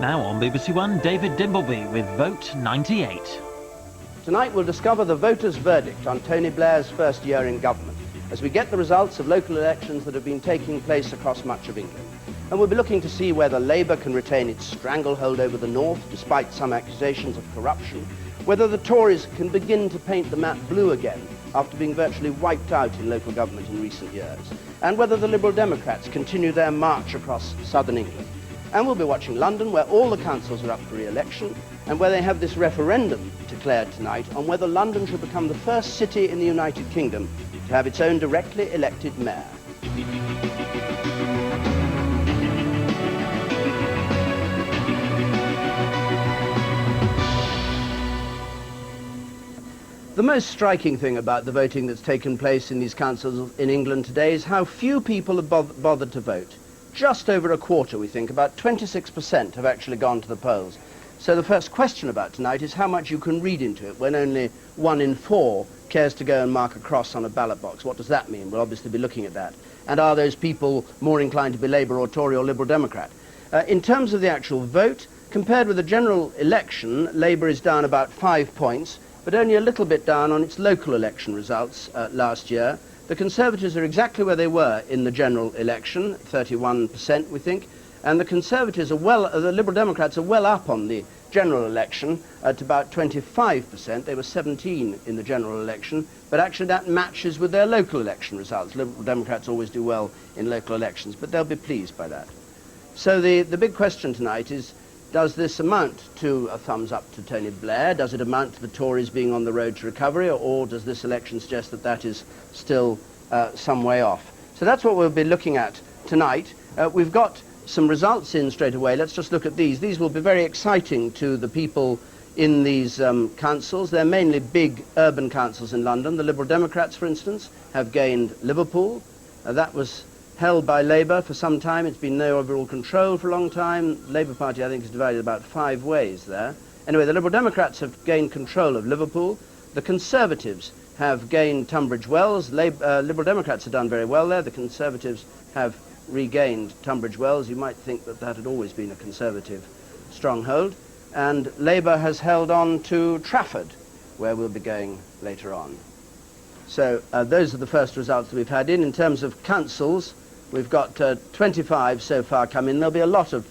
Now on BBC One, David Dimbleby with Vote 98. Tonight we'll discover the voters' verdict on Tony Blair's first year in government, as we get the results of local elections that have been taking place across much of England. And we'll be looking to see whether Labour can retain its stranglehold over the north, despite some accusations of corruption, whether the Tories can begin to paint the map blue again, after being virtually wiped out in local government in recent years, and whether the Liberal Democrats continue their march across southern England. And we'll be watching London, where all the councils are up for re-election, and where they have this referendum declared tonight on whether London should become the first city in the United Kingdom to have its own directly elected mayor. The most striking thing about the voting that's taken place in these councils in England today is how few people have bothered to vote. Just over a quarter, we think, about 26% have actually gone to the polls. So the first question about tonight is how much you can read into it when only 1 in 4 cares to go and mark a cross on a ballot box. What does that mean? We'll obviously be looking at that. And are those people more inclined to be Labour or Tory or Liberal Democrat? In terms of the actual vote, compared with the general election, Labour is down about 5 points, but only a little bit down on its local election results last year. The Conservatives are exactly where they were in the general election, 31% we think, and the Conservatives are the Liberal Democrats are well up on the general election at about 25%. They were 17 in the general election, but actually that matches with their local election results. Liberal Democrats always do well in local elections, but they'll be pleased by that. So the big question tonight is, does this amount to a thumbs up to Tony Blair? Does it amount to the Tories being on the road to recovery, or does this election suggest that that is still some way off? So that's what we'll be looking at tonight. We've got some results in straight away. Let's just look at these. These will be very exciting to the people in these councils. They're mainly big urban councils in London. The Liberal Democrats, for instance, have gained Liverpool. That was held by Labour for some time. It's been no overall control for a long time. The Labour Party, I think, is divided about 5 ways there. Anyway, the Liberal Democrats have gained control of Liverpool. The Conservatives have gained Tunbridge Wells. Liberal Democrats have done very well there. The Conservatives have regained Tunbridge Wells. You might think that that had always been a Conservative stronghold. And Labour has held on to Trafford, where we'll be going later on. So those are the first results that we've had in. In terms of councils, we've got 25 so far come in. There'll be a lot of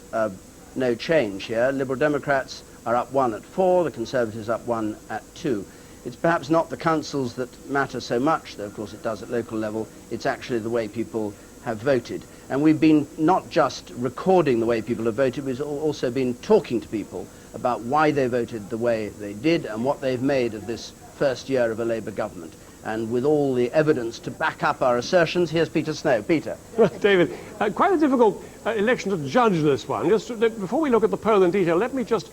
no change here. Liberal Democrats are up 1 at 4, the Conservatives up 1 at 2. It's perhaps not the councils that matter so much, though of course it does at local level. It's actually the way people have voted. And we've been not just recording the way people have voted, we've also been talking to people about why they voted the way they did and what they've made of this first year of a Labour government. And with all the evidence to back up our assertions, here's Peter Snow. Peter. David, quite a difficult election to judge this one. Just before we look at the poll in detail, let me just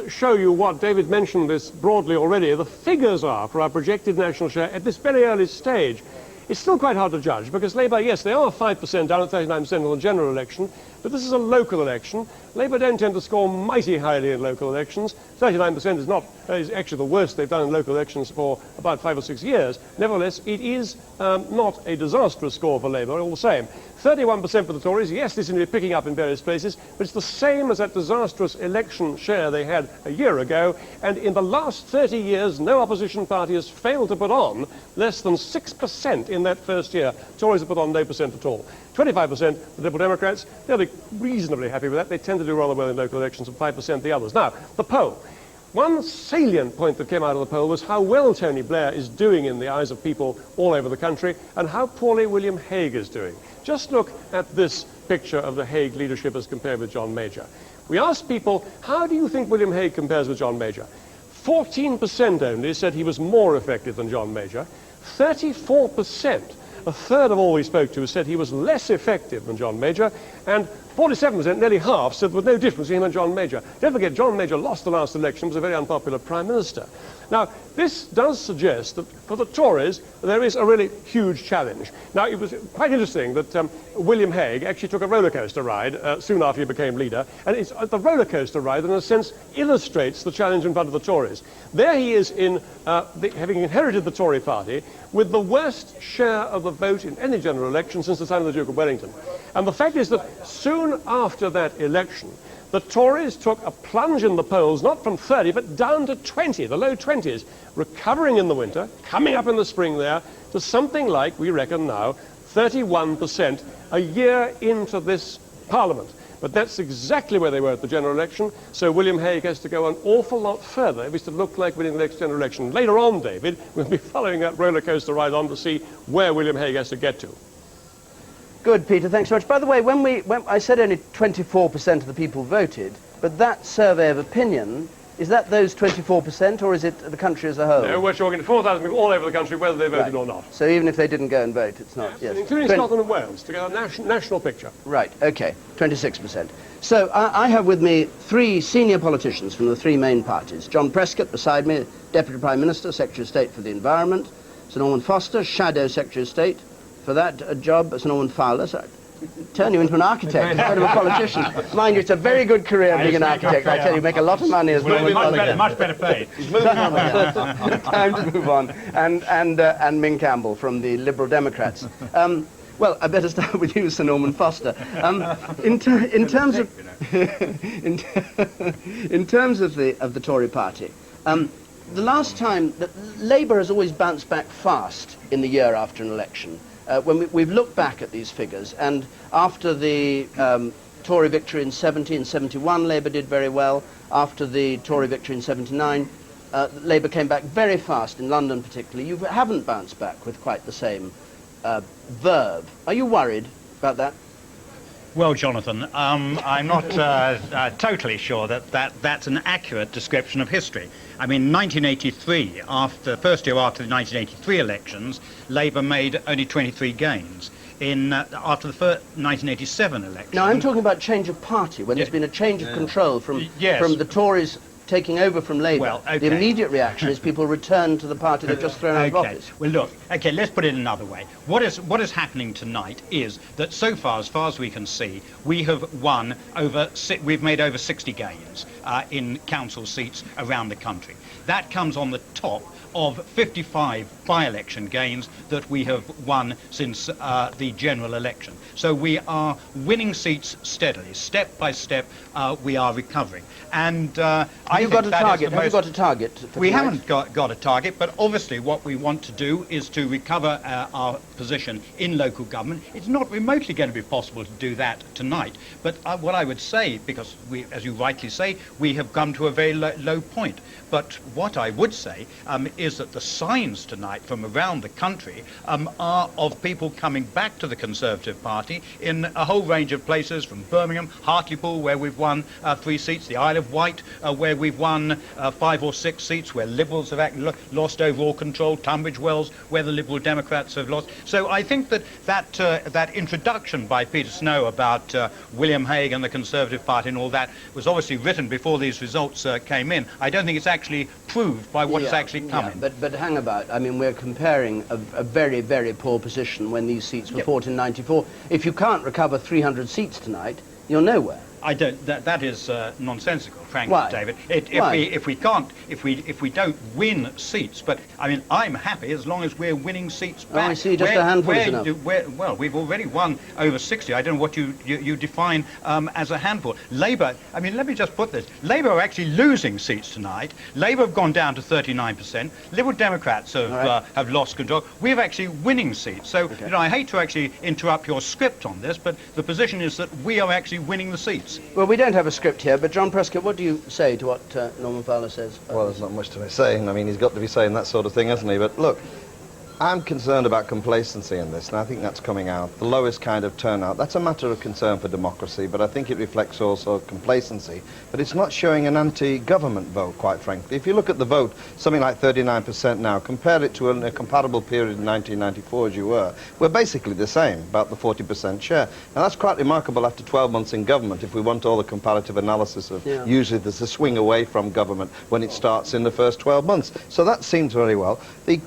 show you what David mentioned this broadly already. The figures are for our projected national share at this very early stage. It's still quite hard to judge because Labour, yes, they are 5% down at 39% in the general election, but this is a local election. Labour don't tend to score mighty highly in local elections. 39% is actually the worst they've done in local elections for about 5 or 6 years. Nevertheless, it is not a disastrous score for Labour all the same. 31% for the Tories. Yes, this is going to be picking up in various places, but it's the same as that disastrous election share they had a year ago. And in the last 30 years, no opposition party has failed to put on less than 6% in that first year. Tories have put on no percent at all. 25% the Liberal Democrats, they'll be reasonably happy with that. They tend to do rather well in local elections, and 5% the others. Now, the poll. One salient point that came out of the poll was how well Tony Blair is doing in the eyes of people all over the country and how poorly William Hague is doing. Just look at this picture of the Hague leadership as compared with John Major. We asked people, how do you think William Hague compares with John Major? 14% only said he was more effective than John Major. 34%, a third of all we spoke to, said he was less effective than John Major, and 47%, nearly half, said there was no difference between him and John Major. Don't forget, John Major lost the last election, was a very unpopular Prime Minister. Now, this does suggest that for the Tories, there is a really huge challenge. Now, it was quite interesting that William Hague actually took a roller coaster ride soon after he became leader, and it's the roller coaster ride that, in a sense, illustrates the challenge in front of the Tories. There he is in having inherited the Tory party with the worst share of the vote in any general election since the time of the Duke of Wellington. And the fact is that soon after that election, The Tories took a plunge in the polls, not from 30, but down to 20, the low 20s, recovering in the winter, coming up in the spring there, to something like, we reckon now, 31% a year into this Parliament. But that's exactly where they were at the general election, so William Hague has to go an awful lot further if he's to look like winning the next general election. Later on, David, we'll be following that roller coaster ride on to see where William Hague has to get to. Good, Peter, thanks so much. By the way, when I said only 24% of the people voted, but that survey of opinion, is that those 24%, or is it the country as a whole? No, we're talking to 4,000 people all over the country, whether they voted or not. So even if they didn't go and vote, it's not, yes. Including Scotland and Wales, to get a national picture. Right, okay, 26%. So I have with me three senior politicians from the three main parties. John Prescott, beside me, Deputy Prime Minister, Secretary of State for the Environment. Sir Norman Foster, Shadow Secretary of State for that job. Sir Norman Fowler, so turn you into an architect instead of a politician. Mind you, it's a very good career being an architect. I tell you, you make a lot of money as much better paid. Time to move on. And Ming Campbell from the Liberal Democrats. Well, I better start with you, Sir Norman Foster. In terms of the Tory party, the last time that Labour has always bounced back fast in the year after an election. When we've looked back at these figures, and after the Tory victory in 70 and 71, Labour did very well. After the Tory victory in 79, Labour came back very fast, in London particularly. You haven't bounced back with quite the same verve. Are you worried about that? Well, Jonathan, I'm not totally sure that's an accurate description of history. I mean, 1983, first year after the 1983 elections, Labour made only 23 gains. After the 1987 election... Now, I'm talking about change of party, when there's been a change of control from the Tories taking over from Labour. Well, okay. The immediate reaction is people return to the party they've just thrown out of office. Well, look, okay, let's put it another way. What is happening tonight is that so far as we can see, we have we've made over 60 gains in council seats around the country. That comes on the top of 55 by-election gains that we have won since the general election. So we are winning seats steadily. Step by step, we are recovering. And Have you got a target? We haven't got a target, but obviously what we want to do is to recover our position in local government. It's not remotely going to be possible to do that tonight. But what I would say, because we, as you rightly say, we have come to a very low point. But what I would say is that the signs tonight from around the country are of people coming back to the Conservative Party in a whole range of places, from Birmingham, Hartlepool, where we've won 3 seats, the Isle of Wight, where we've won 5 or 6 seats, where Liberals have lost overall control, Tunbridge Wells, where the Liberal Democrats have lost. So I think that introduction by Peter Snow about William Hague and the Conservative Party and all that was obviously written before these results came in. I don't think it's actually proved by what has actually come in. But hang about. I mean, we're comparing a very, very poor position when these seats were fought in '94. If you can't recover 300 seats tonight, you're nowhere. I don't. That is nonsensical, frankly, Why? David. Why? If we don't win seats, but I mean, I'm happy as long as we're winning seats back. Oh, I see. Just a handful is enough. Well, we've already won over 60. I don't know what you define as a handful. Labour. I mean, let me just put this. Labour are actually losing seats tonight. Labour have gone down to 39%. Liberal Democrats have lost control. We're actually winning seats. So you know, I hate to actually interrupt your script on this, but the position is that we are actually winning the seats. Well, we don't have a script here, but John Prescott, what do you say to what Norman Fowler says? Well, there's not much to be saying. I mean, he's got to be saying that sort of thing, hasn't he? But look, I'm concerned about complacency in this, and I think that's coming out. The lowest kind of turnout. That's a matter of concern for democracy, but I think it reflects also complacency. But it's not showing an anti-government vote, quite frankly. If you look at the vote, something like 39% now, compare it to a comparable period in 1994 as you were, we're basically the same, about the 40% share. Now, that's quite remarkable after 12 months in government, if we want all the comparative analysis of usually there's a swing away from government when it starts in the first 12 months. So that seems very well.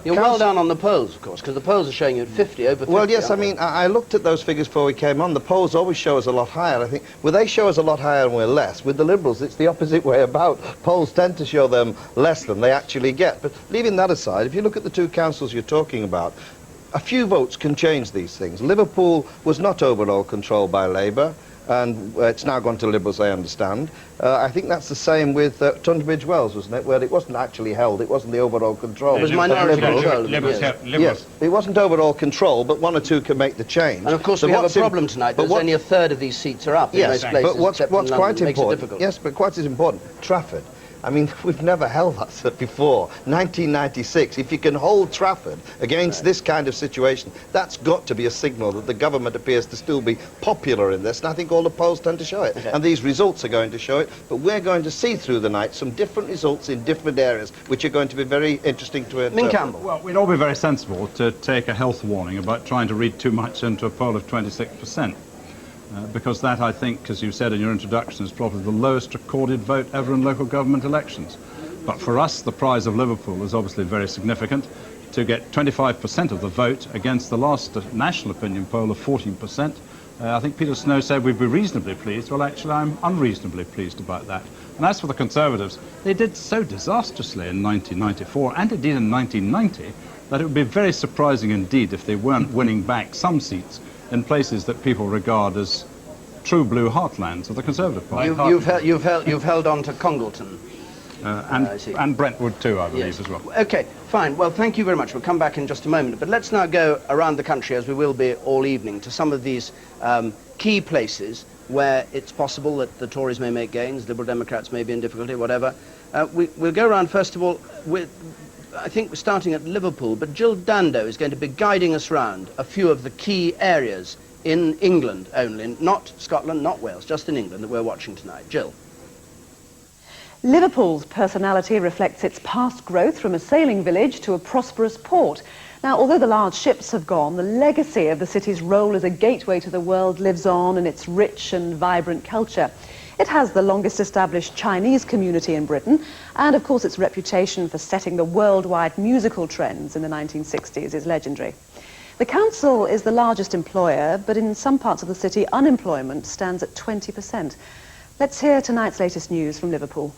You're well down on the polls, of course, because the polls are showing you at 50, over 50. Well, yes, I mean, I looked at those figures before we came on. The polls always show us a lot higher. I think, well, they show us a lot higher and we're less. With the Liberals, it's the opposite way about. Polls tend to show them less than they actually get. But leaving that aside, if you look at the 2 councils you're talking about, a few votes can change these things. Liverpool was not overall controlled by Labour. and it's now gone to Liberals, I understand. I think that's the same with Tunbridge Wells, wasn't it, where it wasn't actually held, it wasn't the overall control. It was minority control. Liberals, Yes. Yes, it wasn't overall control, but one or two can make the change. And of course we have a problem tonight. There's only a third of these seats are up in most places. But what's except in London. quite It makes it important, difficult. yes, but quite as important, Trafford. I mean, we've never held that before. 1996. If you can hold Trafford against this kind of situation, that's got to be a signal that the government appears to still be popular in this, and I think all the polls tend to show it. Okay. And these results are going to show it, but we're going to see through the night some different results in different areas, which are going to be very interesting to interpret. Min Campbell. Well, we'd all be very sensible to take a health warning about trying to read too much into a poll of 26%. Because that, I think, as you said in your introduction, is probably the lowest recorded vote ever in local government elections. But for us, the prize of Liverpool is obviously very significant. To get 25% of the vote against the last national opinion poll of 14%, I think Peter Snow said we'd be reasonably pleased. Well, actually, I'm unreasonably pleased about that. And as for the Conservatives, they did so disastrously in 1994, and indeed in 1990, that it would be very surprising indeed if they weren't winning back some seats in places that people regard as true blue heartlands of the Conservative Party. You've held on to Congleton. I see. And Brentwood too, I believe, Yes. as well. Okay, fine. Well, thank you very much. We'll come back in just a moment. But let's now go around the country, as we will be all evening, to some of these key places where it's possible that the Tories may make gains, Liberal Democrats may be in difficulty, whatever. We'll go around, first of all, I think we're starting at Liverpool, but Jill Dando is going to be guiding us round a few of the key areas in England only, not Scotland, not Wales, just in England that we're watching tonight. Jill. Liverpool's personality reflects its past growth from a sailing village to a prosperous port. Now, although the large ships have gone, the legacy of the city's role as a gateway to the world lives on in its rich and vibrant culture. It has the longest established Chinese community in Britain, and of course its reputation for setting the worldwide musical trends in the 1960s is legendary. The council is the largest employer, but in some parts of the city unemployment stands at 20%. Let's hear tonight's latest news from Liverpool.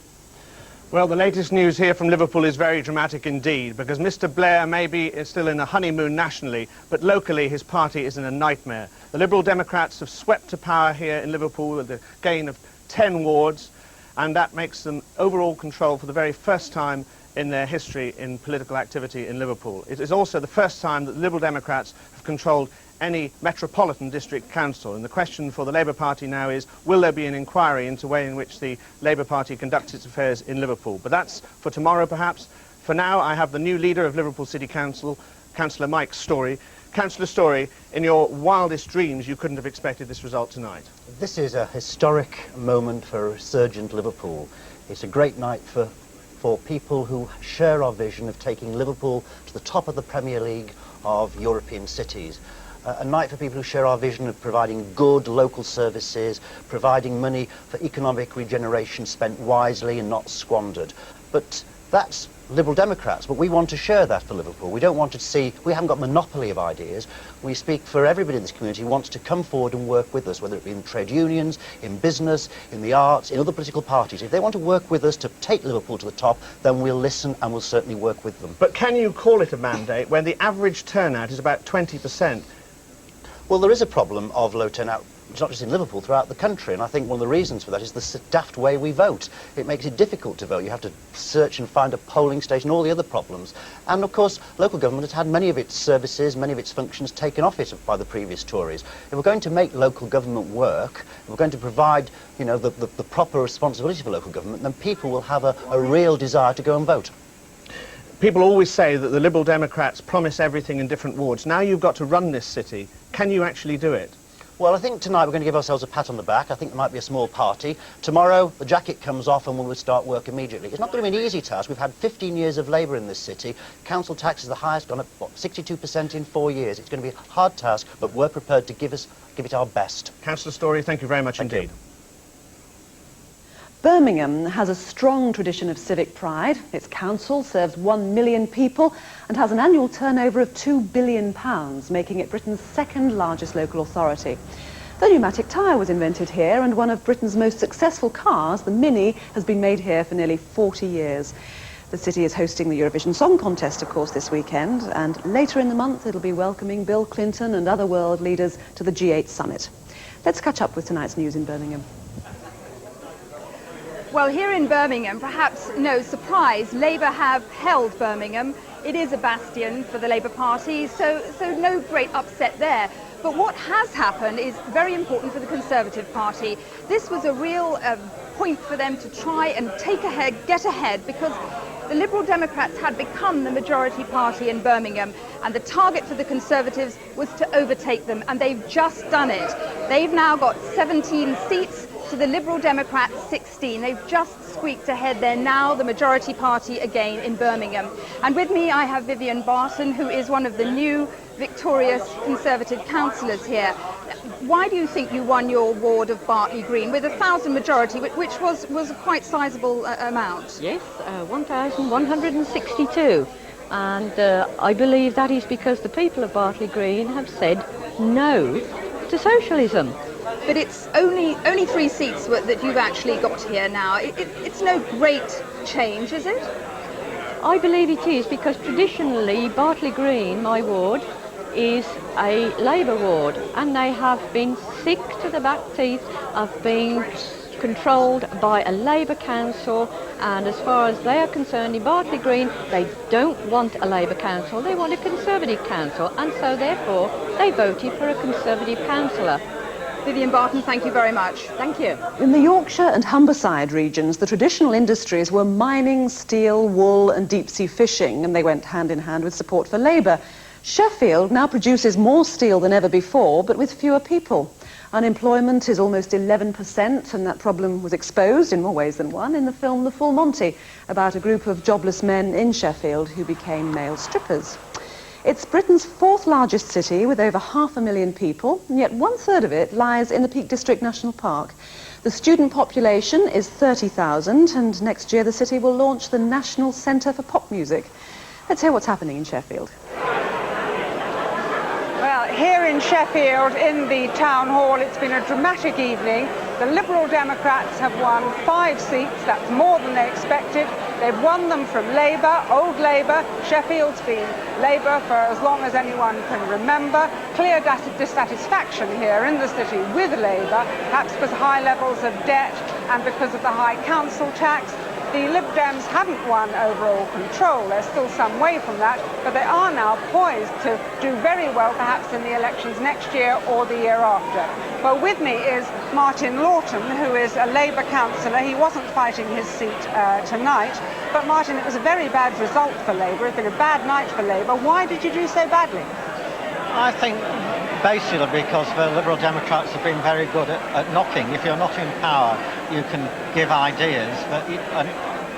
Well, the latest news here from Liverpool is very dramatic indeed, because Mr. Blair maybe is still in a honeymoon nationally, but locally his party is in a nightmare. The Liberal Democrats have swept to power here in Liverpool with a gain of 10 wards, and that makes them overall control for the very first time in their history in political activity in Liverpool. It is also the first time that the Liberal Democrats have controlled any metropolitan district council, and the question for the Labour Party now is, will there be an inquiry into the way in which the Labour Party conducts its affairs in Liverpool? But that's for tomorrow perhaps. For now I have the new leader of Liverpool City Council, Councillor Mike Storey. Councillor Storey, in your wildest dreams you couldn't have expected this result tonight. This is a historic moment for resurgent Liverpool. It's a great night for people who share our vision of taking Liverpool to the top of the Premier League of European cities. A night for people who share our vision of providing good local services, providing money for economic regeneration spent wisely and not squandered. But that's Liberal Democrats, but we want to share that for Liverpool. We don't want to see, we haven't got monopoly of ideas. We speak for everybody in this community who wants to come forward and work with us, whether it be in trade unions, in business, in the arts, in other political parties. If they want to work with us to take Liverpool to the top, then we'll listen and we'll certainly work with them. But can you call it a mandate when the average turnout is about 20%? Well, there is a problem of low turnout. It's not just in Liverpool, throughout the country, and I think one of the reasons for that is the daft way we vote. It makes it difficult to vote. You have to search and find a polling station, all the other problems. And of course, local government has had many of its services, many of its functions taken off it by the previous Tories. If we're going to make local government work, if we're going to provide, you know, the proper responsibility for local government, then people will have a real desire to go and vote. People always say that the Liberal Democrats promise everything in different wards. Now you've got to run this city. Can you actually do it? Well, I think tonight we're going to give ourselves a pat on the back. I think there might be a small party. Tomorrow, the jacket comes off and we will start work immediately. It's not going to be an easy task. We've had 15 years of Labour in this city. Council tax is the highest, gone up, what, 62% in 4 years. It's going to be a hard task, but we're prepared to give it our best. Councillor Storey, thank you very much indeed. Birmingham has a strong tradition of civic pride. Its council serves 1 million people and has an annual turnover of £2 billion, making it Britain's second largest local authority. The pneumatic tyre was invented here, and one of Britain's most successful cars, the Mini, has been made here for nearly 40 years. The city is hosting the Eurovision Song Contest, of course, this weekend, and later in the month it'll be welcoming Bill Clinton and other world leaders to the G8 summit. Let's catch up with tonight's news in Birmingham. Well, here in Birmingham, perhaps no surprise, Labour have held Birmingham. It is a bastion for the Labour Party, so no great upset there. But what has happened is very important for the Conservative Party. This was a real point for them to try and get ahead, because the Liberal Democrats had become the majority party in Birmingham, and the target for the Conservatives was to overtake them, and they've just done it. They've now got 17 seats to the Liberal Democrats 16. They've just squeaked ahead. They're now the majority party again in Birmingham. And with me I have Vivian Barton, who is one of the new victorious Conservative councillors here. Why do you think you won your ward of Bartley Green with 1,000 majority, which was a quite sizable amount? Yes, 1,162. And I believe that is because the people of Bartley Green have said no to socialism. But it's only 3 seats that you've actually got here now. It's no great change, is it? I believe it is, because traditionally Bartley Green, my ward, is a Labour ward, and they have been sick to the back teeth of being controlled by a Labour council, and as far as they are concerned in Bartley Green, they don't want a Labour council, they want a Conservative council, and so therefore they voted for a Conservative councillor. Vivian Barton, thank you very much. Thank you. In the Yorkshire and Humberside regions, the traditional industries were mining, steel, wool and deep-sea fishing, and they went hand in hand with support for Labour. Sheffield now produces more steel than ever before, but with fewer people. Unemployment is almost 11%, and that problem was exposed in more ways than one in the film The Full Monty, about a group of jobless men in Sheffield who became male strippers. It's Britain's 4th largest city with over 500,000 people, and yet 1/3 of it lies in the Peak District National Park. The student population is 30,000, and next year the city will launch the National Centre for Pop Music. Let's hear what's happening in Sheffield. Well, here in Sheffield, in the town hall, it's been a dramatic evening. The Liberal Democrats have won 5 seats. That's more than they expected. They've won them from Labour, old Labour. Sheffield's been Labour for as long as anyone can remember. Clear dissatisfaction here in the city with Labour, perhaps because of high levels of debt and because of the high council tax. The Lib Dems haven't won overall control. They're still some way from that, but they are now poised to do very well, perhaps in the elections next year or the year after. But with me is Martin Lawton, who is a Labour councillor. He wasn't fighting his seat tonight, but Martin, it was a very bad result for Labour. It's been a bad night for Labour. Why did you do so badly? I think basically because the Liberal Democrats have been very good at knocking. If you're not in power, you can give ideas that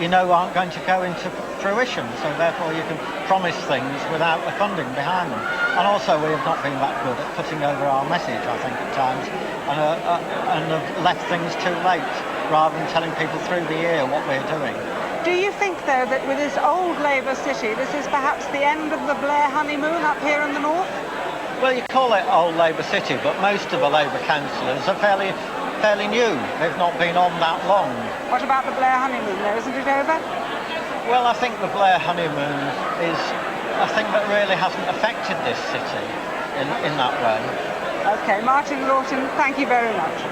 you know aren't going to go into fruition, so therefore you can promise things without the funding behind them. And also we have not been that good at putting over our message, I think, at times, and have left things too late rather than telling people through the year what we're doing. Do you think, though, that with this old Labour city, this is perhaps the end of the Blair honeymoon up here in the north? Well, you call it old Labour city, but most of the Labour councillors are fairly new. They've not been on that long. What about the Blair honeymoon, though? Isn't it over? Well, I think the Blair honeymoon is a thing that really hasn't affected this city in that way. OK, Martin Lawton, thank you very much.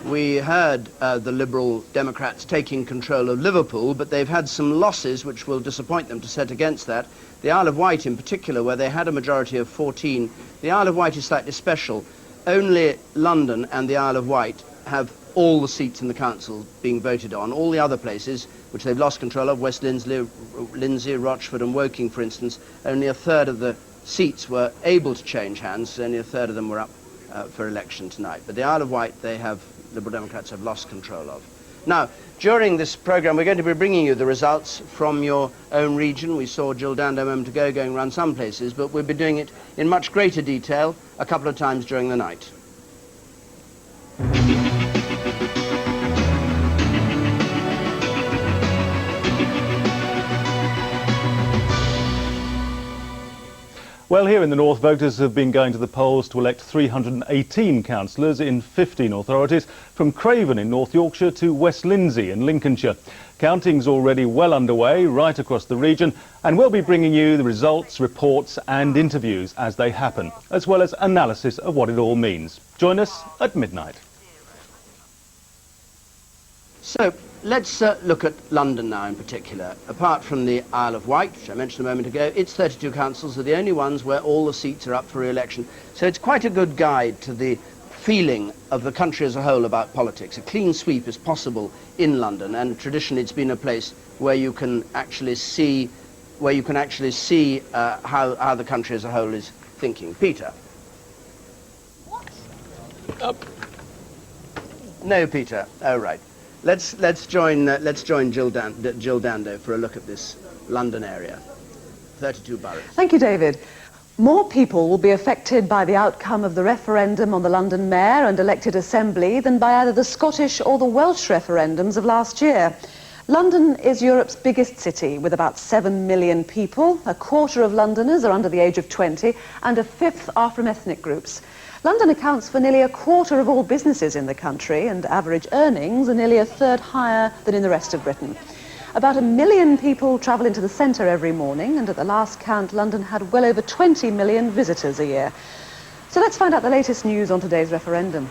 We heard the Liberal Democrats taking control of Liverpool, but they've had some losses which will disappoint them to set against that. The Isle of Wight in particular, where they had a majority of 14. The Isle of Wight is slightly special. Only London and the Isle of Wight have all the seats in the council being voted on. All the other places, which they've lost control of, West Lindsey, Rochford and Woking, for instance, only 1/3 of the seats were able to change hands. Only 1/3 of them were up for election tonight. But the Isle of Wight, Liberal Democrats have lost control of. Now, during this programme, we're going to be bringing you the results from your own region. We saw Jill Dando a moment ago going around some places, but we'll be doing it in much greater detail a couple of times during the night. Well, here in the north, voters have been going to the polls to elect 318 councillors in 15 authorities, from Craven in North Yorkshire to West Lindsey in Lincolnshire. Counting's already well underway right across the region, and we'll be bringing you the results, reports and interviews as they happen, as well as analysis of what it all means. Join us at midnight. So let's look at London now in particular. Apart from the Isle of Wight, which I mentioned a moment ago, its 32 councils are the only ones where all the seats are up for re-election. So it's quite a good guide to the feeling of the country as a whole about politics. A clean sweep is possible in London, and traditionally it's been a place where you can actually see how the country as a whole is thinking. Peter. No, Peter. Oh, right. Let's join Jill Dando for a look at this London area. 32 boroughs. Thank you, David. More people will be affected by the outcome of the referendum on the London Mayor and elected Assembly than by either the Scottish or the Welsh referendums of last year. London is Europe's biggest city, with about 7 million people. A quarter of Londoners are under the age of 20, and a fifth are from ethnic groups. London accounts for nearly a quarter of all businesses in the country, and average earnings are nearly a third higher than in the rest of Britain. About 1 million people travel into the centre every morning, and at the last count, London had well over 20 million visitors a year. So let's find out the latest news on today's referendum.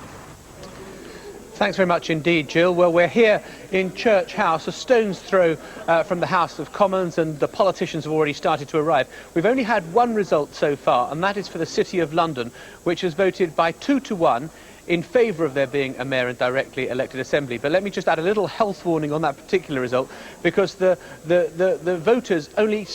Thanks very much indeed, Jill. Well, we're here in Church House, a stone's throw from the House of Commons, and the politicians have already started to arrive. We've only had one result so far, and that is for the City of London, which has voted by 2 to 1 in favour of there being a mayor and directly elected assembly. But let me just add a little health warning on that particular result, because the voters only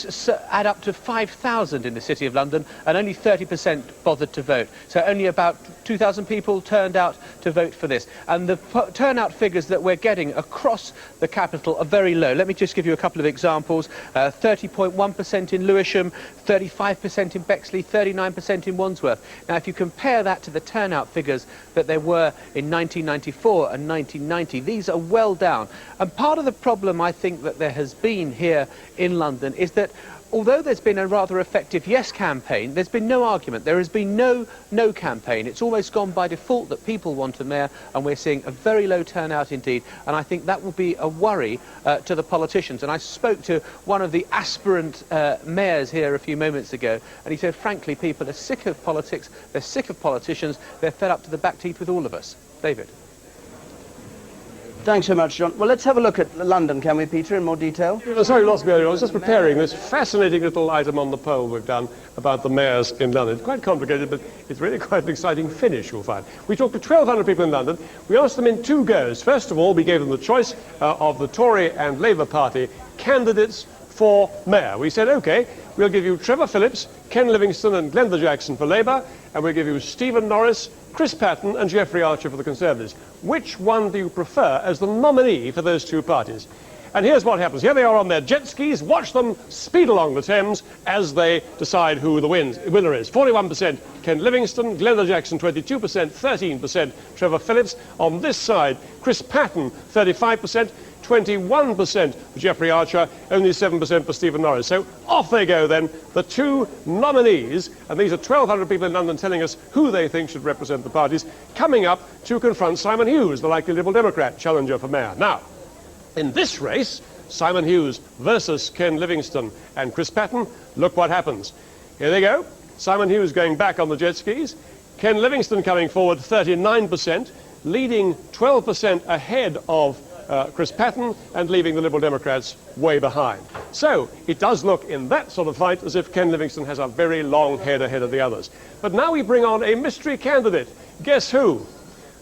add up to 5,000 in the City of London, and only 30% bothered to vote. So only about 2,000 people turned out to vote for this. And the turnout figures that we're getting across the capital are very low. Let me just give you a couple of examples. 30.1% in Lewisham, 35% in Bexley, 39% in Wandsworth. Now, if you compare that to the turnout figures that there were in 1994 and 1990, these are well down. And part of the problem, I think, that there has been here in London is that although there's been a rather effective yes campaign, there's been no argument. There has been no campaign. It's almost gone by default that people want a mayor, and we're seeing a very low turnout indeed. And I think that will be a worry to the politicians. And I spoke to one of the aspirant mayors here a few moments ago, and he said, frankly, people are sick of politics, they're sick of politicians, they're fed up to the back teeth with all of us. David. Thanks so much, John. Well, let's have a look at London, can we, Peter, in more detail? Sorry, lost me earlier. I was just preparing this fascinating little item on the poll we've done about the mayors in London. It's quite complicated, but it's really quite an exciting finish, you'll find. We talked to 1,200 people in London. We asked them in 2 goes. First of all, we gave them the choice of the Tory and Labour Party candidates for mayor. We said, OK, we'll give you Trevor Phillips, Ken Livingstone and Glenda Jackson for Labour, and we'll give you Stephen Norris, Chris Patten and Geoffrey Archer for the Conservatives. Which one do you prefer as the nominee for those 2 parties? And here's what happens. Here they are on their jet skis. Watch them speed along the Thames as they decide who the winner is. 41% Ken Livingstone, Glenda Jackson 22%, 13% Trevor Phillips. On this side, Chris Patten 35%. 21% for Geoffrey Archer, only 7% for Stephen Norris. So off they go then, the 2 nominees, and these are 1,200 people in London telling us who they think should represent the parties, coming up to confront Simon Hughes, the likely Liberal Democrat challenger for mayor. Now, in this race, Simon Hughes versus Ken Livingstone and Chris Patten, look what happens. Here they go. Simon Hughes going back on the jet skis. Ken Livingstone coming forward 39%, leading 12% ahead of Chris Patten, and leaving the Liberal Democrats way behind. So it does look in that sort of fight as if Ken Livingstone has a very long head ahead of the others. But now we bring on a mystery candidate. Guess who?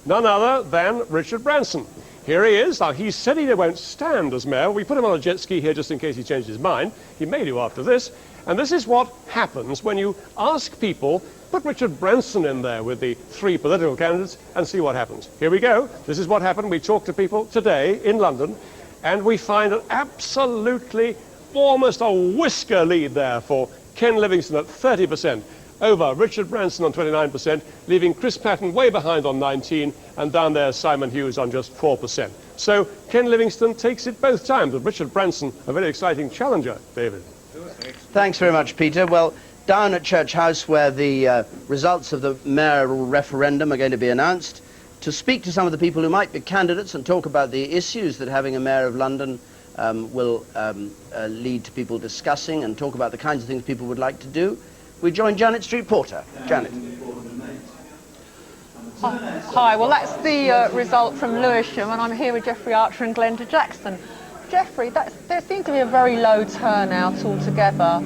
None other than Richard Branson. Here he is. Now, he said he won't stand as mayor. We put him on a jet ski here just in case he changed his mind. He may do after this. And this is what happens when you ask people, put Richard Branson in there with the 3 political candidates and see what happens. Here we go. This is what happened. We talked to people today in London, and we find an absolutely almost a whisker lead there for Ken Livingstone at 30%, over Richard Branson on 29%, leaving Chris Patten way behind on 19%, and down there Simon Hughes on just 4%. So Ken Livingstone takes it both times, but Richard Branson, a very exciting challenger, David. Thanks very much, Peter. Well, down at Church House, where the results of the mayoral referendum are going to be announced, to speak to some of the people who might be candidates and talk about the issues that having a mayor of London will lead to people discussing, and talk about the kinds of things people would like to do. We join Janet Street-Porter. Janet. Hi, well that's the result from Lewisham, and I'm here with Geoffrey Archer and Glenda Jackson. Geoffrey, there seems to be a very low turnout altogether.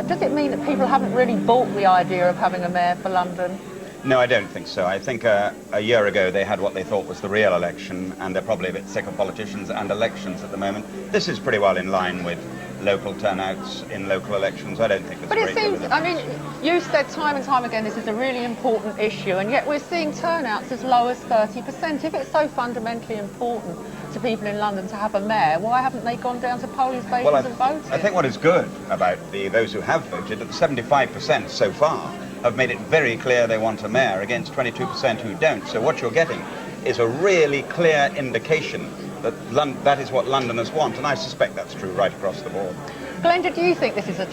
Does it mean that people haven't really bought the idea of having a mayor for London? No, I don't think so. I think a year ago they had what they thought was the real election, and they're probably a bit sick of politicians and elections at the moment. This is pretty well in line with local turnouts in local elections. I don't think there's But it seems, I mean, you said time and time again this is a really important issue, and yet we're seeing turnouts as low as 30%. If it's so fundamentally important to people in London to have a mayor, why haven't they gone down to polling stations and voted? I think what is good about those who have voted, that the 75% so far have made it very clear they want a mayor against 22% who don't. So what you're getting is a really clear indication that that is what Londoners want, and I suspect that's true right across the board. Glenda, do you think this is a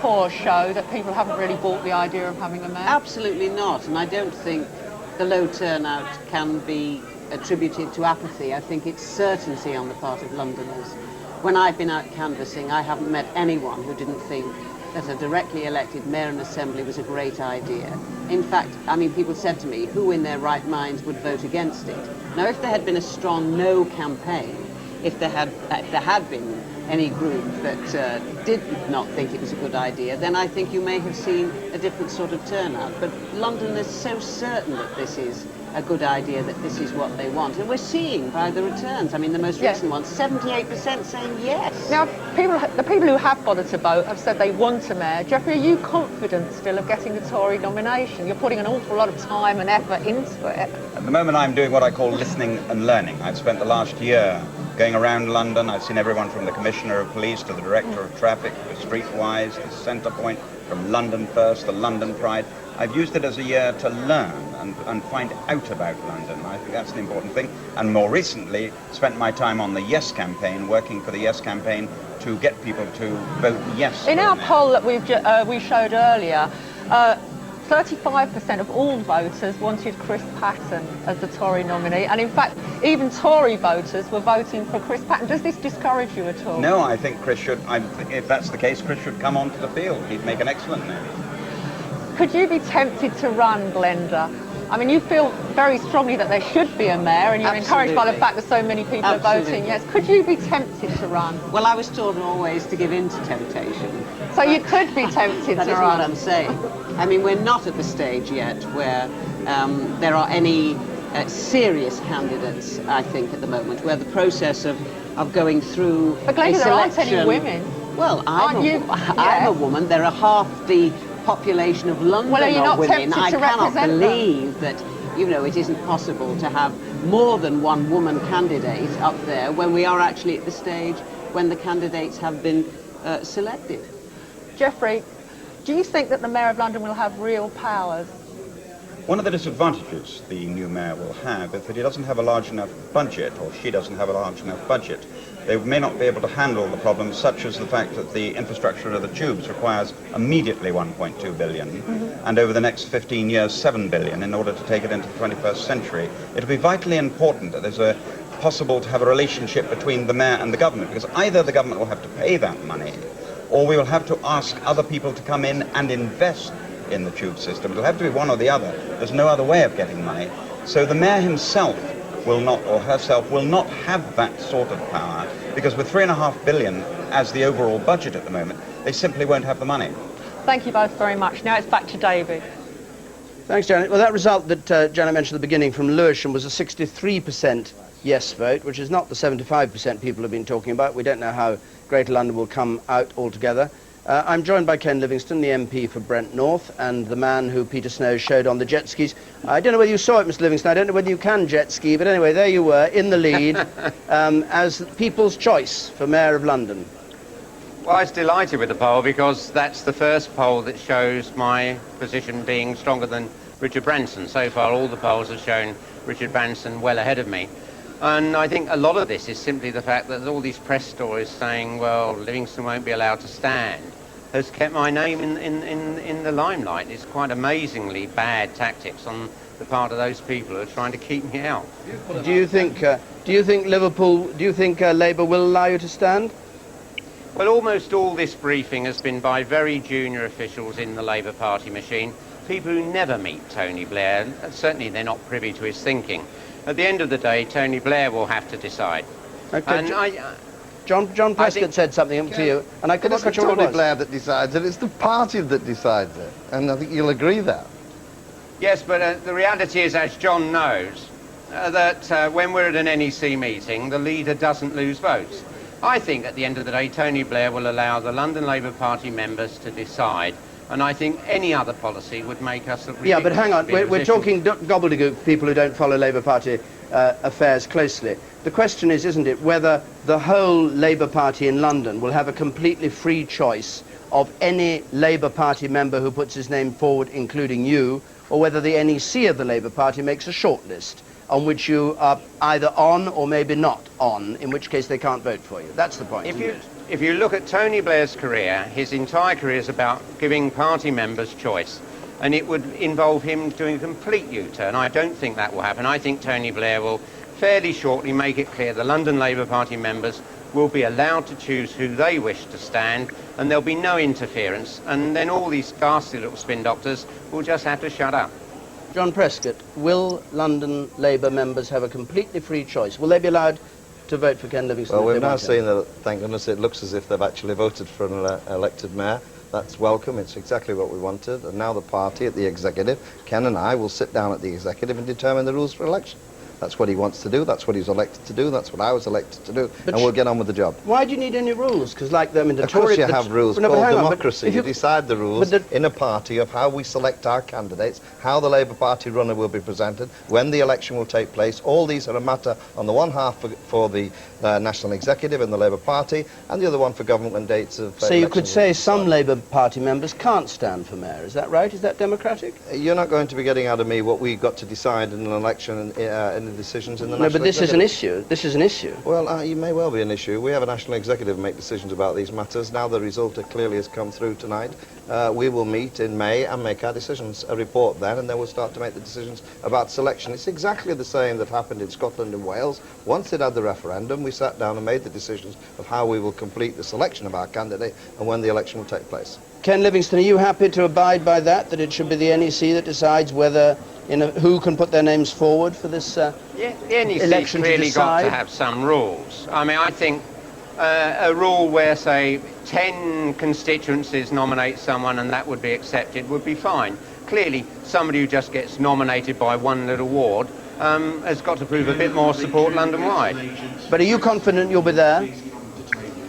poor show, that people haven't really bought the idea of having a mayor? Absolutely not, and I don't think the low turnout can be attributed to apathy. I think it's certainty on the part of Londoners. When I've been out canvassing, I haven't met anyone who didn't think that a directly elected mayor and assembly was a great idea. In fact, I mean, people said to me, who in their right minds would vote against it? Now, if there had been a strong no campaign, if there had been any group that did not think it was a good idea, then I think you may have seen a different sort of turnout. But London is so certain that this is a good idea, that this is what they want. And we're seeing by the returns, I mean, the most recent one, 78% saying yes. Now, the people who have bothered to vote have said they want a mayor. Geoffrey, are you confident still of getting the Tory nomination? You're putting an awful lot of time and effort into it. At the moment I'm doing what I call listening and learning. I've spent the last year going around London. I've seen everyone from the Commissioner of Police to the Director of Traffic, to Streetwise, to Centrepoint, from London First to London Pride. I've used it as a year to learn and find out about London. I think that's the important thing. And more recently, spent my time on the Yes campaign, working for the Yes campaign to get people to vote yes. In our poll that we showed earlier, 35% of all voters wanted Chris Patten as the Tory nominee, and in fact, even Tory voters were voting for Chris Patten. Does this discourage you at all? No, I think Chris should, if that's the case, Chris should come onto the field. He'd make an excellent name. Could you be tempted to run, Glenda? I mean, you feel very strongly that there should be a mayor, and you're encouraged by the fact that so many people are voting yes. Could you be tempted to run? Well, I was taught always to give in to temptation. So you could be tempted to run? That is what I'm saying. I mean, we're not at the stage yet where there are any serious candidates, I think, at the moment, where the process of going through but Glenda, there aren't any women. Well, I'm a woman. There are half the population of London are women. I cannot believe that, you know, it isn't possible to have more than one woman candidate up there when we are actually at the stage when the candidates have been selected. Geoffrey, do you think that the Mayor of London will have real powers? One of the disadvantages the new mayor will have is that he doesn't have a large enough budget, or she doesn't have a large enough budget. They may not be able to handle the problems, such as the fact that the infrastructure of the tubes requires immediately 1.2 billion, and over the next 15 years, 7 billion, in order to take it into the 21st century. It'll be vitally important that there's possible to have a relationship between the mayor and the government, because either the government will have to pay that money, or we will have to ask other people to come in and invest in the tube system. It'll have to be one or the other. There's no other way of getting money. So the mayor himself will not, or herself, will not have that sort of power, because with 3.5 billion as the overall budget at the moment, they simply won't have the money. Thank you both very much. Now it's back to David. Thanks, Janet. Well, that result that Janet mentioned at the beginning from Lewisham was a 63% yes vote, which is not the 75% people have been talking about. We don't know how Greater London will come out altogether. I'm joined by Ken Livingstone, the MP for Brent North, and the man who Peter Snow showed on the jet skis. I don't know whether you saw it, Mr. Livingstone. I don't know whether you can jet ski, but anyway, there you were, in the lead, as people's choice for Mayor of London. Well, I was delighted with the poll, because that's the first poll that shows my position being stronger than Richard Branson. So far, all the polls have shown Richard Branson well ahead of me. And I think a lot of this is simply the fact that there's all these press stories saying, well, Livingstone won't be allowed to stand. has kept my name in the limelight. It's quite amazingly bad tactics on the part of those people who are trying to keep me out. Do you think Labour will allow you to stand? Well, almost all this briefing has been by very junior officials in the Labour Party machine, people who never meet Tony Blair. Certainly they're not privy to his thinking. At the end of the day, Tony Blair will have to decide. Okay. And John Prescott said something to you, and I couldn't It's not Tony Blair that decides it, it's the party that decides it. And I think you'll agree that. Yes, but the reality is, as John knows, that when we're at an NEC meeting, the leader doesn't lose votes. I think at the end of the day, Tony Blair will allow the London Labour Party members to decide, and I think any other policy would make us look ridiculous. Yeah, but hang on, we're talking gobbledygook, people who don't follow Labour Party affairs closely. The question is, isn't it, whether the whole Labour Party in London will have a completely free choice of any Labour Party member who puts his name forward, including you, or whether the NEC of the Labour Party makes a shortlist on which you are either on or maybe not on, in which case they can't vote for you. That's the point. If you look at Tony Blair's career, his entire career is about giving party members choice, and it would involve him doing a complete U-turn. I don't think that will happen. I think Tony Blair will fairly shortly make it clear the London Labour Party members will be allowed to choose who they wish to stand, and there'll be no interference, and then all these ghastly little spin doctors will just have to shut up. John Prescott, will London Labour members have a completely free choice? Will they be allowed to vote for Ken Livingstone? Well, we've now seen that, thank goodness, it looks as if they've actually voted for an elected mayor. That's welcome. It's exactly what we wanted. And now the party at the executive, Ken and I, will sit down at the executive and determine the rules for election. That's what he wants to do. That's what he's elected to do. That's what I was elected to do. But and we'll get on with the job. Why do you need any rules? Because like them in the Tory... Of course you have rules called democracy. You decide the rules in a party of how we select our candidates, how the Labour Party runner will be presented, when the election will take place. All these are a matter on the one half for the National Executive and the Labour Party, and the other one for government and dates of So you could say some Labour Party members can't stand for mayor. Is that right? Is that democratic? You're not going to be getting out of me what we've got to decide in an election in the decisions in the National No, but this Executive. is an issue. This is an issue. Well, it may well be an issue. We have a National Executive make decisions about these matters. Now the result clearly has come through tonight. We will meet in May and make our decisions, a report then, and then we'll start to make the decisions about selection. It's exactly the same that happened in Scotland and Wales. Once it had the referendum, we sat down and made the decisions of how we will complete the selection of our candidate and when the election will take place. Ken Livingstone, are you happy to abide by that it should be the NEC that decides whether, who can put their names forward for this the election to clearly got decide? to have some rules. I mean, I think a rule where, say, 10 constituencies nominate someone and that would be accepted would be fine. Clearly, somebody who just gets nominated by one little ward has got to prove a bit more support London-wide. But are you confident you'll be there?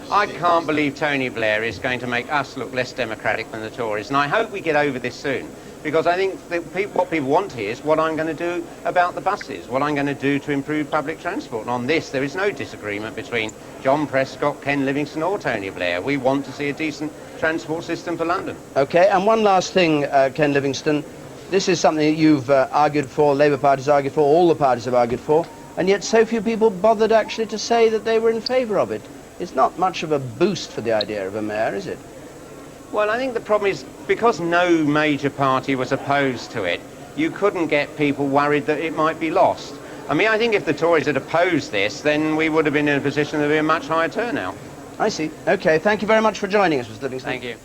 I can't believe Tony Blair is going to make us look less democratic than the Tories, and I hope we get over this soon, because I think that what people want to hear is what I'm going to do about the buses, what I'm going to do to improve public transport. And on this, there is no disagreement between John Prescott, Ken Livingstone or Tony Blair. We want to see a decent transport system for London. OK, and one last thing, Ken Livingstone. This is something that you've argued for, Labour Party's argued for, all the parties have argued for, and yet so few people bothered actually to say that they were in favour of it. It's not much of a boost for the idea of a mayor, is it? Well, I think the problem is, because no major party was opposed to it, you couldn't get people worried that it might be lost. I mean, I think if the Tories had opposed this, then we would have been in a position to be a much higher turnout. I see. OK, thank you very much for joining us, Mr. Livingstone. Thank you.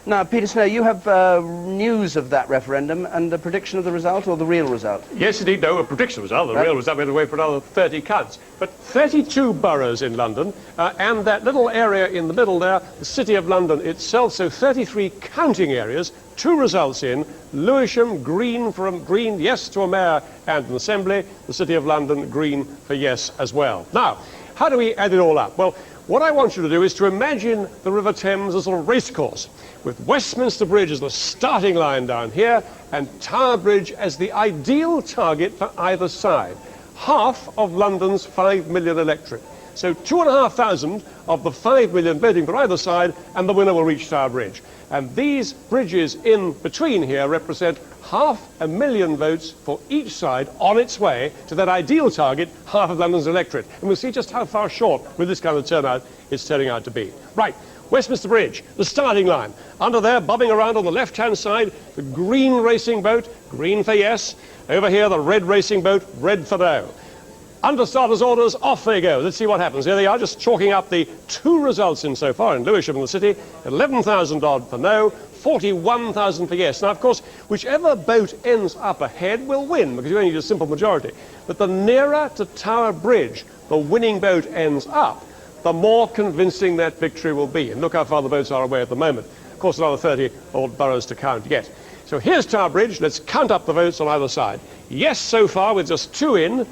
Now, Peter Snow, you have news of that referendum and the prediction of the result, or the real result? Yes, indeed, no, a prediction result. The real result went away for another 30 counts. But 32 boroughs in London, and that little area in the middle there, the City of London itself, so 33 counting areas, 2 results in. Lewisham, green yes to a mayor and an assembly. The City of London, green for yes as well. Now, how do we add it all up? Well, what I want you to do is to imagine the River Thames as a racecourse, with Westminster Bridge as the starting line down here, and Tower Bridge as the ideal target for either side. Half of London's 5 million electorate. So 2,500 of the 5 million voting for either side, and the winner will reach Tower Bridge. And these bridges in between here represent 500,000 votes for each side on its way to that ideal target, half of London's electorate. And we'll see just how far short, with this kind of turnout, it's turning out to be. Right, Westminster Bridge, the starting line. Under there, bobbing around on the left-hand side, the green racing boat, green for yes. Over here, the red racing boat, red for no. Under starters' orders, off they go. Let's see what happens. Here they are, just chalking up the two results in so far in Lewisham and the City. 11,000 odd for no, 41,000 for yes. Now, of course, whichever boat ends up ahead will win, because you only need a simple majority. But the nearer to Tower Bridge the winning boat ends up, the more convincing that victory will be. And look how far the boats are away at the moment. Of course, another 30 odd boroughs to count yet. So here's Tower Bridge. Let's count up the votes on either side. Yes, so far, with just two in,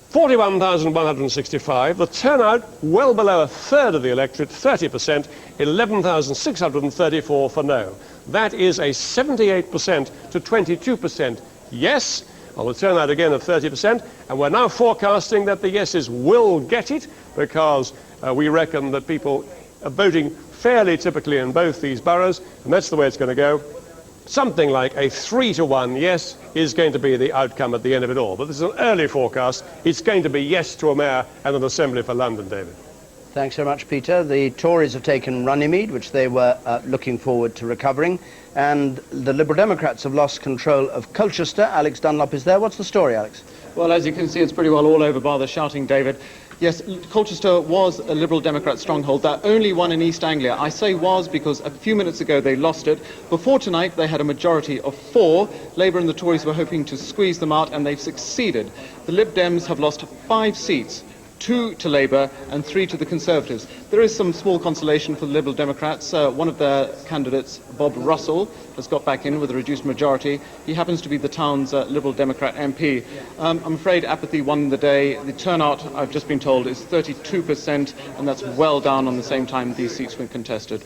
41,165. The turnout, well below a third of the electorate, 30%, 11,634 for no. That is a 78% to 22% yes. On the turnout again of 30%. And we're now forecasting that the yeses will get it, because we reckon that people are voting fairly typically in both these boroughs, and that's the way it's going to go. Something like a 3-to-1 yes is going to be the outcome at the end of it all. But this is an early forecast. It's going to be yes to a mayor and an assembly for London, David. Thanks so much, Peter. The Tories have taken Runnymede, which they were looking forward to recovering, and the Liberal Democrats have lost control of Colchester. Alex Dunlop is there. What's the story, Alex? Well, as you can see, it's pretty well all over bar the shouting, David. Yes, Colchester was a Liberal Democrat stronghold. Their only one in East Anglia. I say was because a few minutes ago they lost it. Before tonight, they had a majority of 4. Labour and the Tories were hoping to squeeze them out, and they've succeeded. The Lib Dems have lost 5 seats. 2 to Labour and 3 to the Conservatives. There is some small consolation for the Liberal Democrats. One of their candidates, Bob Russell, has got back in with a reduced majority. He happens to be the town's Liberal Democrat MP. I'm afraid apathy won the day. The turnout, I've just been told, is 32%, and that's well down on the same time these seats were contested.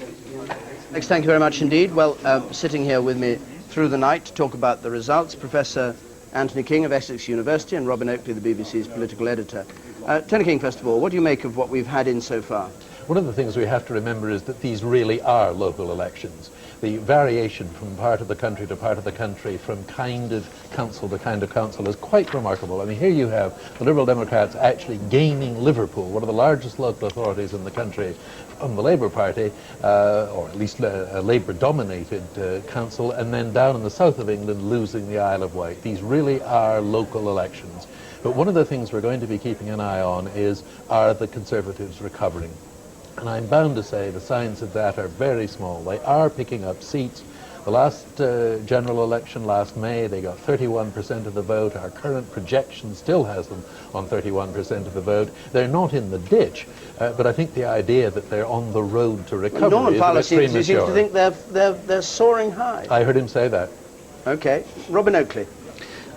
Alex, thank you very much indeed. Well, sitting here with me through the night to talk about the results, Professor Anthony King of Essex University and Robin Oakley, the BBC's political editor. Tony King, first of all, what do you make of what we've had in so far? One of the things we have to remember is that these really are local elections. The variation from part of the country to part of the country, from kind of council to kind of council, is quite remarkable. I mean, here you have the Liberal Democrats actually gaining Liverpool, one of the largest local authorities in the country, from the Labour Party, or at least a Labour-dominated council, and then down in the south of England losing the Isle of Wight. These really are local elections. But one of the things we're going to be keeping an eye on is, are the Conservatives recovering? And I'm bound to say the signs of that are very small. They are picking up seats. The last general election last May, they got 31% of the vote. Our current projection still has them on 31% of the vote. They're not in the ditch, but I think the idea that they're on the road to recovery Norman Fowler is a bit seems to think they're soaring high. I heard him say that. Okay. Robin Oakley.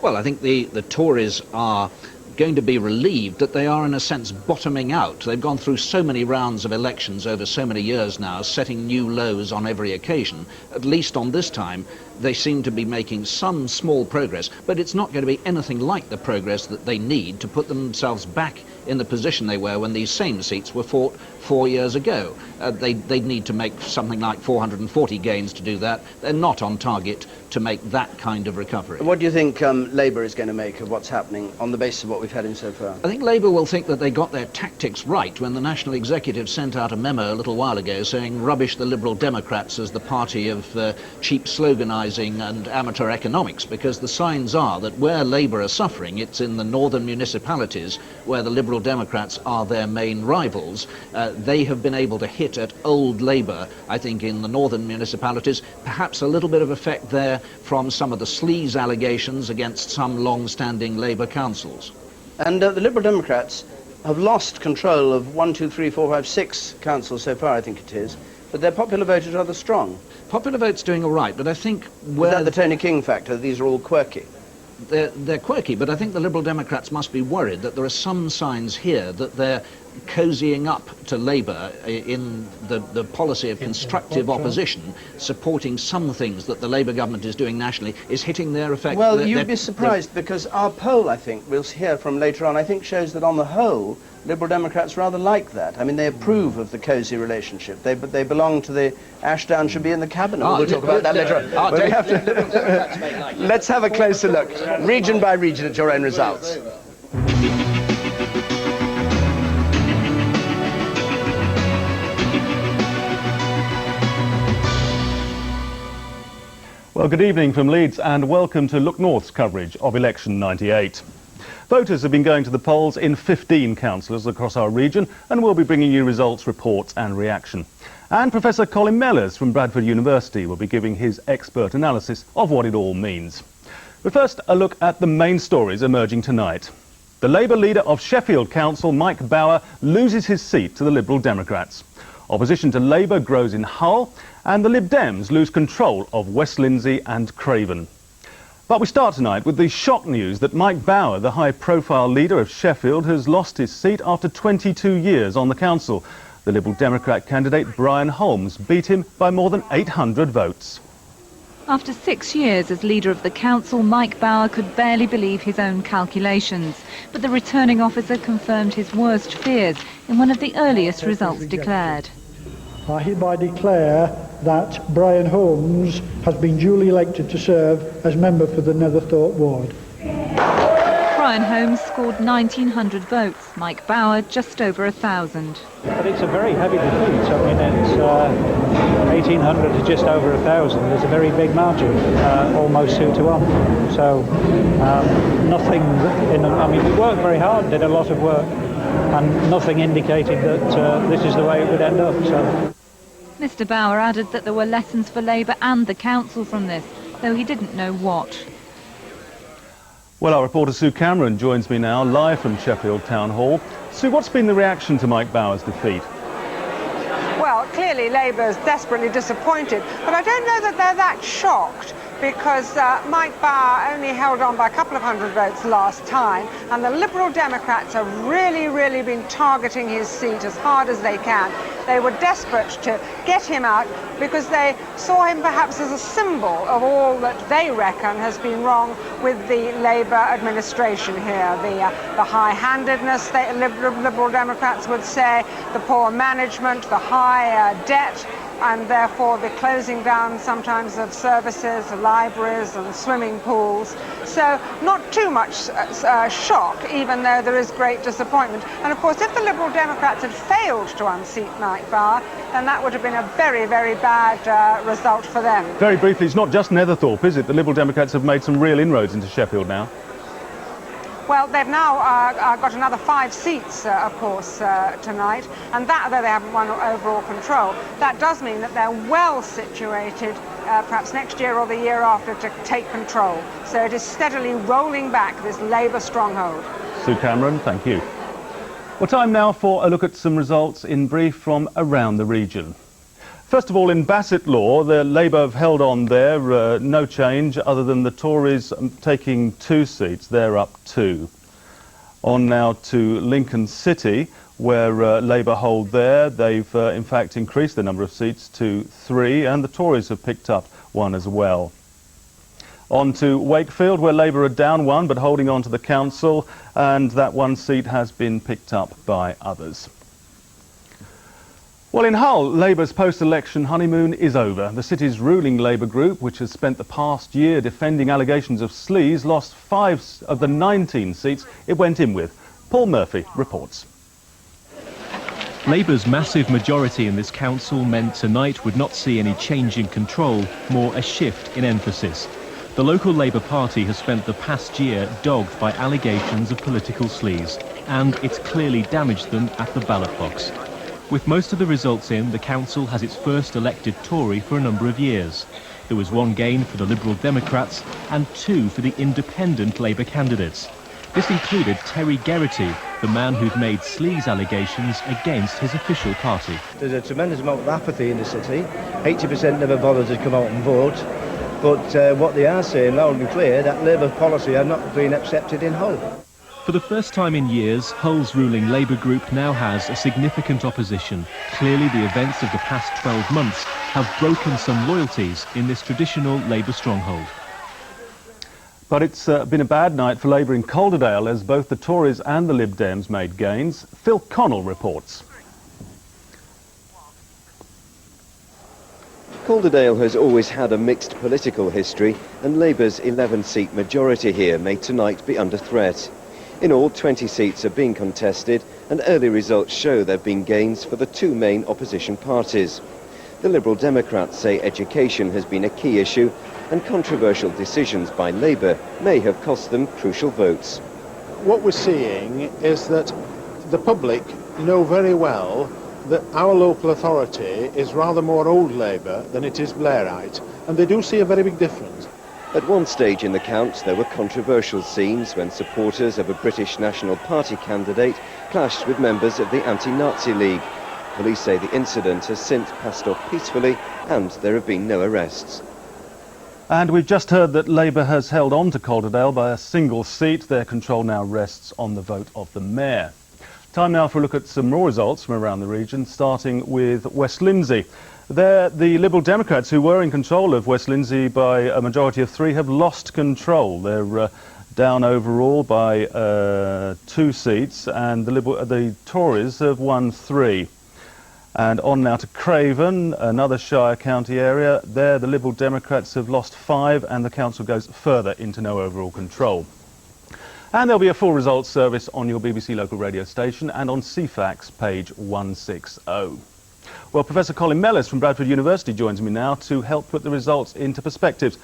Well, I think the Tories are going to be relieved that they are, in a sense, bottoming out. They've gone through so many rounds of elections over so many years now, setting new lows on every occasion. At least on this time, they seem to be making some small progress, but it's not going to be anything like the progress that they need to put themselves back in the position they were when these same seats were fought 4 years ago. They'd need to make something like 440 gains to do that. They're not on target to make that kind of recovery. What do you think Labour is going to make of what's happening on the basis of what we've had in so far? I think Labour will think that they got their tactics right when the National Executive sent out a memo a little while ago saying rubbish the Liberal Democrats as the party of cheap sloganising and amateur economics, because the signs are that where Labour are suffering, it's in the northern municipalities where the Liberal Democrats are their main rivals. They have been able to hit at old Labour, I think, in the northern municipalities. Perhaps a little bit of effect there from some of the sleaze allegations against some long-standing Labour councils. And the Liberal Democrats have lost control of 1, 2, 3, 4, 5, 6 councils so far, I think it is, but their popular vote is rather strong. Popular vote's doing all right, but I think where... Is that the Tony King factor? These are all quirky? They're quirky, but I think the Liberal Democrats must be worried that there are some signs here that they're cozying up to Labour in the policy of constructive opposition, supporting some things that the Labour government is doing nationally, is hitting their effect. Well, you'd be surprised, because our poll, I think, we'll hear from later on, I think shows that on the whole, Liberal Democrats rather like that. I mean, they approve of the cosy relationship. They belong to the Ashdown should be in the cabinet. We'll talk about that later on. But we have to let's have a closer look, region by region, at your own results. Well, good evening from Leeds and welcome to Look North's coverage of election 98. Voters have been going to the polls in 15 councils across our region and we'll be bringing you results, reports and reaction. And Professor Colin Mellors from Bradford University will be giving his expert analysis of what it all means. But first, a look at the main stories emerging tonight. The Labour leader of Sheffield Council, Mike Bower, loses his seat to the Liberal Democrats. Opposition to Labour grows in Hull and the Lib Dems lose control of West Lindsey and Craven. But we start tonight with the shock news that Mike Bower, the high-profile leader of Sheffield, has lost his seat after 22 years on the council. The Liberal Democrat candidate Brian Holmes beat him by more than 800 votes. After 6 years as leader of the council, Mike Bower could barely believe his own calculations. But the returning officer confirmed his worst fears in one of the earliest results declared. I hereby declare that Brian Holmes has been duly elected to serve as member for the Netherthorpe ward. Brian Holmes scored 1,900 votes, Mike Bower just over 1,000. But it's a very heavy defeat. I mean, it's 1,800 to just over 1,000. There's a very big margin, almost 2-1. So nothing, I mean, we worked very hard, did a lot of work, and nothing indicated that this is the way it would end up. So. Mr Bower added that there were lessons for Labour and the council from this, though he didn't know what. Well, our reporter Sue Cameron joins me now, live from Sheffield Town Hall. Sue, what's been the reaction to Mike Bower's defeat? Well, clearly Labour's desperately disappointed, but I don't know that they're that shocked, because Mike Bower only held on by a couple of hundred votes last time, and the Liberal Democrats have really been targeting his seat as hard as they can. They were desperate to get him out because they saw him perhaps as a symbol of all that they reckon has been wrong with the Labour administration here. The high-handedness, the Liberal Democrats would say, the poor management, the high debt, and therefore the closing down sometimes of services, libraries and swimming pools. So not too much shock, even though there is great disappointment. And of course, if the Liberal Democrats had failed to unseat Mike Bower, then that would have been a very bad result for them. Very briefly, it's not just Netherthorpe, is it? The Liberal Democrats have made some real inroads into Sheffield now. Well, they've now got another 5 seats, of course, tonight, and that, though they haven't won overall control, that does mean that they're well situated, perhaps next year or the year after, to take control. So it is steadily rolling back this Labour stronghold. Sue Cameron, thank you. Well, time now for a look at some results in brief from around the region. First of all, in Bassetlaw, the Labour have held on there, no change other than the Tories taking 2 seats, they're up 2. On now to Lincoln City, where Labour hold there. They've in fact increased the number of seats to 3 and the Tories have picked up 1 as well. On to Wakefield, where Labour are down 1 but holding on to the council, and that 1 seat has been picked up by others. Well, in Hull, Labour's post-election honeymoon is over. The city's ruling Labour group, which has spent the past year defending allegations of sleaze, lost 5 of the 19 seats it went in with. Paul Murphy reports. Labour's massive majority in this council meant tonight would not see any change in control, more a shift in emphasis. The local Labour Party has spent the past year dogged by allegations of political sleaze, and it's clearly damaged them at the ballot box. With most of the results in, the council has its first elected Tory for a number of years. There was 1 gain for the Liberal Democrats and 2 for the independent Labour candidates. This included Terry Geraghty, the man who'd made sleaze allegations against his official party. There's a tremendous amount of apathy in the city. 80% never bothered to come out and vote. But what they are saying loud and clear, that Labour policy are not being accepted in Hull. For the first time in years, Hull's ruling Labour group now has a significant opposition. Clearly, the events of the past 12 months have broken some loyalties in this traditional Labour stronghold. But it's been a bad night for Labour in Calderdale as both the Tories and the Lib Dems made gains. Phil Connell reports. Calderdale has always had a mixed political history, and Labour's 11-seat majority here may tonight be under threat. In all, 20 seats are being contested, and early results show there have been gains for the two main opposition parties. The Liberal Democrats say education has been a key issue, and controversial decisions by Labour may have cost them crucial votes. What we're seeing is that the public know very well that our local authority is rather more old Labour than it is Blairite, and they do see a very big difference. At one stage in the count, there were controversial scenes when supporters of a British National Party candidate clashed with members of the Anti-Nazi League. Police say the incident has since passed off peacefully and there have been no arrests. And we've just heard that Labour has held on to Calderdale by a single seat. Their control now rests on the vote of the Mayor. Time now for a look at some more results from around the region, starting with West Lindsey. There, the Liberal Democrats, who were in control of West Lindsey by a majority of 3, have lost control. They're down overall by 2 seats, and the Tories have won 3. And on now to Craven, another Shire county area. There, the Liberal Democrats have lost 5, and the council goes further into no overall control. And there'll be a full results service on your BBC local radio station and on CFAX page 160. Well, Professor Colin Mellis from Bradford University joins me now to help put the results into perspective.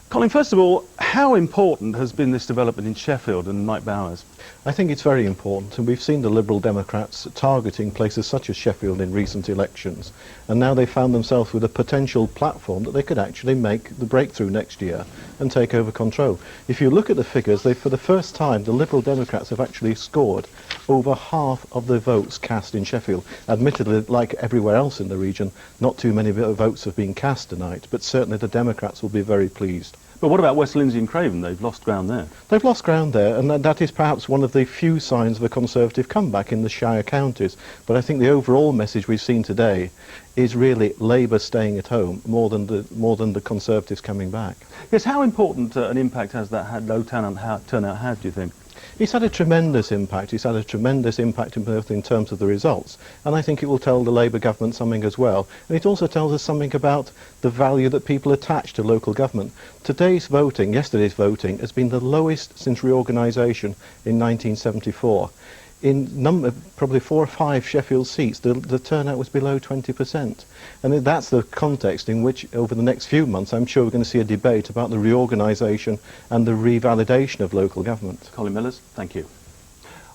Colin, first of all, how important has been this development in Sheffield and Mike Bowers? I think it's very important, and we've seen the Liberal Democrats targeting places such as Sheffield in recent elections, and now they found themselves with a potential platform that they could actually make the breakthrough next year and take over control. If you look at the figures, for the first time the Liberal Democrats have actually scored over half of the votes cast in Sheffield. Admittedly, like everywhere else in the region, not too many votes have been cast tonight, but certainly the Democrats will be very pleased. But what about West Lindsey and Craven? They've lost ground there. They've lost ground there, and that is perhaps one of the few signs of a Conservative comeback in the Shire counties. But I think the overall message we've seen today is really Labour staying at home more than the Conservatives coming back. Yes, how important an impact has that low turnout had, do you think? It's had a tremendous impact. It's had a tremendous impact in terms of the results, and I think it will tell the Labour government something as well. And it also tells us something about the value that people attach to local government. Yesterday's voting, has been the lowest since reorganisation in 1974. In probably 4 or 5 Sheffield seats, the turnout was below 20%. And that's the context in which, over the next few months, I'm sure we're going to see a debate about the reorganisation and the revalidation of local government. Colin Millers, thank you.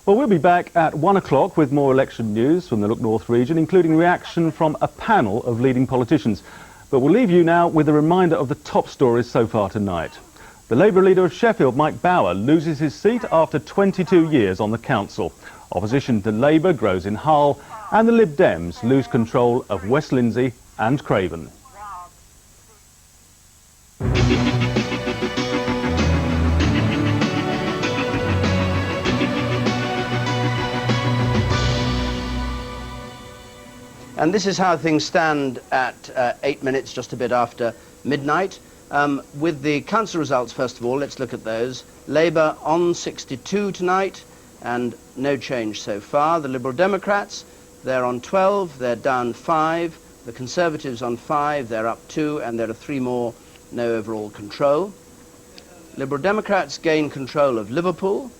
Well, we'll be back at 1 o'clock with more election news from the Look North region, including reaction from a panel of leading politicians. But we'll leave you now with a reminder of the top stories so far tonight. The Labour leader of Sheffield, Mike Bower, loses his seat after 22 years on the council. Opposition to Labour grows in Hull, and the Lib Dems lose control of West Lindsey and Craven. And this is how things stand at 8 minutes, just a bit after midnight. With the council results, first of all, let's look at those. Labour on 62 tonight, and no change so far. The Liberal Democrats, they're on 12, they're down 5. The Conservatives on 5, they're up 2, and there are 3 more, no overall control. Liberal Democrats gain control of Liverpool.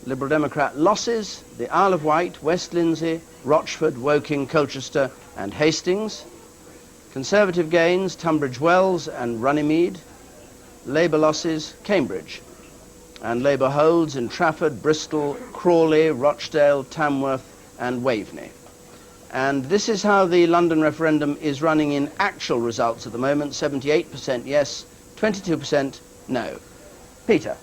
Liberal Democrat losses, the Isle of Wight, West Lindsey, Rochford, Woking, Colchester and Hastings. Conservative gains, Tunbridge Wells and Runnymede. Labour losses, Cambridge. And Labour holds in Trafford, Bristol, Crawley, Rochdale, Tamworth and Waveney. And this is how the London referendum is running in actual results at the moment. 78% yes, 22% no. Peter.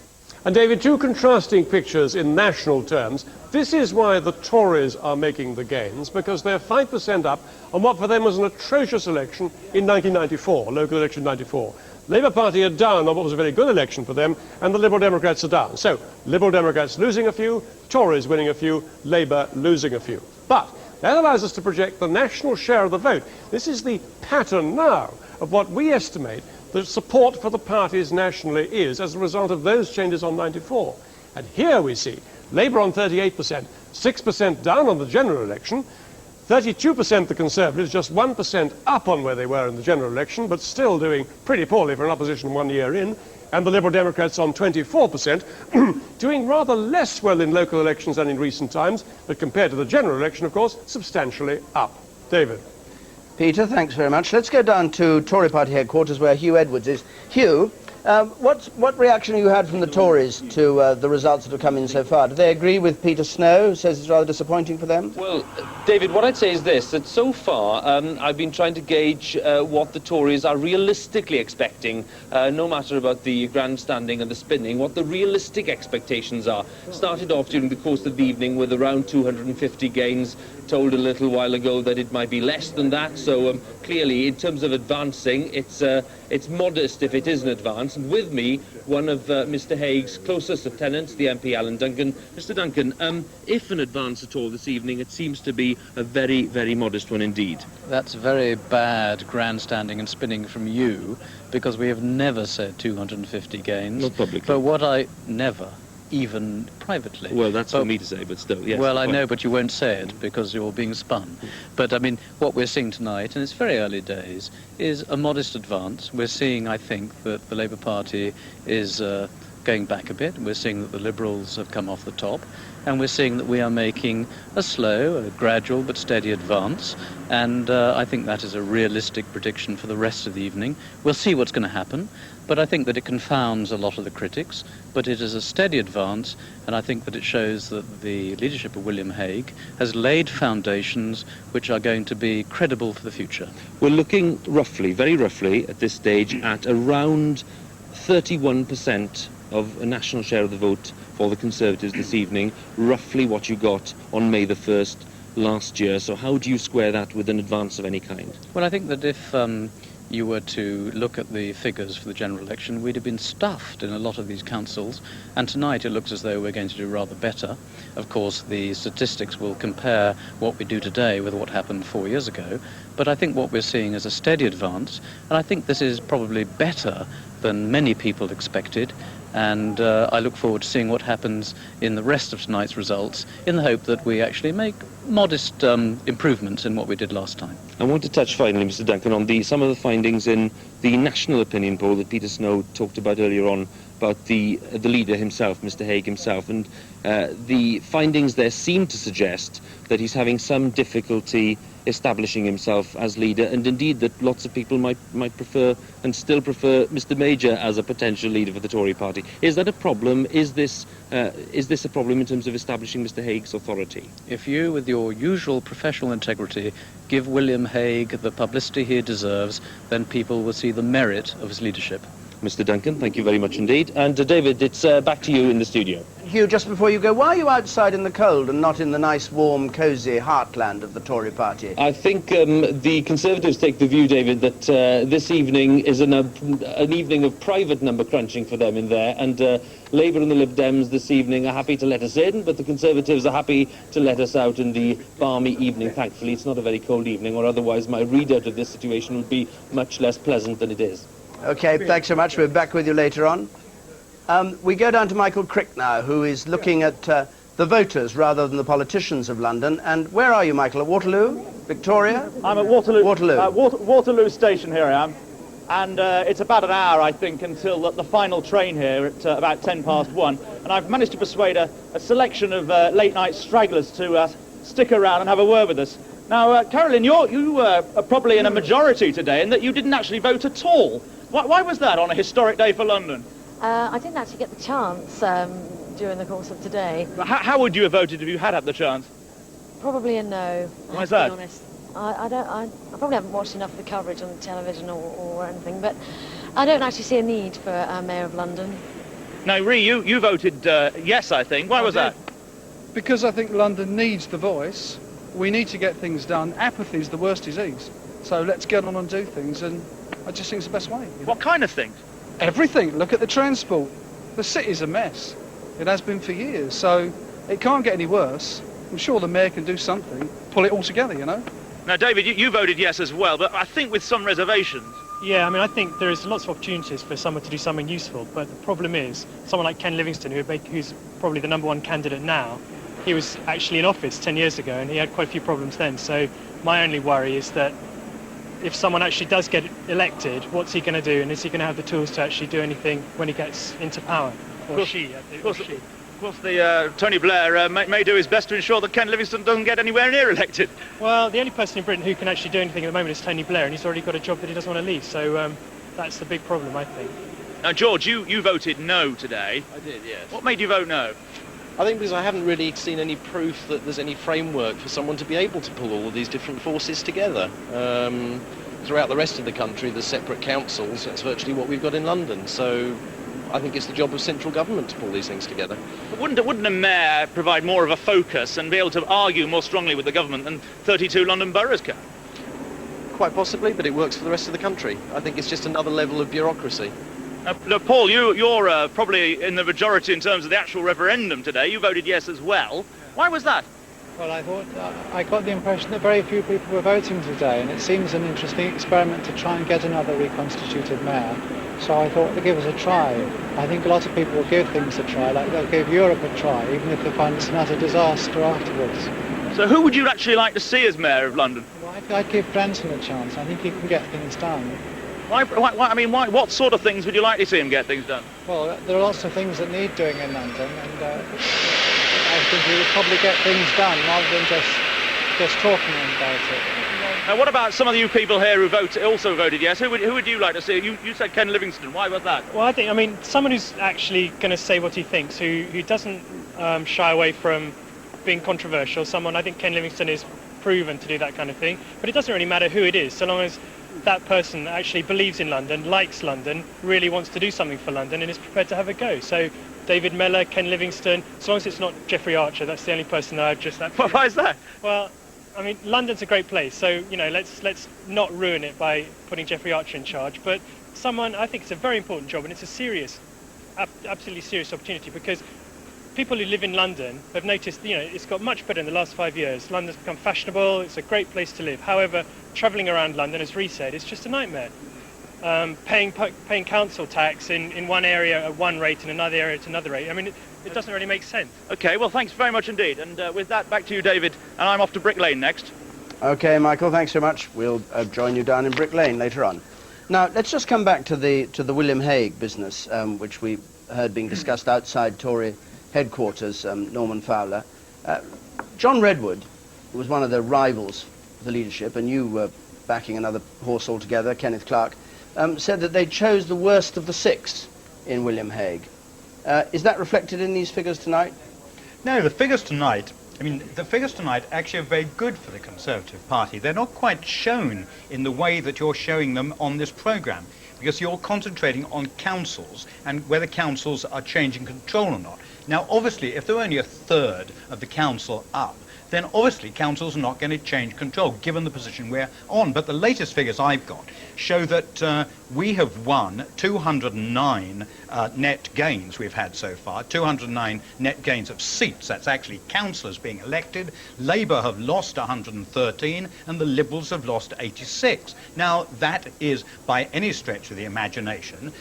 And David, 2 contrasting pictures in national terms. This is why the Tories are making the gains, because they're 5% up on what for them was an atrocious election in 1994, local election 94. Labour Party are down on what was a very good election for them, and the Liberal Democrats are down. So, Liberal Democrats losing a few, Tories winning a few, Labour losing a few. But that allows us to project the national share of the vote. This is the pattern now of what we estimate the support for the parties nationally is as a result of those changes on 94. And here we see Labour on 38%, 6% down on the general election, 32% the Conservatives, just 1% up on where they were in the general election, but still doing pretty poorly for an opposition 1 year in, and the Liberal Democrats on 24%, doing rather less well in local elections than in recent times, but compared to the general election, of course, substantially up. David. Peter, thanks very much. Let's go down to Tory party headquarters where Hugh Edwards is. Hugh, what reaction have you had from the Tories to the results that have come in so far? Do they agree with Peter Snow, who says it's rather disappointing for them? Well, David, what I'd say is this, that so far I've been trying to gauge what the Tories are realistically expecting, no matter about the grandstanding and the spinning, what the realistic expectations are. Started off during the course of the evening with around 250 gains, told a little while ago that it might be less than that, so clearly in terms of advancing, it's modest if it is an advance. And with me, one of Mr Haig's closest lieutenants, the MP Alan Duncan. Mr Duncan, if an advance at all this evening, it seems to be a very, very modest one indeed. That's very bad grandstanding and spinning from you, because we have never said 250 gains. Not publicly. But what I never, even privately. Well, that's for me to say, but still, yes. Well, I know, but you won't say it because you're being spun. But, I mean, what we're seeing tonight, and it's very early days, is a modest advance. We're seeing, I think, that the Labour Party is going back a bit. We're seeing that the Liberals have come off the top. And we're seeing that we are making a slow, a gradual but steady advance. And I think that is a realistic prediction for the rest of the evening. We'll see what's going to happen. But I think that it confounds a lot of the critics, but it is a steady advance, and I think that it shows that the leadership of William Hague has laid foundations which are going to be credible for the future. We're looking roughly, very roughly, at this stage, at around 31% of a national share of the vote for the Conservatives this evening, roughly what you got on May the 1st last year. So how do you square that with an advance of any kind? Well, I think that if you were to look at the figures for the general election, we'd have been stuffed in a lot of these councils, and tonight it looks as though we're going to do rather better. Of course, the statistics will compare what we do today with what happened 4 years ago, but I think what we're seeing is a steady advance, and I think this is probably better than many people expected, and I look forward to seeing what happens in the rest of tonight's results, in the hope that we actually make modest improvements in what we did last time. I want to touch finally, Mr Duncan, on some of the findings in the national opinion poll that Peter Snow talked about earlier on, about the leader himself, Mr Hague himself, and the findings there seem to suggest that he's having some difficulty establishing himself as leader, and indeed that lots of people might prefer and still prefer Mr Major as a potential leader for the Tory party. Is that a problem? Is this a problem in terms of establishing Mr Hague's authority? If you, with your usual professional integrity, give William Hague the publicity he deserves, then people will see the merit of his leadership. Mr Duncan, thank you very much indeed. And David, it's back to you in the studio. Hugh, just before you go, why are you outside in the cold and not in the nice, warm, cosy heartland of the Tory party? I think the Conservatives take the view, David, that this evening is an evening of private number crunching for them in there, and Labour and the Lib Dems this evening are happy to let us in, but the Conservatives are happy to let us out in the balmy evening. Thankfully, it's not a very cold evening, or otherwise my readout of this situation would be much less pleasant than it is. OK, thanks so much. We're back with you later on. We go down to Michael Crick now, who is looking at the voters rather than the politicians of London. And where are you, Michael? At Waterloo? Victoria? I'm at Waterloo. Waterloo. Waterloo Station, here I am. And it's about an hour, I think, until the final train here at about 1:10 And I've managed to persuade a selection of late-night stragglers to stick around and have a word with us. Now, Carolyn, you are probably in a majority today in that you didn't actually vote at all. Why was that on a historic day for London? I didn't actually get the chance during the course of today. How would you have voted if you had the chance? Probably a no. Why is that? To be honest. I probably haven't watched enough of the coverage on the television or anything, but I don't actually see a need for a Mayor of London. No, Ree, you voted yes, I think. Why was that? Because I think London needs the voice. We need to get things done. Apathy is the worst disease. So let's get on and do things, and I just think it's the best way. You know? What kind of things? Everything. Look at the transport. The city's a mess. It has been for years, so it can't get any worse. I'm sure the Mayor can do something, pull it all together, you know. Now, David, you voted yes as well, but I think with some reservations. Yeah, I mean, I think there is lots of opportunities for someone to do something useful, but the problem is someone like Ken Livingstone, who's probably the #1 candidate now, he was actually in office 10 years ago and he had quite a few problems then. So my only worry is that if someone actually does get elected, what's he going to do, and is he going to have the tools to actually do anything when he gets into power? Or she, I think. Of course, Tony Blair may do his best to ensure that Ken Livingstone doesn't get anywhere near elected. Well, the only person in Britain who can actually do anything at the moment is Tony Blair, and he's already got a job that he doesn't want to leave, so that's the big problem, I think. Now, George, you voted no today. I did, yes. What made you vote no? I think because I haven't really seen any proof that there's any framework for someone to be able to pull all of these different forces together. Throughout the rest of the country, there's separate councils. That's virtually what we've got in London, so I think it's the job of central government to pull these things together. But wouldn't a mayor provide more of a focus and be able to argue more strongly with the government than 32 London boroughs can? Quite possibly, but it works for the rest of the country. I think it's just another level of bureaucracy. Now, Paul, you're probably in the majority in terms of the actual referendum today. You voted yes as well. Why was that? Well, I got the impression that very few people were voting today, and it seems an interesting experiment to try and get another reconstituted mayor. So I thought to give us a try. I think a lot of people will give things a try, like they'll give Europe a try, even if they find it's not a disaster afterwards. So who would you actually like to see as mayor of London? Well, I'd give Branson a chance. I think he can get things done. What sort of things would you like to see him get things done? Well, there are lots of things that need doing in London, and I think he would probably get things done rather than just talking about it. Now, what about some of you people here who also voted yes? Who would you like to see? You said Ken Livingstone. Why was that? Well, I mean, someone who's actually going to say what he thinks, who doesn't shy away from being controversial. I think Ken Livingstone is proven to do that kind of thing. But it doesn't really matter who it is, so long as that person actually believes in London, likes London, really wants to do something for London and is prepared to have a go. So David Mellor, Ken Livingstone, as long as it's not Jeffrey Archer, that's the only person that I've just... Why is that? Well, I mean, London's a great place, so, let's not ruin it by putting Jeffrey Archer in charge. But I think it's a very important job, and it's a serious, absolutely serious opportunity, because people who live in London have noticed, it's got much better in the last 5 years. London's become fashionable, it's a great place to live. However, travelling around London, as Rhys said, is just a nightmare. Paying council tax in one area at one rate and another area at another rate. I mean, it doesn't really make sense. OK, well, thanks very much indeed. And with that, back to you, David. And I'm off to Brick Lane next. OK, Michael, thanks so much. We'll join you down in Brick Lane later on. Now, let's just come back to the William Hague business, which we heard being discussed outside Tory headquarters, Norman Fowler. John Redwood was one of the rivals for the leadership, and you were backing another horse altogether, Kenneth Clarke, said that they chose the worst of the six in William Hague. Is that reflected in these figures tonight? No, the figures tonight actually are very good for the Conservative Party. They're not quite shown in the way that you're showing them on this programme, because you're concentrating on councils and whether councils are changing control or not. Now, obviously, if they're only a third of the council up, then obviously councils are not going to change control, given the position we're on. But the latest figures I've got show that we have won 209 net gains we've had so far, 209 net gains of seats. That's actually councillors being elected. Labour have lost 113 and the Liberals have lost 86. Now, that is, by any stretch of the imagination,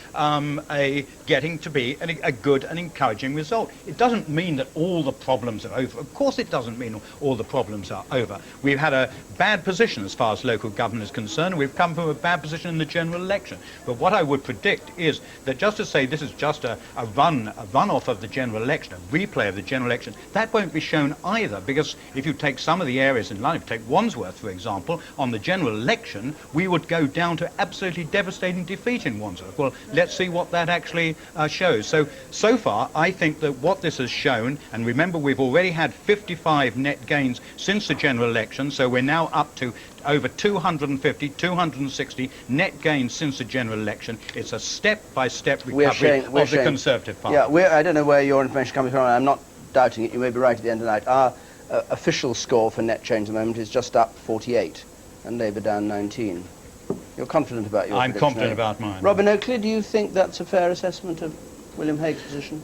getting to be a good and encouraging result. It doesn't mean that all the problems are over. Of course it doesn't mean all the problems are over. We've had a bad position as far as local government is concerned, and we've come from a bad position in the general election. But what I would predict is that just to say this is just a runoff of the general election, a replay of the general election, that won't be shown either, because if you take some of the areas in London, if you take Wandsworth, for example, on the general election, we would go down to absolutely devastating defeat in Wandsworth. Well, let's see what that actually shows. So far, I think that what this has shown, and remember we've already had 55 net gains since the general election, so we're now up to over 250, 260 net gains since the general election. It's a step-by-step recovery of the Conservative Party. Yeah, I don't know where your information comes from. I'm not doubting it. You may be right at the end of the night. Our official score for net change at the moment is just up 48, and Labour down 19. You're confident about your prediction? I'm confident about mine. Robin Oakley, do you think that's a fair assessment of William Hague's position?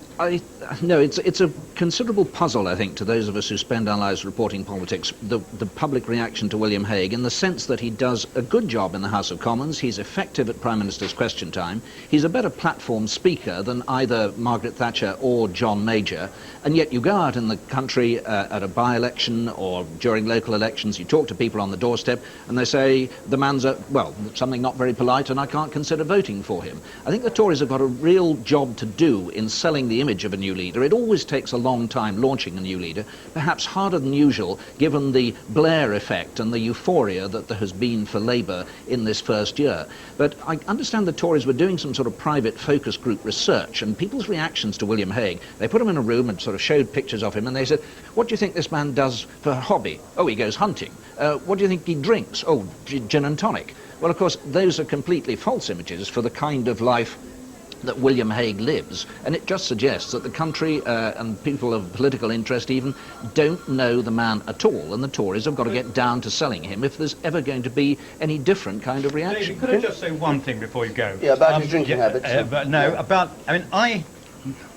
No, it's a considerable puzzle, I think, to those of us who spend our lives reporting politics, the public reaction to William Hague, in the sense that he does a good job in the House of Commons, he's effective at Prime Minister's Question Time, he's a better platform speaker than either Margaret Thatcher or John Major, and yet you go out in the country at a by-election or during local elections, you talk to people on the doorstep, and they say, the man's something not very polite, and I can't consider voting for him. I think the Tories have got a real job to do in selling the image of a new leader. It always takes a long time launching a new leader, perhaps harder than usual given the Blair effect and the euphoria that there has been for Labour in this first year. But I understand the Tories were doing some sort of private focus group research, and people's reactions to William Hague, they put him in a room and sort of showed pictures of him, and they said, what do you think this man does for a hobby? Oh, he goes hunting. What do you think he drinks? Oh, gin and tonic. Well, of course, those are completely false images for the kind of life that William Hague lives, and it just suggests that the country and people of political interest even don't know the man at all, and the Tories have got to get down to selling him if there's ever going to be any different kind of reaction. David, could I just say one thing before you go? Yeah, about his drinking habits.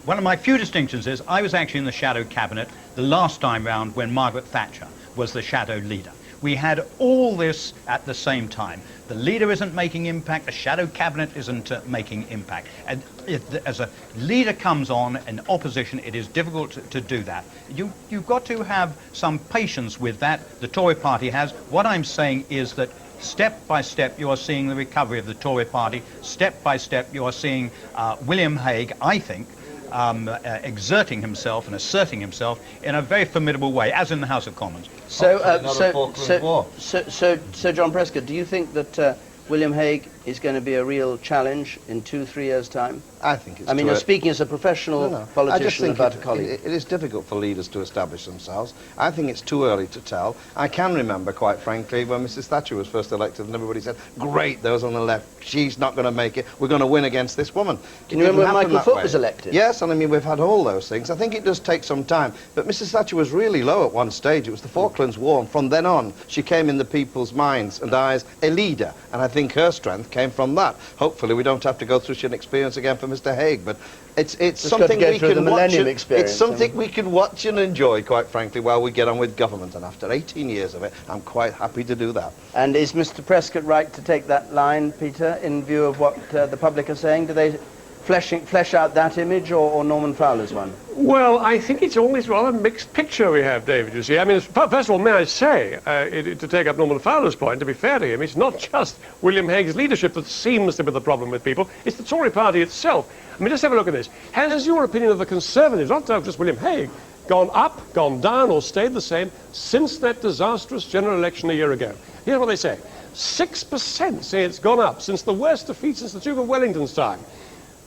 One of my few distinctions is I was actually in the shadow cabinet the last time round when Margaret Thatcher was the shadow leader. We had all this at the same time. The leader isn't making impact, the shadow cabinet isn't making impact. And as a leader comes on in opposition, it is difficult to do that. You've got to have some patience with that. The Tory party has. What I'm saying is that step by step you are seeing the recovery of the Tory party. Step by step you are seeing William Hague, I think, exerting himself and asserting himself in a very formidable way, as in the House of Commons. So, John Prescott, do you think that William Hague is going to be a real challenge in 2-3 years' time? I think it's... I mean, you're speaking as a professional politician about a colleague. It is difficult for leaders to establish themselves. I think it's too early to tell. I can remember, quite frankly, when Mrs. Thatcher was first elected and everybody said, great, those on the left, she's not going to make it, we're going to win against this woman. Can you remember when Michael Foot was elected? Yes, and I mean, we've had all those things. I think it does take some time. But Mrs. Thatcher was really low at one stage. It was the Falklands War, and from then on, she came in the people's minds and eyes a leader. And I think her strength came from that. Hopefully we don't have to go through such an experience again for Mr. Hague, but it's something we can watch. It's something we can watch and enjoy, quite frankly, while we get on with government. And after 18 years of it, I'm quite happy to do that. And is Mr. Prescott right to take that line, Peter, in view of what the public are saying? Do they flesh out that image, or Norman Fowler's one? Well, I think it's always rather a mixed picture we have, David, you see. I mean, first of all, may I say, to take up Norman Fowler's point, to be fair to him, it's not just William Hague's leadership that seems to be the problem with people, it's the Tory party itself. I mean, just have a look at this. Has your opinion of the Conservatives, not just William Hague, gone up, gone down, or stayed the same since that disastrous general election a year ago? Here's what they say. 6% say it's gone up since the worst defeat since the Duke of Wellington's time.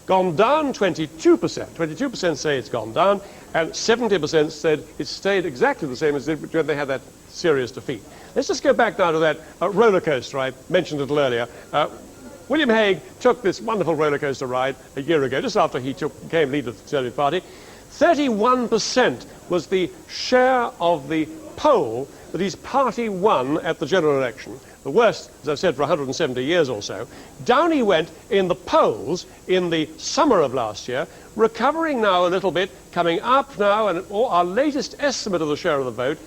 Gone down 22%. 22% say it's gone down, and 70% said it stayed exactly the same as when they had that serious defeat. Let's just go back now to that roller coaster. I mentioned it earlier. William Hague took this wonderful roller coaster ride a year ago, just after he became leader of the Conservative Party. 31% was the share of the poll that his party won at the general election. The worst, as I've said, for 170 years or so. Down he went in the polls in the summer of last year, recovering now a little bit, coming up now, and our latest estimate of the share of the vote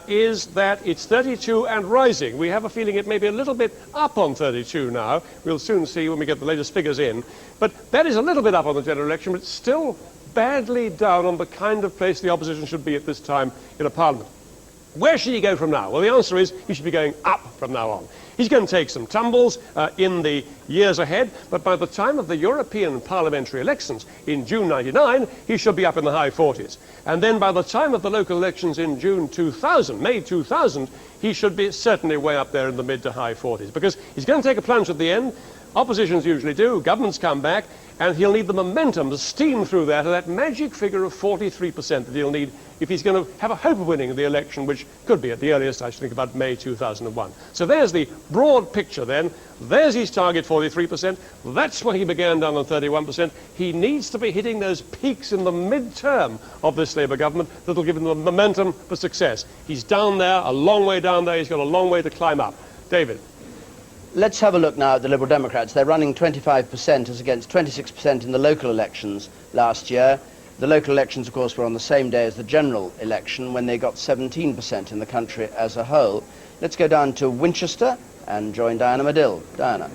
is that it's 32 and rising. We have a feeling it may be a little bit up on 32 now. We'll soon see when we get the latest figures in. But that is a little bit up on the general election, but it's still badly down on the kind of place the opposition should be at this time in a parliament. Where should he go from now? Well, the answer is he should be going up from now on. He's going to take some tumbles in the years ahead, but by the time of the European parliamentary elections in June 99, he should be up in the high 40s. And then by the time of the local elections in June 2000, May 2000, he should be certainly way up there in the mid to high 40s, because he's going to take a plunge at the end. Oppositions usually do, governments come back, and he'll need the momentum to steam through that magic figure of 43% that he'll need if he's going to have a hope of winning the election, which could be at the earliest, I should think, about May 2001. So there's the broad picture then. There's his target, 43%. That's where he began down on 31%. He needs to be hitting those peaks in the mid-term of this Labour government that'll give him the momentum for success. He's down there, a long way down there. He's got a long way to climb up. David. Let's have a look now at the Liberal Democrats. They're running 25% as against 26% in the local elections last year. The local elections, of course, were on the same day as the general election when they got 17% in the country as a whole. Let's go down to Winchester and join Diana Medill. Diana.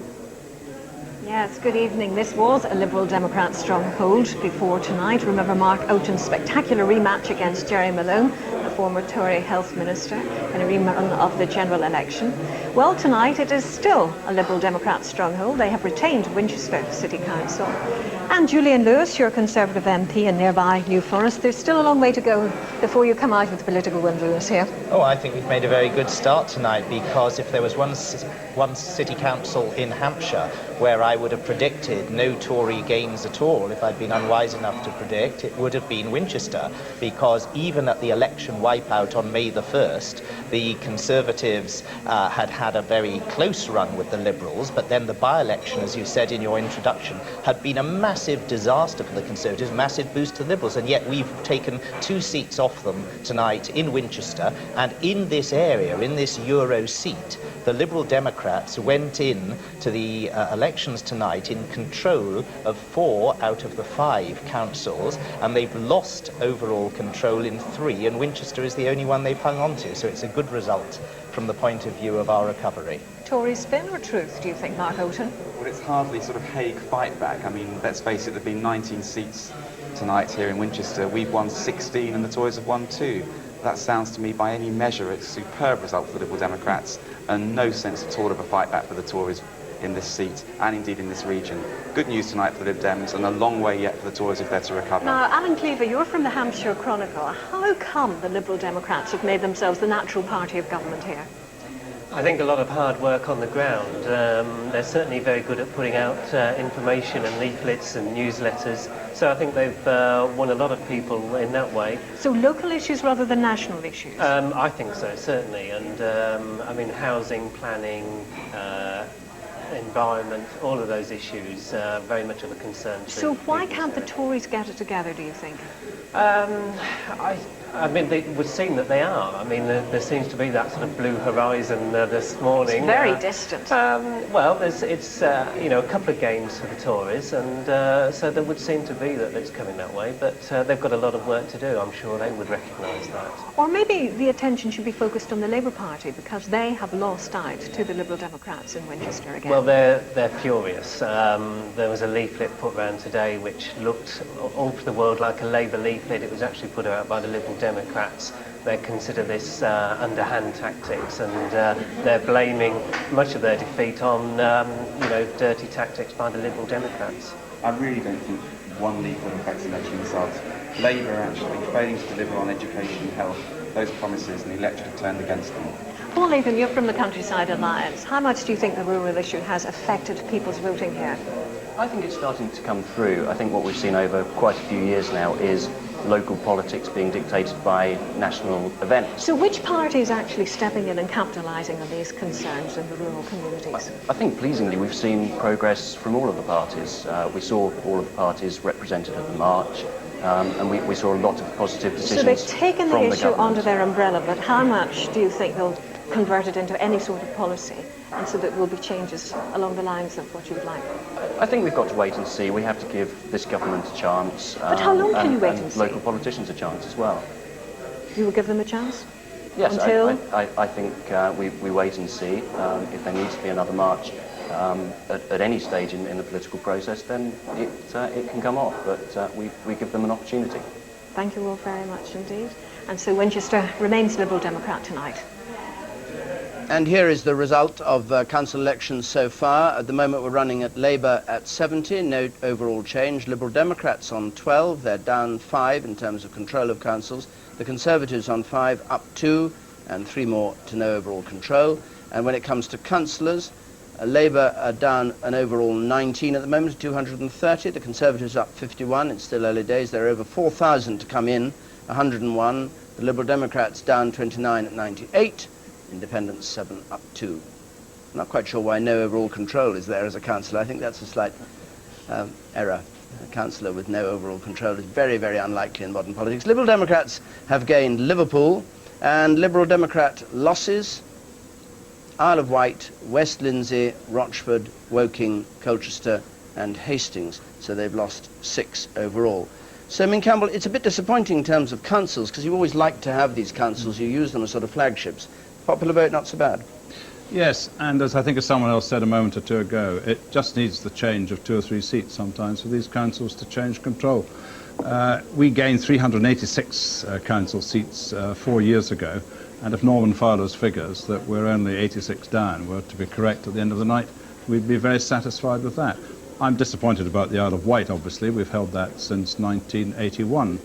Yes, good evening. This was a Liberal Democrat stronghold before tonight. Remember Mark Oaten's spectacular rematch against Jerry Malone, the former Tory health minister, in a rerun of the general election. Well, tonight it is still a Liberal Democrat stronghold. They have retained Winchester City Council. And Julian Lewis, your Conservative MP in nearby New Forest, there's still a long way to go before you come out with the political wind, Lewis, here. Oh, I think we've made a very good start tonight, because if there was one city council in Hampshire where I would have predicted no Tory gains at all, if I'd been unwise enough to predict, it would have been Winchester, because even at the election wipeout on May the 1st, the Conservatives had a very close run with the Liberals, but then the by-election, as you said in your introduction, had been a massive disaster for the Conservatives, massive boost to the Liberals, and yet we've taken 2 seats off them tonight in Winchester, and in this area, in this Euro seat, the Liberal Democrats went in to the elections tonight in control of 4 out of the 5 councils, and they've lost overall control in 3, and Winchester is the only one they've hung on to, so it's a good result from the point of view of our recovery. Tory spin or truth, do you think, Mark Oaten? Well, it's hardly sort of Hague fight back. I mean, let's face it, there have been 19 seats tonight here in Winchester. We've won 16 and the Tories have won 2. That sounds to me, by any measure, it's a superb result for the Liberal Democrats, and no sense at all of a fight back for the Tories in this seat and indeed in this region. Good news tonight for the Lib Dems, and a long way yet for the Tories if they're to recover. Now, Alan Cleaver, you're from the Hampshire Chronicle. How come the Liberal Democrats have made themselves the natural party of government here? I think a lot of hard work on the ground. They're certainly very good at putting out information and leaflets and newsletters. So I think they've won a lot of people in that way. So local issues rather than national issues? I think so, certainly. And I mean, housing, planning, environment, all of those issues very much of a concern to So why can't the Tories get it together, do you think? I mean, it would seem that they are. I mean, there seems to be that sort of blue horizon this morning. It's very distant. Well, it's you know, a couple of games for the Tories, and so there would seem to be that it's coming that way. But they've got a lot of work to do. I'm sure they would recognise that. Or maybe the attention should be focused on the Labour Party, because they have lost out to the Liberal Democrats in Winchester again. Well, they're furious. There was a leaflet put round today which looked all for the world like a Labour leaflet. It was actually put out by the Liberal Democrats. They consider this underhand tactics, and they're blaming much of their defeat on you know, dirty tactics by the Liberal Democrats. I really don't think one leaflet affects election results. Labour are actually failing to deliver on education, health, those promises, and the electorate have turned against them. Paul Nathan, you're from the Countryside Alliance. How much do you think the rural issue has affected people's voting here? I think it's starting to come through. I think what we've seen over quite a few years now is local politics being dictated by national events. So which party is actually stepping in and capitalising on these concerns in the rural communities? I think pleasingly we've seen progress from all of the parties. We saw all of the parties represented at the march, and we saw a lot of positive decisions. So they've taken the issue under their umbrella, but how much do you think they'll convert it into any sort of policy, and so that will be changes along the lines of what you would like? I think we've got to wait and see. We have to give this government a chance. But how long can you wait and see? Local politicians a chance as well. You will give them a chance? Yes, until... I think we wait and see. If there needs to be another march at any stage in the political process, then it can come off, but we give them an opportunity. Thank you all very much indeed. And so Winchester remains Liberal Democrat tonight. And here is the result of council elections so far. At the moment we're running at Labour at 70, no overall change. Liberal Democrats on 12, they're down 5 in terms of control of councils. The Conservatives on 5, up 2, and 3 more to no overall control. And when it comes to councillors, Labour are down an overall 19 at the moment, 230. The Conservatives up 51, it's still early days. There are over 4,000 to come in, 101. The Liberal Democrats down 29 at 98. Independents 7 up 2. I'm not quite sure why no overall control is there as a councillor. I think that's a slight error. A councillor with no overall control is very, very unlikely in modern politics. Liberal Democrats have gained Liverpool, and Liberal Democrat losses Isle of Wight, West Lindsey, Rochford, Woking, Colchester and Hastings. So they've lost 6 overall. So, I mean, Campbell, it's a bit disappointing in terms of councils, because you always like to have these councils. You use them as sort of flagships. Popular vote, not so bad. Yes, and as I think as someone else said a moment or two ago, it just needs the change of 2 or 3 seats sometimes for these councils to change control. We gained 386 council seats 4 years ago, and if Norman Fowler's figures that we're only 86 down were to be correct at the end of the night, we'd be very satisfied with that. I'm disappointed about the Isle of Wight, obviously. We've held that since 1981.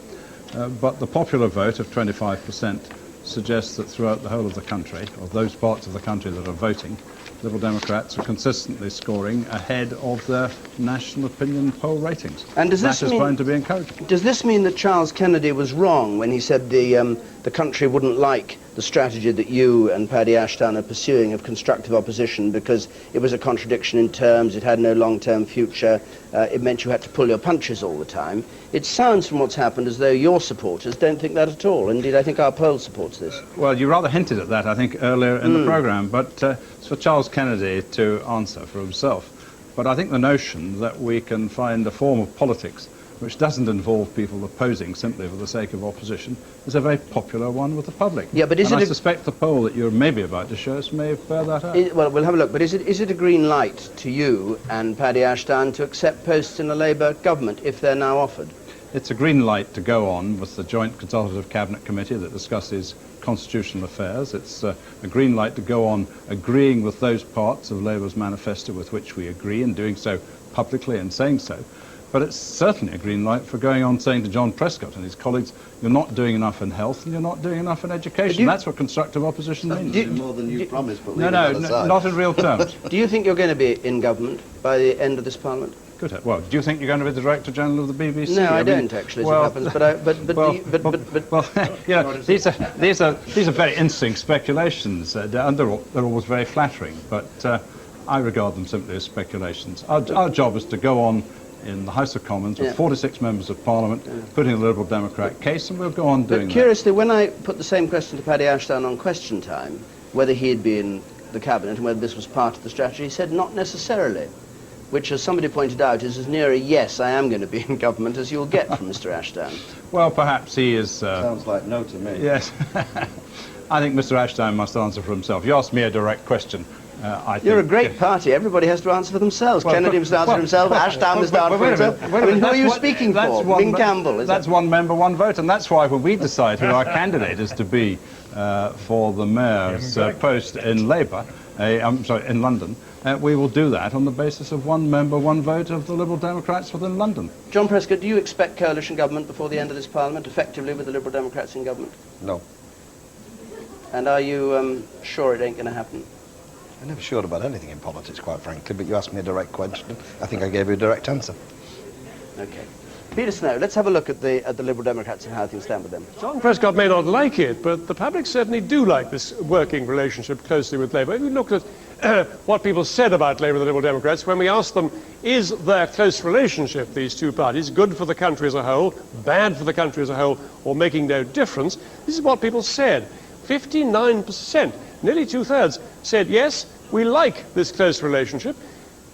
But the popular vote of 25% suggests that throughout the whole of the country, or those parts of the country that are voting, Liberal Democrats are consistently scoring ahead of their national opinion poll ratings. And does this that is mean, going to be encouraging. Does this mean that Charles Kennedy was wrong when he said the country wouldn't like the strategy that you and Paddy Ashdown are pursuing of constructive opposition because it was a contradiction in terms, it had no long-term future, it meant you had to pull your punches all the time? It sounds from what's happened as though your supporters don't think that at all. Indeed, I think our poll supports this. Well, you rather hinted at that, I think, earlier in the programme, but it's for Charles Kennedy to answer for himself. But I think the notion that we can find a form of politics which doesn't involve people opposing simply for the sake of opposition is a very popular one with the public. Yeah, but is and it I suspect the poll that you're maybe about to show us may bear that out. Well, we'll have a look. But is it a green light to you and Paddy Ashdown to accept posts in a Labour government if they're now offered? It's a green light to go on with the Joint Consultative Cabinet Committee that discusses constitutional affairs. It's a green light to go on agreeing with those parts of Labour's manifesto with which we agree and doing so publicly and saying so. But it's certainly a green light for going on saying to John Prescott and his colleagues, you're not doing enough in health and you're not doing enough in education. That's what constructive opposition means. More than you promised, but no, not in real terms. Do you think you're going to be in government by the end of this Parliament? Good. Well, do you think you're going to be the Director General of the BBC? No, I don't actually, as it happens. You know, these are very interesting speculations, and they're always very flattering. But I regard them simply as speculations. Our job is to go on in the House of Commons with 46 members of Parliament putting the Liberal Democrat case, and we'll go on doing that. Curiously, when I put the same question to Paddy Ashdown on Question Time, whether he'd be in the Cabinet and whether this was part of the strategy, he said not necessarily, which, as somebody pointed out, is as near a yes, I am going to be in government as you'll get from Mr. Ashdown. Well, perhaps he is... Sounds like no to me. Yes. I think Mr. Ashdown must answer for himself. You asked me a direct question. You're a great party. Everybody has to answer for themselves. Well, Kennedy must answer for himself. Ashdown must answer for himself. I mean, who are you speaking for? Wing Campbell, that's one member, one vote, and that's why when we decide who our candidate is to be for the mayor's post in Labour, in London, we will do that on the basis of one member, one vote of the Liberal Democrats within London. John Prescott, do you expect coalition government before the end of this Parliament, effectively with the Liberal Democrats in government? No. And are you sure it ain't going to happen? I'm never sure about anything in politics, quite frankly, but you asked me a direct question. I think I gave you a direct answer. Okay. Peter Snow, let's have a look at the Liberal Democrats and how things stand with them. John Prescott may not like it, but the public certainly do like this working relationship closely with Labour. If you look at what people said about Labour and the Liberal Democrats, when we asked them, is their close relationship, these two parties, good for the country as a whole, bad for the country as a whole, or making no difference, this is what people said. 59%, nearly two-thirds, said yes, we like this close relationship.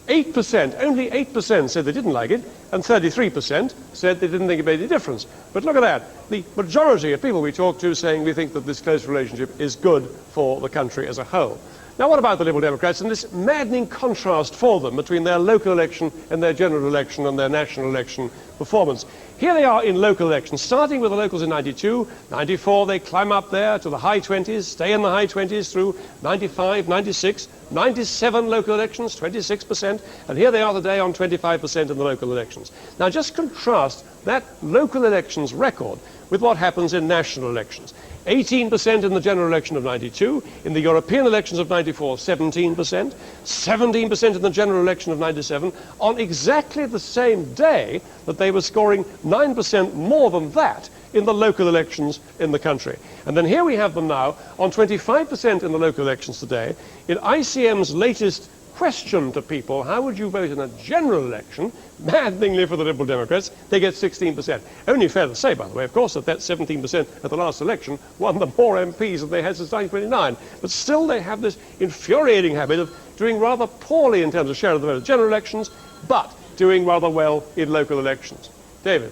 8%, only 8% said they didn't like it, and 33% said they didn't think it made any difference. But look at that. The majority of people we talk to saying we think that this close relationship is good for the country as a whole. Now, what about the Liberal Democrats and this maddening contrast for them between their local election and their general election and their national election performance? Here they are in local elections, starting with the locals in 92, 94, they climb up there to the high 20s, stay in the high 20s through 95, 96, 97 local elections, 26%, and here they are today on 25% in the local elections. Now just contrast that local elections record with what happens in national elections. 18% in the general election of 92, in the European elections of 94, 17%, 17% in the general election of 97, on exactly the same day that they were scoring 9% more than that in the local elections in the country. And then here we have them now on 25% in the local elections today. In ICM's latest question to people, how would you vote in a general election, maddeningly for the Liberal Democrats, they get 16%. Only fair to say, by the way, of course, that 17% at the last election won them more MPs than they had since 1929. But still they have this infuriating habit of doing rather poorly in terms of share of the vote at general elections, but doing rather well in local elections. David.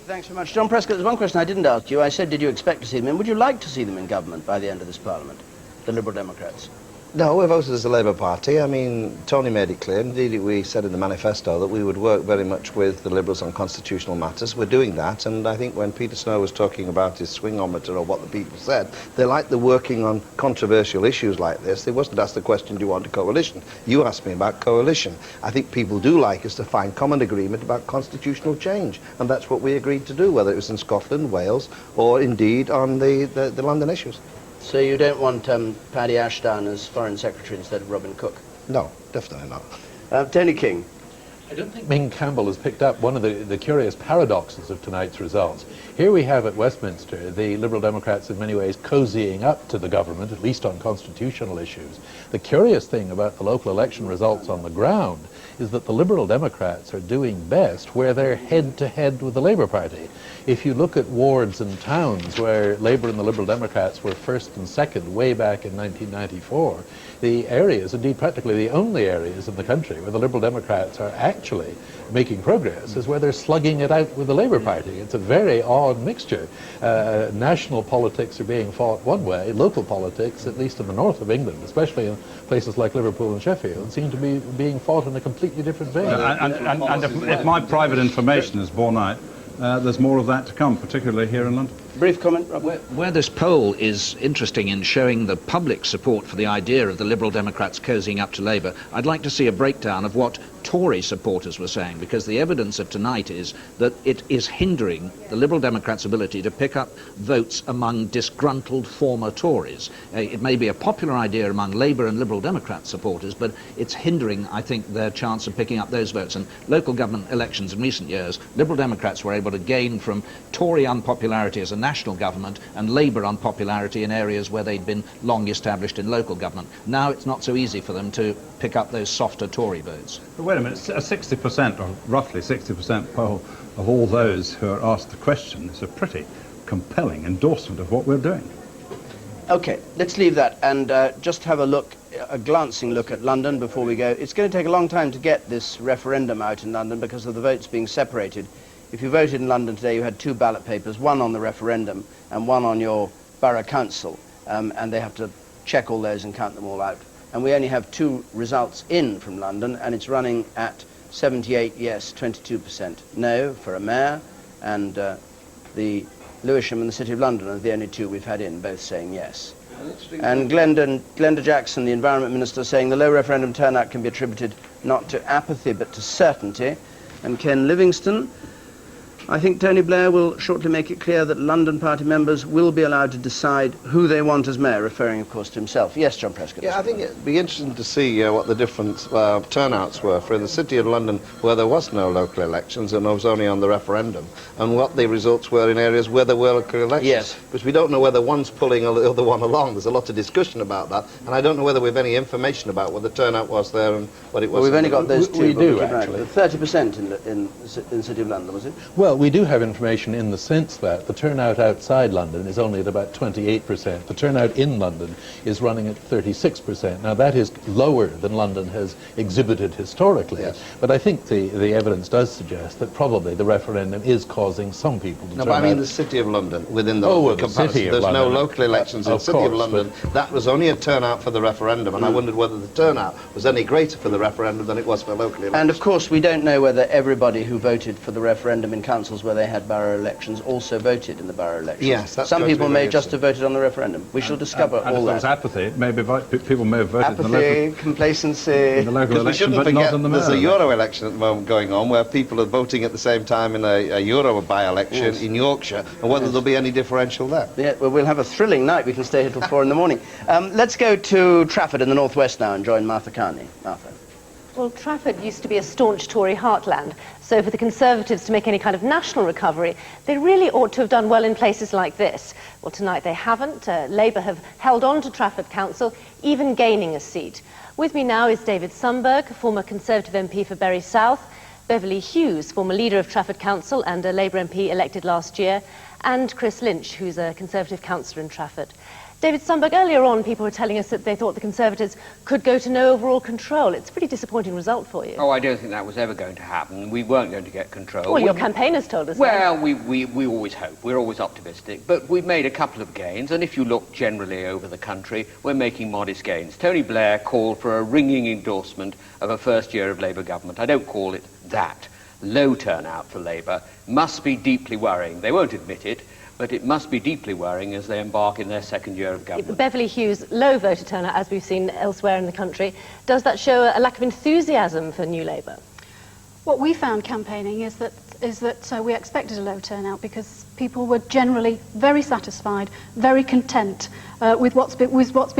Thanks very much. John Prescott, there's one question I didn't ask you. I said, did you expect to see them in? Would you like to see them in government by the end of this Parliament, the Liberal Democrats? No, we voted as the Labour Party. I mean, Tony made it clear, indeed we said in the manifesto, that we would work very much with the Liberals on constitutional matters. We're doing that, and I think when Peter Snow was talking about his swingometer or what the people said, they like the working on controversial issues like this. They wasn't asked the question, do you want a coalition? You asked me about coalition. I think people do like us to find common agreement about constitutional change, and that's what we agreed to do, whether it was in Scotland, Wales, or indeed on the London issues. So you don't want Paddy Ashdown as Foreign Secretary instead of Robin Cook? No, definitely not. Tony King. I don't think Ming Campbell has picked up one of the curious paradoxes of tonight's results. Here we have at Westminster the Liberal Democrats in many ways cozying up to the government, at least on constitutional issues. The curious thing about the local election results on the ground is that the Liberal Democrats are doing best where they're head-to-head with the Labour Party. If you look at wards and towns where Labour and the Liberal Democrats were first and second way back in 1994, the areas, indeed practically the only areas in the country where the Liberal Democrats are actually making progress is where they're slugging it out with the Labour Party. It's a very odd mixture. National politics are being fought one way, local politics, at least in the north of England, especially in places like Liverpool and Sheffield, seem to be being fought in a completely different vein. And if my private information is borne out, there's more of that to come, particularly here in London. Brief comment, Robert. Where this poll is interesting in showing the public support for the idea of the Liberal Democrats cozying up to Labour, I'd like to see a breakdown of what Tory supporters were saying, because the evidence of tonight is that it is hindering the Liberal Democrats' ability to pick up votes among disgruntled former Tories. It may be a popular idea among Labour and Liberal Democrat supporters, but it's hindering, I think, their chance of picking up those votes. And local government elections in recent years, Liberal Democrats were able to gain from Tory unpopularity as a national government and Labour unpopularity in areas where they'd been long established in local government. Now it's not so easy for them to pick up those softer Tory votes. But wait a minute, a 60%, or roughly 60% poll of all those who are asked the question is a pretty compelling endorsement of what we're doing. Okay, let's leave that and just have a glancing look at London before we go. It's going to take a long time to get this referendum out in London because of the votes being separated. If you voted in London today, you had two ballot papers, one on the referendum and one on your borough council, and they have to check all those and count them all out. And we only have two results in from London, and it's running at 78 yes, 22% no for a mayor, and the Lewisham and the City of London are the only two we've had in, both saying yes. And Glenda Jackson, the Environment Minister, saying the low referendum turnout can be attributed not to apathy but to certainty. And Ken Livingstone, I think Tony Blair will shortly make it clear that London Party members will be allowed to decide who they want as mayor, referring, of course, to himself. Yes, John Prescott. Yeah, I think it'd be interesting to see what the different turnouts were for in the City of London, where there was no local elections and it was only on the referendum, and what the results were in areas where there were local elections. Yes. Because we don't know whether one's pulling the other one along. There's a lot of discussion about that, and I don't know whether we've any information about what the turnout was there and what it was. Well, we've only got those two. We do, actually. 30% in the City of London, was it? Well, we do have information in the sense that the turnout outside London is only at about 28%. The turnout in London is running at 36%. Now, that is lower than London has exhibited historically. Yes. But I think the evidence does suggest that probably the referendum is causing some people to turn out. No, but I mean the City of London, within the City of There's London. no local elections in the City of London. That was only a turnout for the referendum, and I wondered whether the turnout was any greater for the referendum than it was for local elections. And, of course, we don't know whether everybody who voted for the referendum in councils where they had borough elections also voted in the borough elections. Yes, that's some going to people be may very just have voted on the referendum. We shall discover and all if that. there was apathy, maybe people may have voted in the Apathy, local, complacency. in the local We election, shouldn't but forget not in the there's a mayor Euro election at the moment going on where people are voting at the same time in a Euro by-election in Yorkshire, and whether there'll be any differential there. Yeah, well, we'll have a thrilling night. We can stay here till 4 in the morning. Let's go to Trafford in the northwest now and join Martha Carney. Martha. Well, Trafford used to be a staunch Tory heartland, so for the Conservatives to make any kind of national recovery, they really ought to have done well in places like this. Well, tonight they haven't. Labour have held on to Trafford Council, even gaining a seat. With me now is David Sundberg, former Conservative MP for Bury South, Beverly Hughes, former leader of Trafford Council and a Labour MP elected last year, and Chris Lynch, who's a Conservative councillor in Trafford. David Sundberg, earlier on people were telling us that they thought the Conservatives could go to no overall control. It's a pretty disappointing result for you. Oh, I don't think that was ever going to happen. We weren't going to get control. Well, your campaigners told us Well, that. we always hope. We're always optimistic. But we've made a couple of gains, and if you look generally over the country, we're making modest gains. Tony Blair called for a ringing endorsement of a first year of Labour government. I don't call it that. Low turnout for Labour must be deeply worrying. They won't admit it, but it must be deeply worrying as they embark in their second year of government. Beverly Hughes, low voter turnout, as we've seen elsewhere in the country. Does that show a lack of enthusiasm for New Labour? What we found campaigning is that we expected a low turnout because people were generally very satisfied, very content with what's been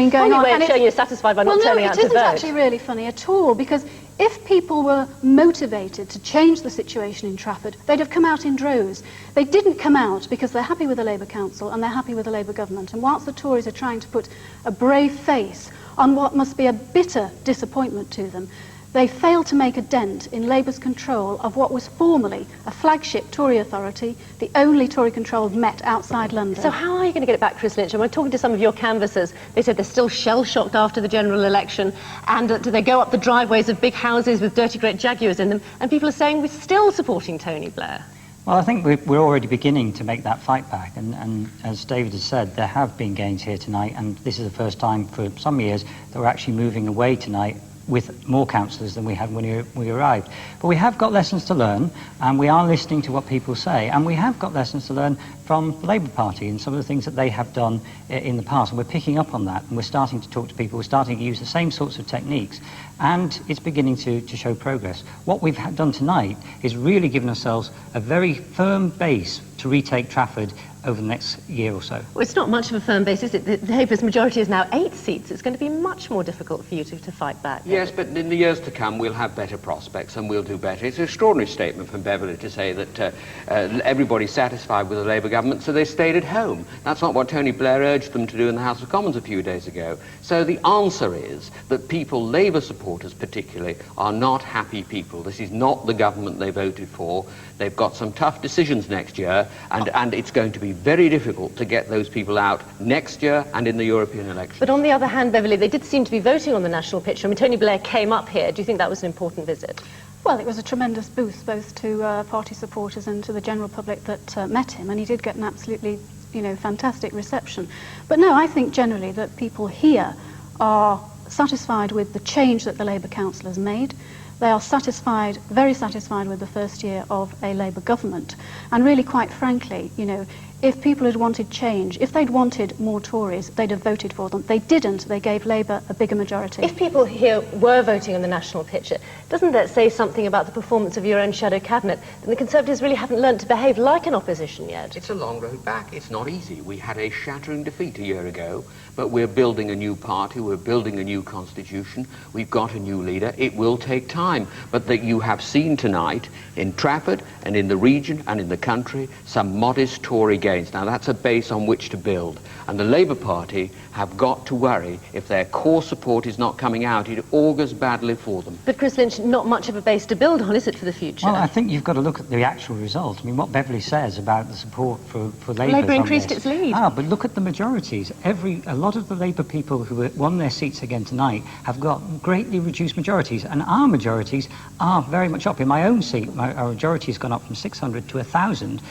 going on. Funny way of showing you're satisfied by not turning out to vote. Well, no, it isn't actually really funny at all, because if people were motivated to change the situation in Trafford, they'd have come out in droves. They didn't come out because they're happy with the Labour Council and they're happy with the Labour government. And whilst the Tories are trying to put a brave face on what must be a bitter disappointment to them, they failed to make a dent in Labour's control of what was formerly a flagship Tory authority, the only Tory-controlled Met outside London. So how are you going to get it back, Chris Lynch? And when talking to some of your canvassers, they said they're still shell-shocked after the general election, and they go up the driveways of big houses with dirty great Jaguars in them, and people are saying we're still supporting Tony Blair. Well, I think we're already beginning to make that fight back, and as David has said, there have been gains here tonight, and this is the first time for some years that we're actually moving away tonight with more councillors than we had when we arrived. But we have got lessons to learn, and we are listening to what people say, and we have got lessons to learn from the Labour Party and some of the things that they have done in the past, and we're picking up on that, and we're starting to talk to people, we're starting to use the same sorts of techniques, and it's beginning to show progress. What we've done tonight is really given ourselves a very firm base to retake Trafford over the next year or so. Well, it's not much of a firm base, is it? The Labour's majority is now 8 seats. It's going to be much more difficult for you to fight back. Yes, but in the years to come, we'll have better prospects and we'll do better. It's an extraordinary statement from Beverly to say that everybody's satisfied with the Labour government, so they stayed at home. That's not what Tony Blair urged them to do in the House of Commons a few days ago. So the answer is that people, Labour supporters particularly, are not happy people. This is not the government they voted for. They've got some tough decisions next year, and it's going to be very difficult to get those people out next year and in the European elections. But on the other hand, Beverly, they did seem to be voting on the national picture. I mean, Tony Blair came up here. Do you think that was an important visit? Well, it was a tremendous boost both to party supporters and to the general public that met him, and he did get an absolutely, fantastic reception. But no, I think generally that people here are satisfied with the change that the Labour Council has made. They are satisfied, very satisfied with the first year of a Labour government. And really, quite frankly, if people had wanted change, if they'd wanted more Tories, they'd have voted for them. They didn't. They gave Labour a bigger majority. If people here were voting on the national picture, doesn't that say something about the performance of your own shadow cabinet? That the Conservatives really haven't learnt to behave like an opposition yet. It's a long road back. It's not easy. We had a shattering defeat a year ago, but we're building a new party. We're building a new constitution. We've got a new leader. It will take time, but that you have seen tonight in Trafford and in the region and in the country some modest Tory gains. Now that's a base on which to build, and the Labour Party have got to worry if their core support is not coming out. It augurs badly for them. But Chris Lynch, not much of a base to build on, is it, for the future? Well, I think you've got to look at the actual result. I mean, what Beverly says about the support for Labour. Labour increased its lead. But look at the majorities. A lot of the Labour people who won their seats again tonight have got greatly reduced majorities, and our majorities are very much up. In my own seat, our majority has gone up from 600 to 1,000.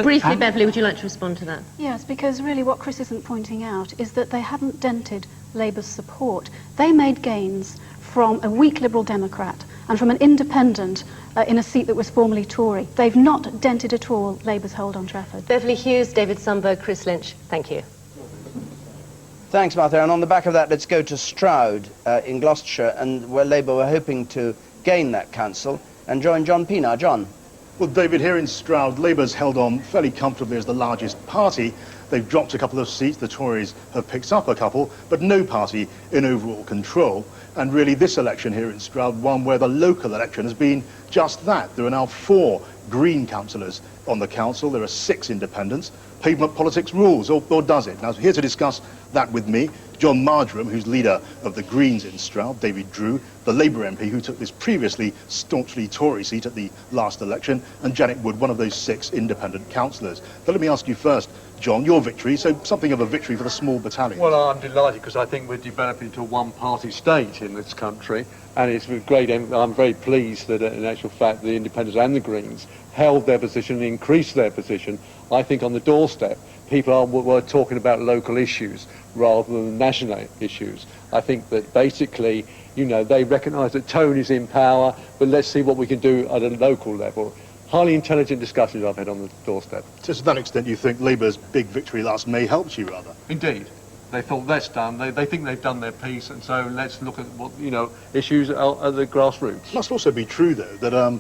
Briefly, Beverly, would you like to respond to that? Yes, because really what Chris isn't pointing out is that they haven't dented Labour's support. They made gains from a weak Liberal Democrat and from an independent in a seat that was formerly Tory. They've not dented at all Labour's hold on Trafford. Beverly Hughes, David Sundberg, Chris Lynch, thank you. Thanks, Martha. And on the back of that, let's go to Stroud in Gloucestershire, and where Labour were hoping to gain that council, and join John Pienaar. John. Well, David, here in Stroud, Labour's held on fairly comfortably as the largest party. They've dropped a couple of seats, the Tories have picked up a couple, but no party in overall control. And really this election here in Stroud, one where the local election has been just that. There are now 4 Green councillors on the council, there are 6 independents. Pavement politics rules, or does it? Now, here to discuss that with me, John Marjoram, who's leader of the Greens in Stroud, David Drew, the Labour MP who took this previously staunchly Tory seat at the last election, and Janet Wood, one of those 6 independent councillors. But let me ask you first, John, your victory, so something of a victory for the small battalion. Well, I'm delighted because I think we're developing into a one-party state in this country, and it's with great. I'm very pleased that, in actual fact, the Independents and the Greens held their position and increased their position. I think on the doorstep, people were talking about local issues rather than national issues. I think that basically, you know, they recognise that Tony's in power, but let's see what we can do at a local level. Highly intelligent discussions I've had on the doorstep. So to that extent, you think Labour's big victory last May helped you, rather? Indeed. They thought that's done. They think they've done their piece, and so let's look at what, you know, issues at the grassroots. It must also be true, though, that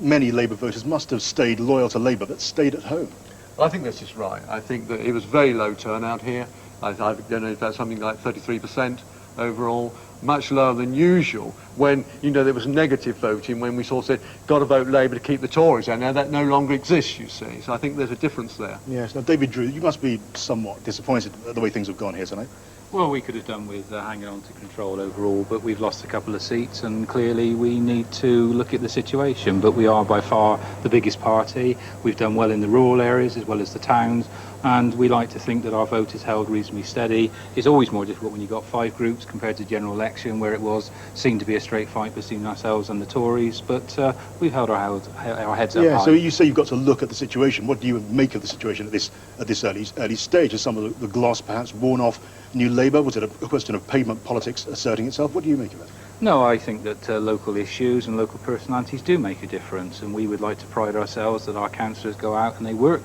many Labour voters must have stayed loyal to Labour but stayed at home. I think this is right. I think that it was very low turnout here. I don't know if that's something like 33% overall, much lower than usual when, you know, there was negative voting when we sort of said, got to vote Labour to keep the Tories out. Now that no longer exists, you see. So I think there's a difference there. Yes. Now, David Drew, you must be somewhat disappointed at the way things have gone here tonight. Well, we could have done with hanging on to control overall, but we've lost a couple of seats, and clearly we need to look at the situation. But we are by far the biggest party. We've done well in the rural areas as well as the towns, and we like to think that our vote is held reasonably steady. It's always more difficult when you've got 5 groups compared to the general election, where it seemed to be a straight fight between ourselves and the Tories, but we've held our heads up high. So you say you've got to look at the situation. What do you make of the situation at this early stage? Has some of the gloss perhaps worn off New Labour? Was it a question of pavement politics asserting itself? What do you make of it? No, I think that local issues and local personalities do make a difference, and we would like to pride ourselves that our councillors go out and they work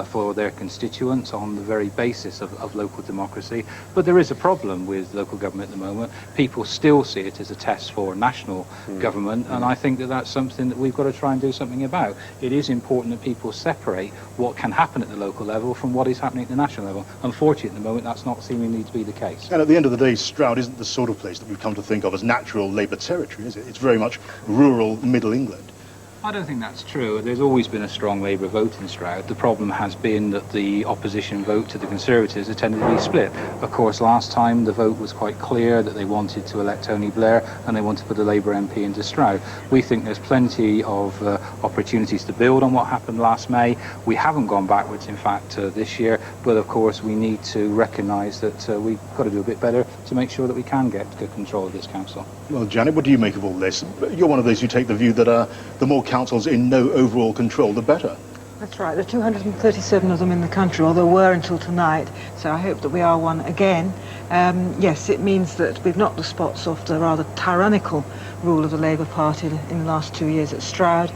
for their constituents on the very basis of local democracy. But there is a problem with local government at the moment. People still see it as a test for national government, and I think that that's something that we've got to try and do something about. It is important that people separate what can happen at the local level from what is happening at the national level. Unfortunately, at the moment, that's not seemingly to be the case. And at the end of the day, Stroud isn't the sort of place that we've come to think of as natural Labour territory, is it? It's very much rural Middle England. I don't think that's true. There's always been a strong Labour vote in Stroud. The problem has been that the opposition vote to the Conservatives has tended to be split. Of course, last time the vote was quite clear that they wanted to elect Tony Blair and they wanted to put a Labour MP into Stroud. We think there's plenty of opportunities to build on what happened last May. We haven't gone backwards, in fact, this year, but of course we need to recognise that we've got to do a bit better to make sure that we can get good control of this council. Well, Janet, what do you make of all this? You're one of those who take the view that the more councils in no overall control, the better. That's right. There are 237 of them in the country, or there were until tonight, so I hope that we are one again. Yes, it means that we've knocked the spots off the rather tyrannical rule of the Labour Party in the last 2 years at Stroud.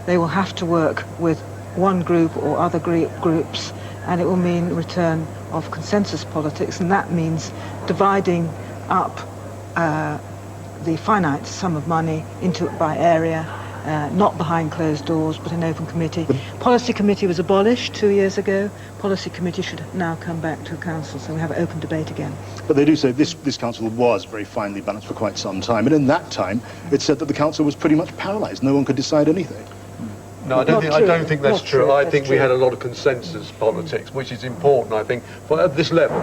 They will have to work with one group or other groups, and it will mean return of consensus politics, and that means dividing up the finite sum of money into by area, not behind closed doors but in open committee. Policy committee was abolished 2 years ago. Policy committee should now come back to council, so we have open debate again. But they do say this council was very finely balanced for quite some time, and in that time it said that the council was pretty much paralysed. No one could decide anything. No, I don't think that's true. I think we had a lot of consensus politics, which is important, I think, at this level.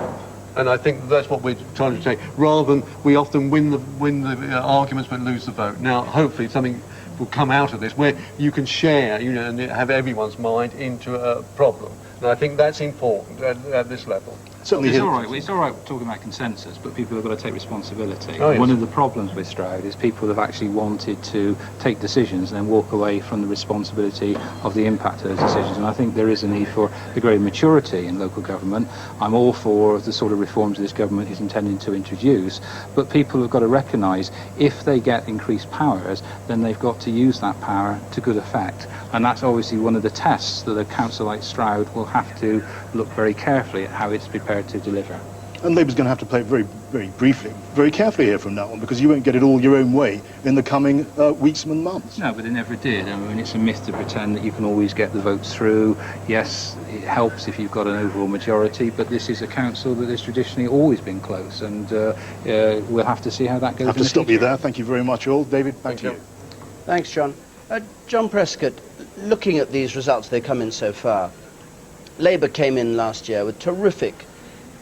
And I think that's what we're trying to say, rather than we often win the arguments but lose the vote. Now, hopefully something will come out of this where you can share, you know, and have everyone's mind into a problem. And I think that's important at this level. Certainly it's all right talking about consensus, but people have got to take responsibility. Oh, yes. One of the problems with Stroud is people have actually wanted to take decisions and then walk away from the responsibility of the impact of those decisions. And I think there is a need for a greater maturity in local government. I'm all for the sort of reforms this government is intending to introduce, but people have got to recognise if they get increased powers, then they've got to use that power to good effect. And that's obviously one of the tests that a council like Stroud will have to look very carefully at how it's prepared to deliver. And Labour's going to have to play it very, very briefly, very carefully here from now on, because you won't get it all your own way in the coming weeks and months. No, but they never did. I mean, it's a myth to pretend that you can always get the votes through. Yes, it helps if you've got an overall majority, but this is a council that has traditionally always been close, and we'll have to see how that goes. I have to stop you there. Thank you very much, all. David, back to you. Thanks, John. John Prescott, looking at these results, they come in so far. Labour came in last year with terrific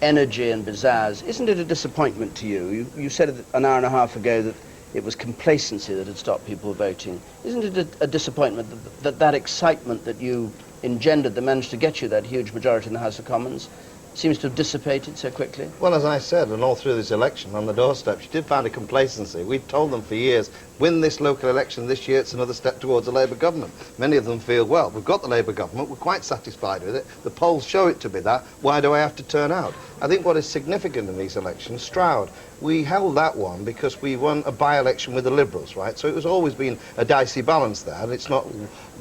energy and pizzazz. Isn't it a disappointment to you? You said an hour and a half ago that it was complacency that had stopped people voting. Isn't it a disappointment that excitement that you engendered that managed to get you that huge majority in the House of Commons seems to have dissipated so quickly? Well, as I said, and all through this election on the doorstep, you did find a complacency. We've told them for years, win this local election this year, it's another step towards a Labour government. Many of them feel, well, we've got the Labour government, we're quite satisfied with it, the polls show it to be that, why do I have to turn out? I think what is significant in these elections, Stroud, we held that one because we won a by-election with the Liberals, right? So it was always been a dicey balance there, and it's not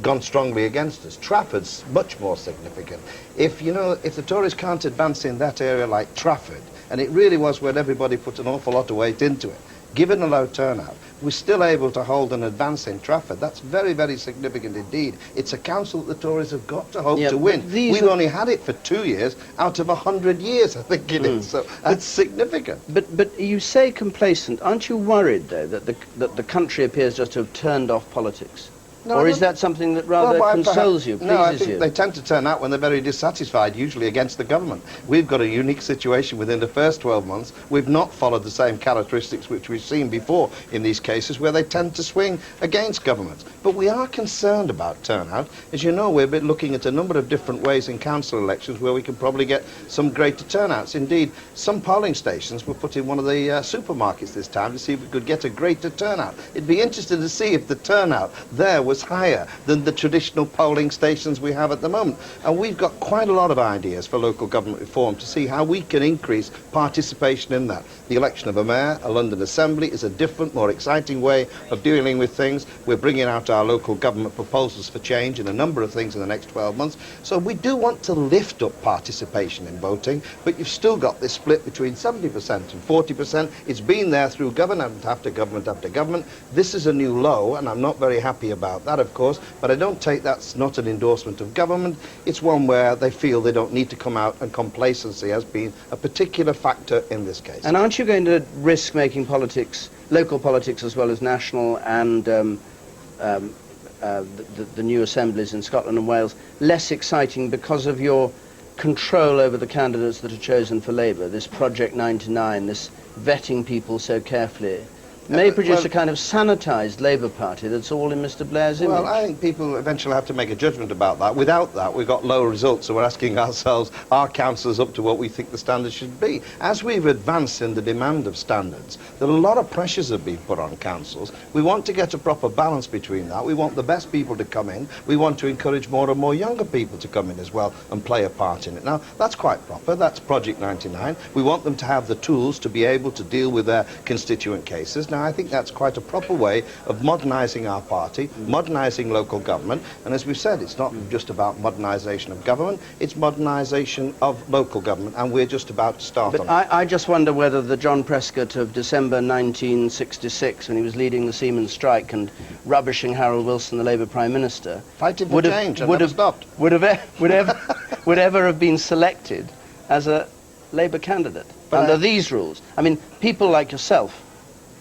gone strongly against us. Trafford's much more significant. If the Tories can't advance in that area like Trafford, and it really was where everybody put an awful lot of weight into it, given a low turnout, we're still able to hold and advance in Trafford. That's very, very significant indeed. It's a council that the Tories have got to hope to win. We've only had it for 2 years out of 100 years, I think it is. So that's significant. But you say complacent. Aren't you worried, though, that the country appears just to have turned off politics? No, or is that something that rather consoles you, pleases No, I think you? they tend to turn out when they're very dissatisfied, usually against the government. We've got a unique situation within the first 12 months. We've not followed the same characteristics which we've seen before in these cases, where they tend to swing against governments. But we are concerned about turnout. As you know, we're looking at a number of different ways in council elections where we can probably get some greater turnouts. Indeed, some polling stations were put in one of the supermarkets this time to see if we could get a greater turnout. It'd be interesting to see if the turnout there was higher than the traditional polling stations we have at the moment. And we've got quite a lot of ideas for local government reform to see how we can increase participation in that. The election of a mayor, a London Assembly, is a different, more exciting way of dealing with things. We're bringing out our local government proposals for change in a number of things in the next 12 months. So we do want to lift up participation in voting, but you've still got this split between 70% and 40%. It's been there through government after government after government. This is a new low, and I'm not very happy about that, of course, but I don't take that's not an endorsement of government. It's one where they feel they don't need to come out, and complacency has been a particular factor in this case. And aren't you going to risk making politics, local politics as well as national, and the new assemblies in Scotland and Wales, less exciting because of your control over the candidates that are chosen for Labour, this Project 99, this vetting people so carefully? May produce a kind of sanitised Labour Party that's all in Mr Blair's image. Well, I think people eventually have to make a judgment about that. Without that, we've got low results, so we're asking ourselves, are councillors up to what we think the standards should be? As we've advanced in the demand of standards, there are a lot of pressures have been put on councils. We want to get a proper balance between that. We want the best people to come in. We want to encourage more and more younger people to come in as well and play a part in it. Now, that's quite proper. That's Project 99. We want them to have the tools to be able to deal with their constituent cases. Now, I think that's quite a proper way of modernising our party, modernising local government, and as we've said, it's not just about modernisation of government, it's modernisation of local government, and we're just about to start on it. I just wonder whether the John Prescott of December 1966, when he was leading the Seamen's strike and rubbishing Harold Wilson, the Labour Prime Minister, fighting for change and never stopped, would ever have been selected as a Labour candidate under these rules. I mean, people like yourself,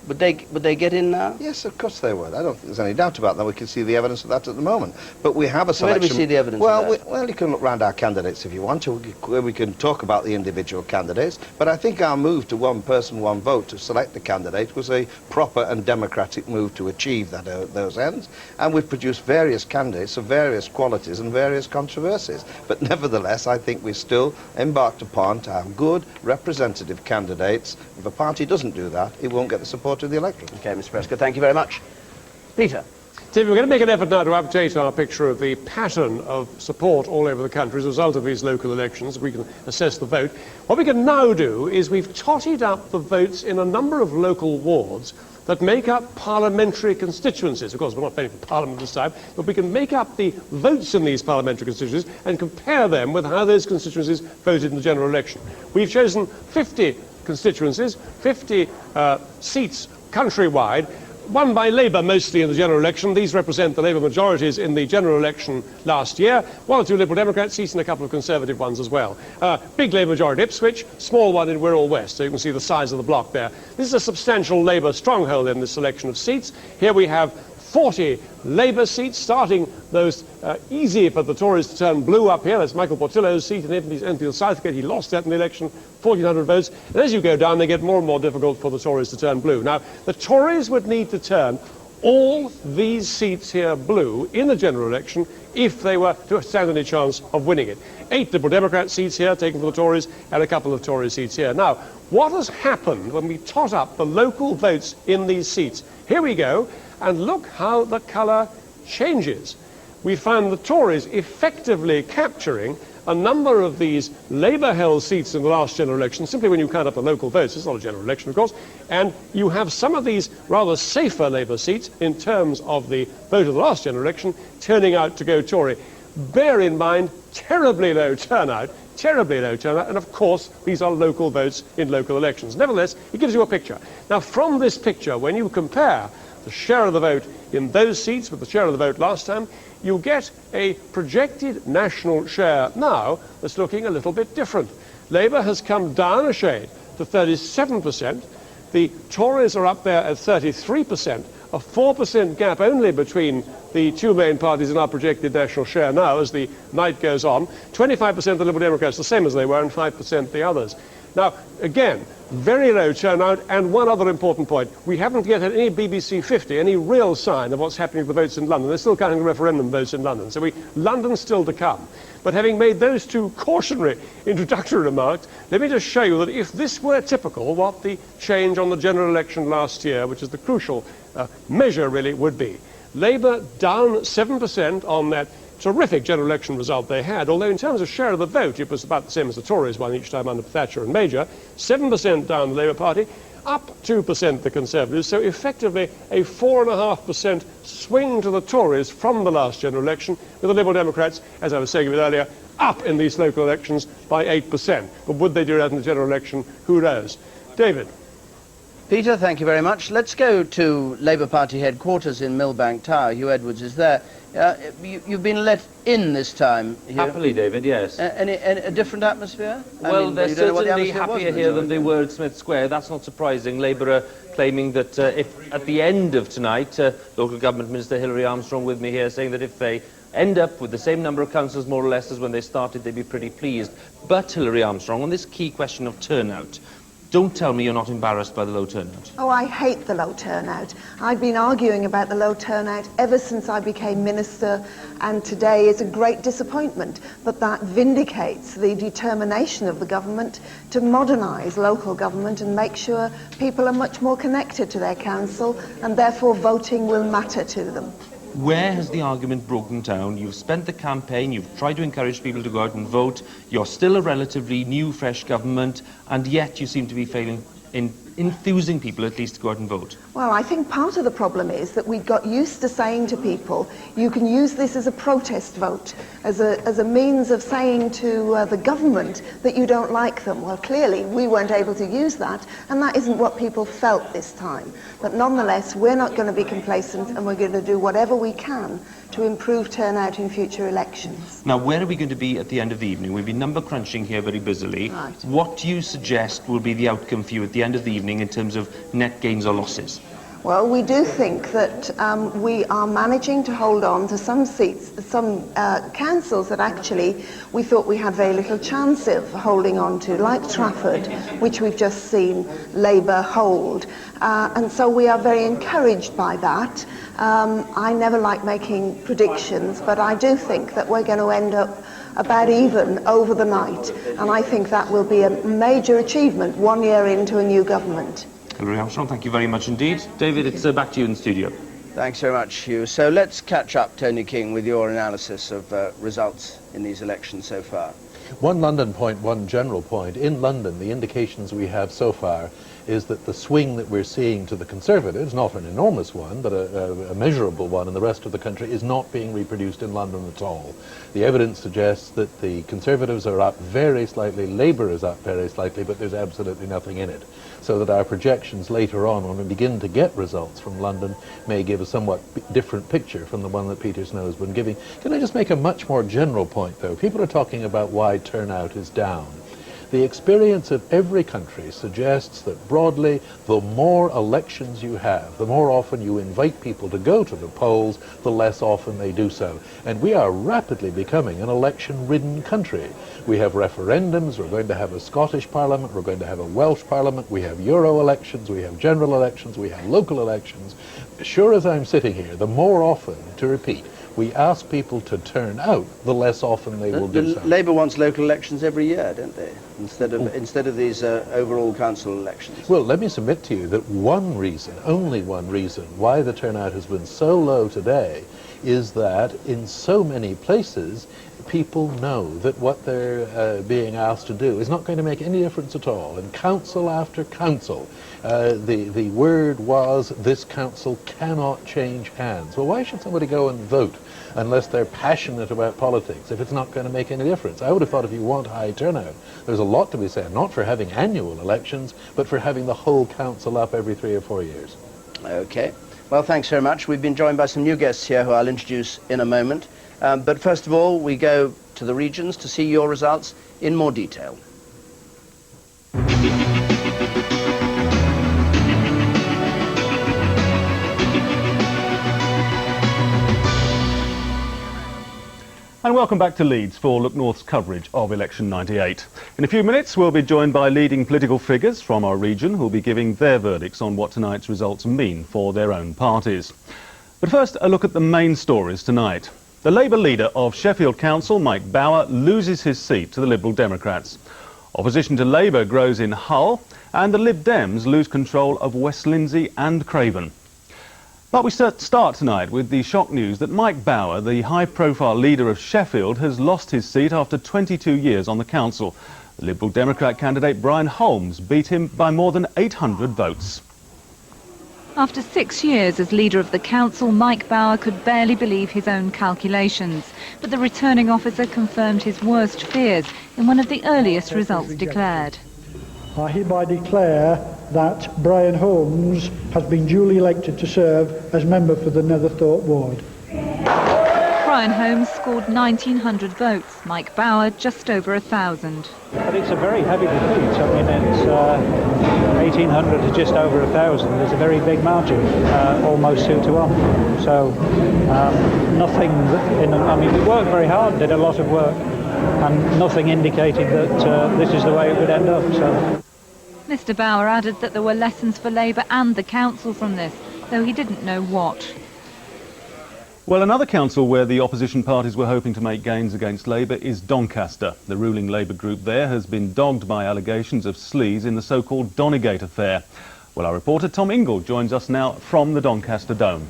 would they get in now? Yes, of course they would. I don't think there's any doubt about that. We can see the evidence of that at the moment. But we have a selection. Where do we see the evidence of that? Well, you can look round our candidates if you want to. We can talk about the individual candidates. But I think our move to one person, one vote to select a candidate was a proper and democratic move to achieve those ends. And we've produced various candidates of various qualities and various controversies. But nevertheless, I think we've still embarked upon to have good representative candidates. If a party doesn't do that, it won't get the support of the electorate. Okay, Mr Prescott, thank you very much. Peter? David, we're going to make an effort now to update our picture of the pattern of support all over the country as a result of these local elections. We can assess the vote. What we can now do is we've totted up the votes in a number of local wards that make up parliamentary constituencies. Of course, we're not voting for Parliament this time, but we can make up the votes in these parliamentary constituencies and compare them with how those constituencies voted in the general election. We've chosen 50 constituencies, 50 seats countrywide, won by Labour mostly in the general election. These represent the Labour majorities in the general election last year. 1 or 2 Liberal Democrat seats and a couple of Conservative ones as well. Big Labour majority Ipswich, small one in Wirral West, so you can see the size of the block there. This is a substantial Labour stronghold in this selection of seats. Here we have 40 Labour seats, starting those easy for the Tories to turn blue up here. That's Michael Portillo's seat in Enfield Southgate. He lost that in the election, 1,400 votes. And as you go down, they get more and more difficult for the Tories to turn blue. Now, the Tories would need to turn all these seats here blue in the general election if they were to stand any chance of winning it. 8 Liberal Democrat seats here taken for the Tories and a couple of Tory seats here. Now, what has happened when we tot up the local votes in these seats? Here we go. And look how the colour changes. We found the Tories effectively capturing a number of these Labour-held seats in the last general election, simply when you count up the local votes. It's not a general election, of course. And you have some of these rather safer Labour seats in terms of the vote of the last general election turning out to go Tory. Bear in mind, terribly low turnout, and of course, these are local votes in local elections. Nevertheless, it gives you a picture. Now, from this picture, when you compare the share of the vote in those seats with the share of the vote last time, you get a projected national share now that's looking a little bit different. Labour has come down a shade to 37%. The Tories are up there at 33%, a 4% gap only between the two main parties in our projected national share now as the night goes on. 25% of the Liberal Democrats, the same as they were, and 5% the others. Now, again, very low turnout, and one other important point. We haven't yet had any BBC 50, any real sign of what's happening with the votes in London. They're still counting referendum votes in London, so London's still to come. But having made those two cautionary introductory remarks, let me just show you that if this were typical, what the change on the general election last year, which is the crucial measure really, would be. Labour down 7% on that terrific general election result they had, although in terms of share of the vote it was about the same as the Tories won each time under Thatcher and Major. 7% down the Labour Party, up 2% the Conservatives, so effectively a 4.5% swing to the Tories from the last general election, with the Liberal Democrats, as I was saying a bit earlier, up in these local elections by 8%. But would they do that in the general election? Who knows? David. Peter, thank you very much. Let's go to Labour Party headquarters in Millbank Tower. Hugh Edwards is there. You've been let in this time, Hugh. Happily, David, yes. A different atmosphere? Well, they're certainly happier here than they were at Smith Square. That's not surprising. Labour are claiming that if at the end of tonight, Local Government Minister Hilary Armstrong with me here saying that if they end up with the same number of councillors more or less as when they started, they'd be pretty pleased. But Hilary Armstrong, on this key question of turnout, don't tell me you're not embarrassed by the low turnout. Oh, I hate the low turnout. I've been arguing about the low turnout ever since I became minister, and today is a great disappointment. But that vindicates the determination of the government to modernise local government and make sure people are much more connected to their council, and therefore voting will matter to them. Where has the argument broken down? You've spent the campaign, you've tried to encourage people to go out and vote, you're still a relatively new, fresh government, and yet you seem to be failing in enthusing people at least to go out and vote. Well, I think part of the problem is that we got used to saying to people, you can use this as a protest vote, as a means of saying to the government that you don't like them. Well, clearly we weren't able to use that, and that isn't what people felt this time. But nonetheless, we're not going to be complacent, and we're going to do whatever we can to improve turnout in future elections. Now, where are we going to be at the end of the evening? We've been number crunching here very busily. Right. What do you suggest will be the outcome for you at the end of the evening in terms of net gains or losses? Well, we do think that we are managing to hold on to some seats, some councils that actually we thought we had very little chance of holding on to, like Trafford, which we've just seen Labour hold. And so we are very encouraged by that. I never like making predictions, but I do think that we're going to end up about even over the night. And I think that will be a major achievement 1 year into a new government. Hilary Armstrong, thank you very much indeed. David, it's back to you in the studio. Thanks very much, Hugh. So let's catch up, Tony King, with your analysis of results in these elections so far. One London point, one general point. In London, the indications we have so far is that the swing that we're seeing to the Conservatives, not an enormous one, but a measurable one in the rest of the country, is not being reproduced in London at all. The evidence suggests that the Conservatives are up very slightly, Labour is up very slightly, but there's absolutely nothing in it. So that our projections later on, when we begin to get results from London, may give a somewhat different picture from the one that Peter Snow has been giving. Can I just make a much more general point, though? People are talking about why turnout is down. The experience of every country suggests that broadly, the more elections you have, the more often you invite people to go to the polls, the less often they do so. And we are rapidly becoming an election-ridden country. We have referendums, we're going to have a Scottish Parliament, we're going to have a Welsh Parliament, we have Euro elections, we have general elections, we have local elections. Sure as I'm sitting here, the more often, to repeat, we ask people to turn out, the less often they will do so. Labour wants local elections every year, don't they? Instead of these overall council elections. Well, let me submit to you that one reason, only one reason, why the turnout has been so low today is that in so many places people know that what they're being asked to do is not going to make any difference at all. In council after council, the word was this council cannot change hands. Well, why should somebody go and vote unless they're passionate about politics if it's not going to make any difference? I would have thought if you want high turnout, there's a lot to be said, not for having annual elections, but for having the whole council up every 3 or 4 years. Okay. Well, thanks very much. We've been joined by some new guests here who I'll introduce in a moment. But first of all, we go to the regions to see your results in more detail. And welcome back to Leeds for Look North's coverage of election 98. In a few minutes we'll be joined by leading political figures from our region who'll be giving their verdicts on what tonight's results mean for their own parties. But first, a look at the main stories tonight. The Labour leader of Sheffield Council, Mike Bower, loses his seat to the Liberal Democrats. Opposition to Labour grows in Hull, and the Lib Dems lose control of West Lindsey and Craven. But we start tonight with the shock news that Mike Bower, the high-profile leader of Sheffield, has lost his seat after 22 years on the council. The Liberal Democrat candidate Brian Holmes beat him by more than 800 votes. After 6 years as leader of the council, Mike Bower could barely believe his own calculations. But the returning officer confirmed his worst fears in one of the earliest results declared. I hereby declare that Brian Holmes has been duly elected to serve as member for the Netherthorpe ward. Brian Holmes scored 1,900 votes, Mike Bower just over 1,000. But it's a very heavy defeat. I mean, it's 1,800 to just over 1,000. There's a very big margin, almost 2 to 1. So nothing, I mean, we worked very hard, did a lot of work, and nothing indicated that this is the way it would end up. So. Mr Bower added that there were lessons for Labour and the council from this, though he didn't know what. Well, another council where the opposition parties were hoping to make gains against Labour is Doncaster. The ruling Labour group there has been dogged by allegations of sleaze in the so-called Donegate affair. Well, our reporter Tom Ingle joins us now from the Doncaster Dome.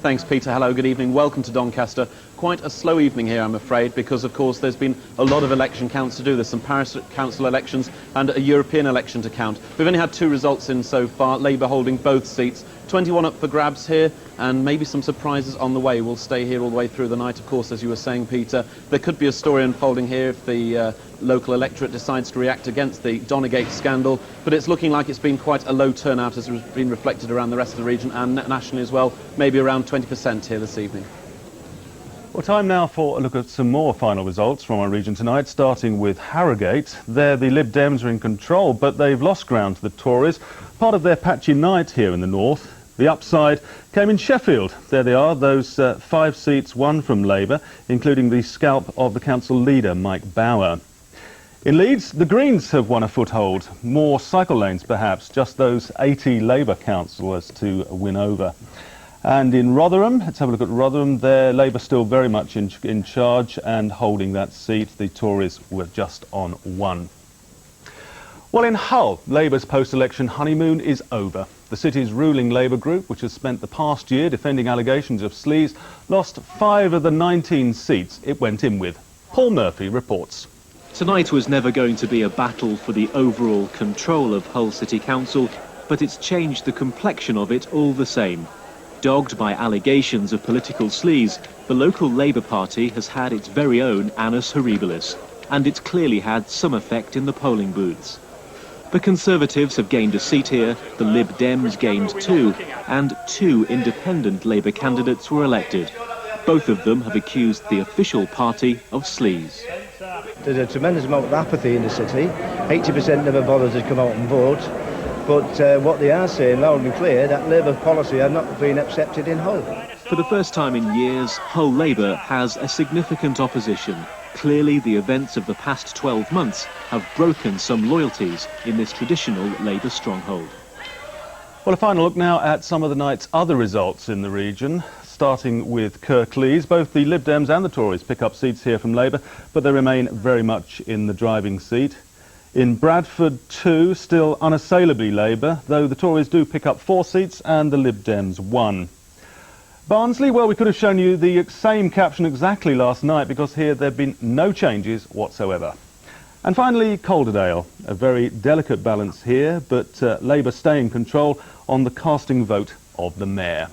Thanks, Peter. Hello, good evening. Welcome to Doncaster. Quite a slow evening here, I'm afraid, because, of course, there's been a lot of election counts to do. There's some Paris council elections and a European election to count. We've only had 2 results in so far, Labour holding both seats. 21 up for grabs here, and maybe some surprises on the way. We'll stay here all the way through the night, of course, as you were saying, Peter. There could be a story unfolding here if the local electorate decides to react against the Donegate scandal, but it's looking like it's been quite a low turnout as has been reflected around the rest of the region and nationally as well, maybe around 20% here this evening. Well, time now for a look at some more final results from our region tonight, starting with Harrogate. There the Lib Dems are in control, but they've lost ground to the Tories, part of their patchy night here in the north. The upside came in Sheffield. There they are, those 5 seats won from Labour, including the scalp of the council leader, Mike Bower. In Leeds, the Greens have won a foothold. More cycle lanes, perhaps, just those 80 Labour councillors to win over. And in Rotherham, let's have a look at Rotherham. There, Labour still very much in charge and holding that seat. The Tories were just on 1. Well, in Hull, Labour's post-election honeymoon is over. The city's ruling Labour group, which has spent the past year defending allegations of sleaze, lost 5 of the 19 seats it went in with. Paul Murphy reports. Tonight was never going to be a battle for the overall control of Hull City Council, but it's changed the complexion of it all the same. Dogged by allegations of political sleaze, the local Labour Party has had its very own annus horribilis, and it's clearly had some effect in the polling booths. The Conservatives have gained a seat here, the Lib Dems gained 2, and 2 independent Labour candidates were elected. Both of them have accused the official party of sleaze. There's a tremendous amount of apathy in the city. 80% never bothers to come out and vote. But what they are saying loud and clear, that Labour policy are not being accepted in Hull. For the first time in years, Hull Labour has a significant opposition. Clearly, the events of the past 12 months have broken some loyalties in this traditional Labour stronghold. Well, a final look now at some of the night's other results in the region. Starting with Kirklees, both the Lib Dems and the Tories pick up seats here from Labour, but they remain very much in the driving seat. In Bradford too, still unassailably Labour, though the Tories do pick up 4 seats and the Lib Dems 1. Barnsley, well, we could have shown you the same caption exactly last night because here there have been no changes whatsoever. And finally, Calderdale, a very delicate balance here, but Labour stay in control on the casting vote of the mayor.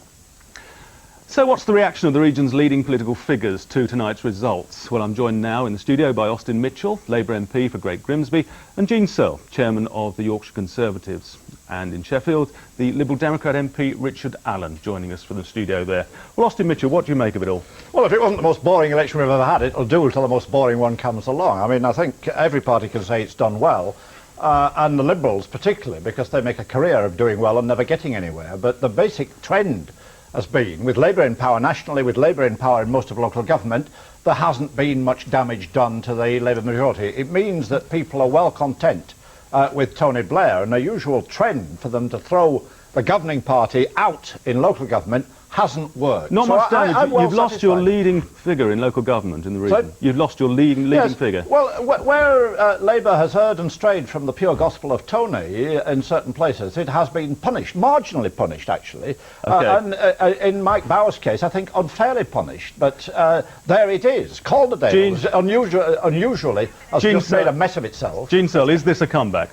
So what's the reaction of the region's leading political figures to tonight's results? Well, I'm joined now in the studio by Austin Mitchell, Labour MP for Great Grimsby, and Jean Searle, Chairman of the Yorkshire Conservatives. And in Sheffield, the Liberal Democrat MP Richard Allen joining us from the studio there. Well, Austin Mitchell, what do you make of it all? Well, if it wasn't the most boring election we've ever had, it'll do until the most boring one comes along. I mean, I think every party can say it's done well, and the Liberals particularly, because they make a career of doing well and never getting anywhere. But the basic trend has been, with Labour in power nationally, with Labour in power in most of local government, there hasn't been much damage done to the Labour majority. It means that people are well content with Tony Blair, and the usual trend for them to throw the governing party out in local government hasn't worked. Not much damage. You've lost your leading figure in local government in the region. So, you've lost your leading figure. Well, where Labour has erred and strayed from the pure gospel of Tony in certain places, it has been punished, marginally punished actually. Okay. And in Mike Bauer's case, I think unfairly punished. But there it is. Calderdale unusually has just made a mess of itself. Jean Searle, is this a comeback?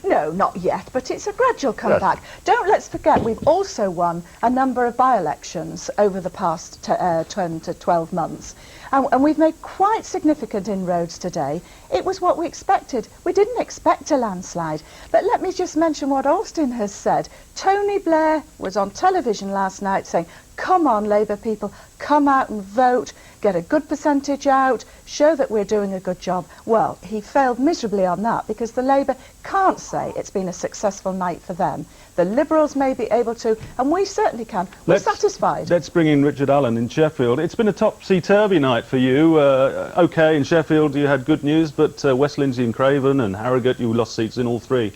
No, not yet, but it's a gradual comeback. Yes. Don't let's forget we've also won a number of by-elections over the past 10 to 12 months. And we've made quite significant inroads today. It was what we expected. We didn't expect a landslide. But let me just mention what Austin has said. Tony Blair was on television last night saying, come on, Labour people, come out and vote, get a good percentage out, show that we're doing a good job. Well, he failed miserably on that because the Labour can't say it's been a successful night for them. The Liberals may be able to, and we certainly can. We're satisfied. Let's bring in Richard Allen in Sheffield. It's been a topsy-turvy night for you. OK, in Sheffield you had good news, but West Lindsey and Craven and Harrogate, you lost seats in all 3.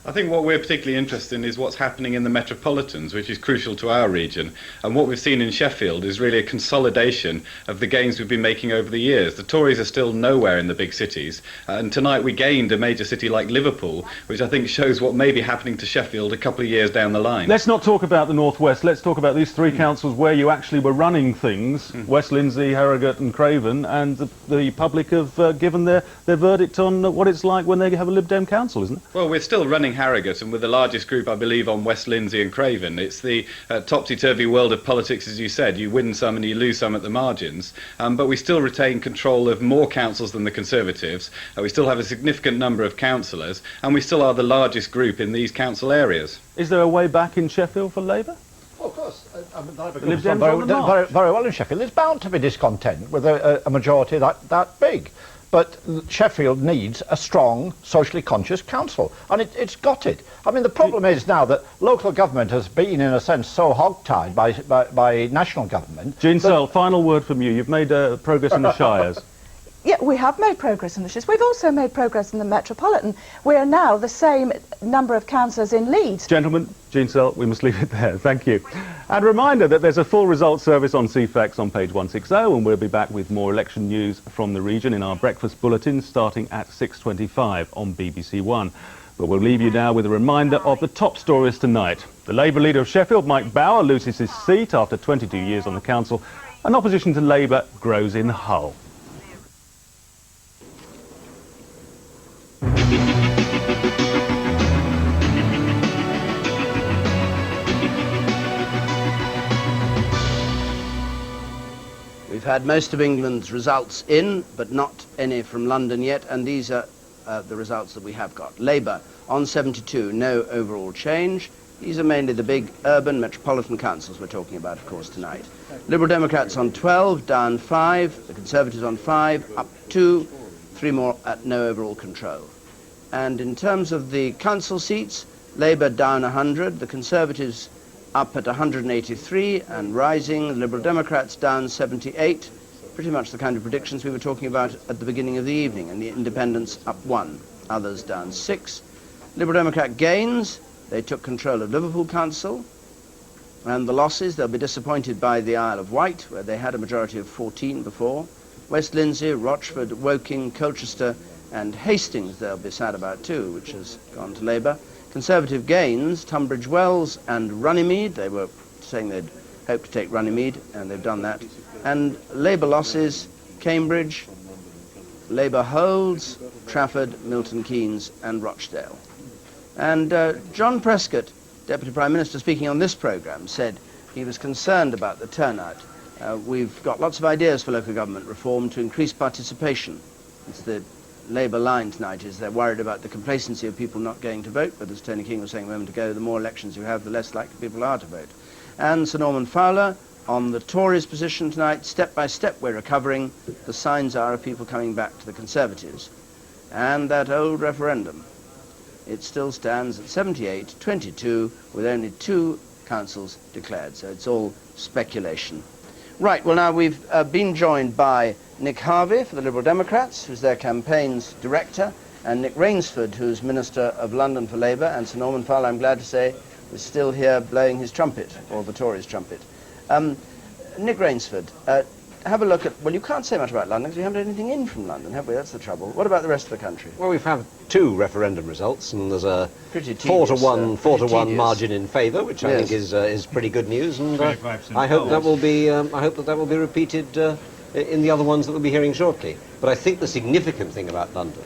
I think what we're particularly interested in is what's happening in the metropolitans, which is crucial to our region. And what we've seen in Sheffield is really a consolidation of the gains we've been making over the years. The Tories are still nowhere in the big cities. And tonight we gained a major city like Liverpool, which I think shows what may be happening to Sheffield a couple of years down the line. Let's not talk about the North West. Let's talk about these 3 councils where you actually were running things, West Lindsey, Harrogate and Craven, and the public have given their verdict on what it's like when they have a Lib Dem council, isn't it? Well, we're still running Harrogate, and we're the largest group, I believe, on West Lindsey and Craven. It's the topsy-turvy world of politics, as you said. You win some and you lose some at the margins. But we still retain control of more councils than the Conservatives. We still have a significant number of councillors, and we still are the largest group in these council areas. Is there a way back in Sheffield for Labour? Well, of course. Very well in Sheffield. There's bound to be discontent with a majority that big. But Sheffield needs a strong, socially conscious council, and it's got it. I mean, the problem is now that local government has been, in a sense, so hogtied by national government. Jean Searle, final word from you. You've made progress in the shires. Yeah, we have made progress in the shires. We've also made progress in the metropolitan. We are now the same number of councillors in Leeds. Gentlemen, Jean Searle, we must leave it there. Thank you. And a reminder that there's a full results service on CFAX on page 160, and we'll be back with more election news from the region in our breakfast bulletin starting at 6:25 on BBC One. But we'll leave you now with a reminder of the top stories tonight. The Labour leader of Sheffield, Mike Bower, loses his seat after 22 years on the council, and opposition to Labour grows in Hull. We've had most of England's results in, but not any from London yet, and these are the results that we have got. Labour on 72, no overall change. These are mainly the big urban metropolitan councils we're talking about, of course, tonight. Liberal Democrats on 12, down 5. The Conservatives on 5, up 2. 3 more at no overall control. And in terms of the council seats, Labour down 100, the Conservatives up at 183 and rising, the Liberal Democrats down 78, pretty much the kind of predictions we were talking about at the beginning of the evening, and the Independents up 1, others down 6. Liberal Democrat gains, they took control of Liverpool Council, and the losses, they'll be disappointed by the Isle of Wight, where they had a majority of 14 before. West Lindsey, Rochford, Woking, Colchester and Hastings they'll be sad about too, which has gone to Labour. Conservative gains, Tunbridge Wells and Runnymede, they were saying they'd hoped to take Runnymede, and they've done that. And Labour losses, Cambridge, Labour holds, Trafford, Milton Keynes and Rochdale. And John Prescott, Deputy Prime Minister, speaking on this programme, said he was concerned about the turnout. We've got lots of ideas for local government reform to increase participation. It's the Labour line tonight is they're worried about the complacency of people not going to vote, but as Tony King was saying a moment ago, the more elections you have, the less likely people are to vote. And Sir Norman Fowler, on the Tories' position tonight, step by step we're recovering. The signs are of people coming back to the Conservatives. And that old referendum, it still stands at 78-22 with only 2 councils declared, so it's all speculation. Right, well now we've been joined by Nick Harvey for the Liberal Democrats, who's their campaign's director, and Nick Rainsford, who's Minister of London for Labour, and Sir Norman Fowler, I'm glad to say, is still here blowing his trumpet, or the Tories' trumpet. Nick Rainsford, have a look at, well, you can't say much about London because we haven't had anything in from London, have we? That's the trouble. What about the rest of the country? Well, we've had 2 referendum results, and there's a 4-to-1 margin in favour, which I think is pretty good news, and I hope that will be repeated in the other ones that we'll be hearing shortly. But I think the significant thing about London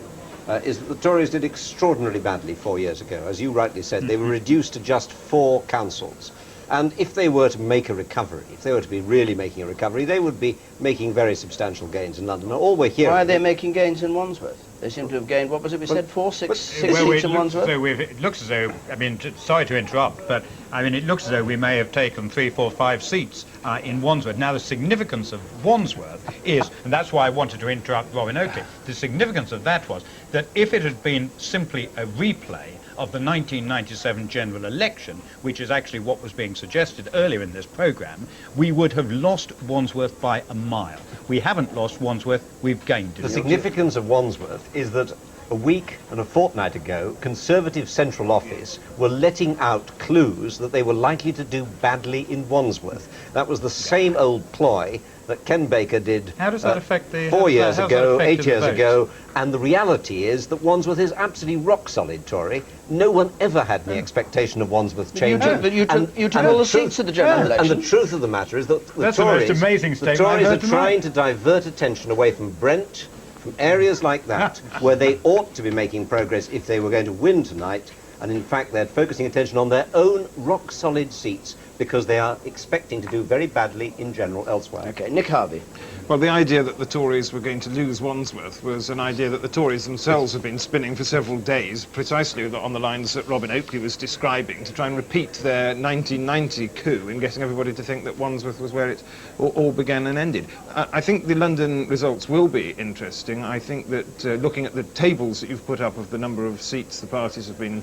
is that the Tories did extraordinarily badly 4 years ago. As you rightly said, they were reduced to just 4 councils. And if they were to make a recovery, if they were to be really making a recovery, they would be making very substantial gains in London. All we're hearing... Why are they making gains in Wandsworth? They seem to have gained, what was it we said, 6 seats in Wandsworth? It looks as though, I mean, sorry to interrupt, but I mean, it looks as though we may have taken 3, 4, 5 seats in Wandsworth. Now, the significance of Wandsworth is, and that's why I wanted to interrupt Robin Oakley, the significance of that was that if it had been simply a replay of the 1997 general election, which is actually what was being suggested earlier in this programme, we would have lost Wandsworth by a mile. We haven't lost Wandsworth, we've gained it. The significance of Wandsworth is that a week and a fortnight ago, Conservative Central Office were letting out clues that they were likely to do badly in Wandsworth. That was the same old ploy that Ken Baker did How does that affect the 4 years ago, 8 years ago, and the reality is that Wandsworth is absolutely rock solid Tory. No one ever had any expectation of Wandsworth changing. But you took all the seats at the general election. And the truth of the matter is that the That's Tories, the most amazing statement the Tories I've are heard tonight. trying to divert attention away from Brent, from areas like that, where they ought to be making progress if they were going to win tonight, and in fact they're focusing attention on their own rock-solid seats because they are expecting to do very badly in general elsewhere. Okay, Nick Harvey. Well, the idea that the Tories were going to lose Wandsworth was an idea that the Tories themselves have been spinning for several days, precisely on the lines that Robin Oakley was describing, to try and repeat their 1990 coup in getting everybody to think that Wandsworth was where it all began and ended. I think the London results will be interesting. I think that looking at the tables that you've put up of the number of seats the parties have been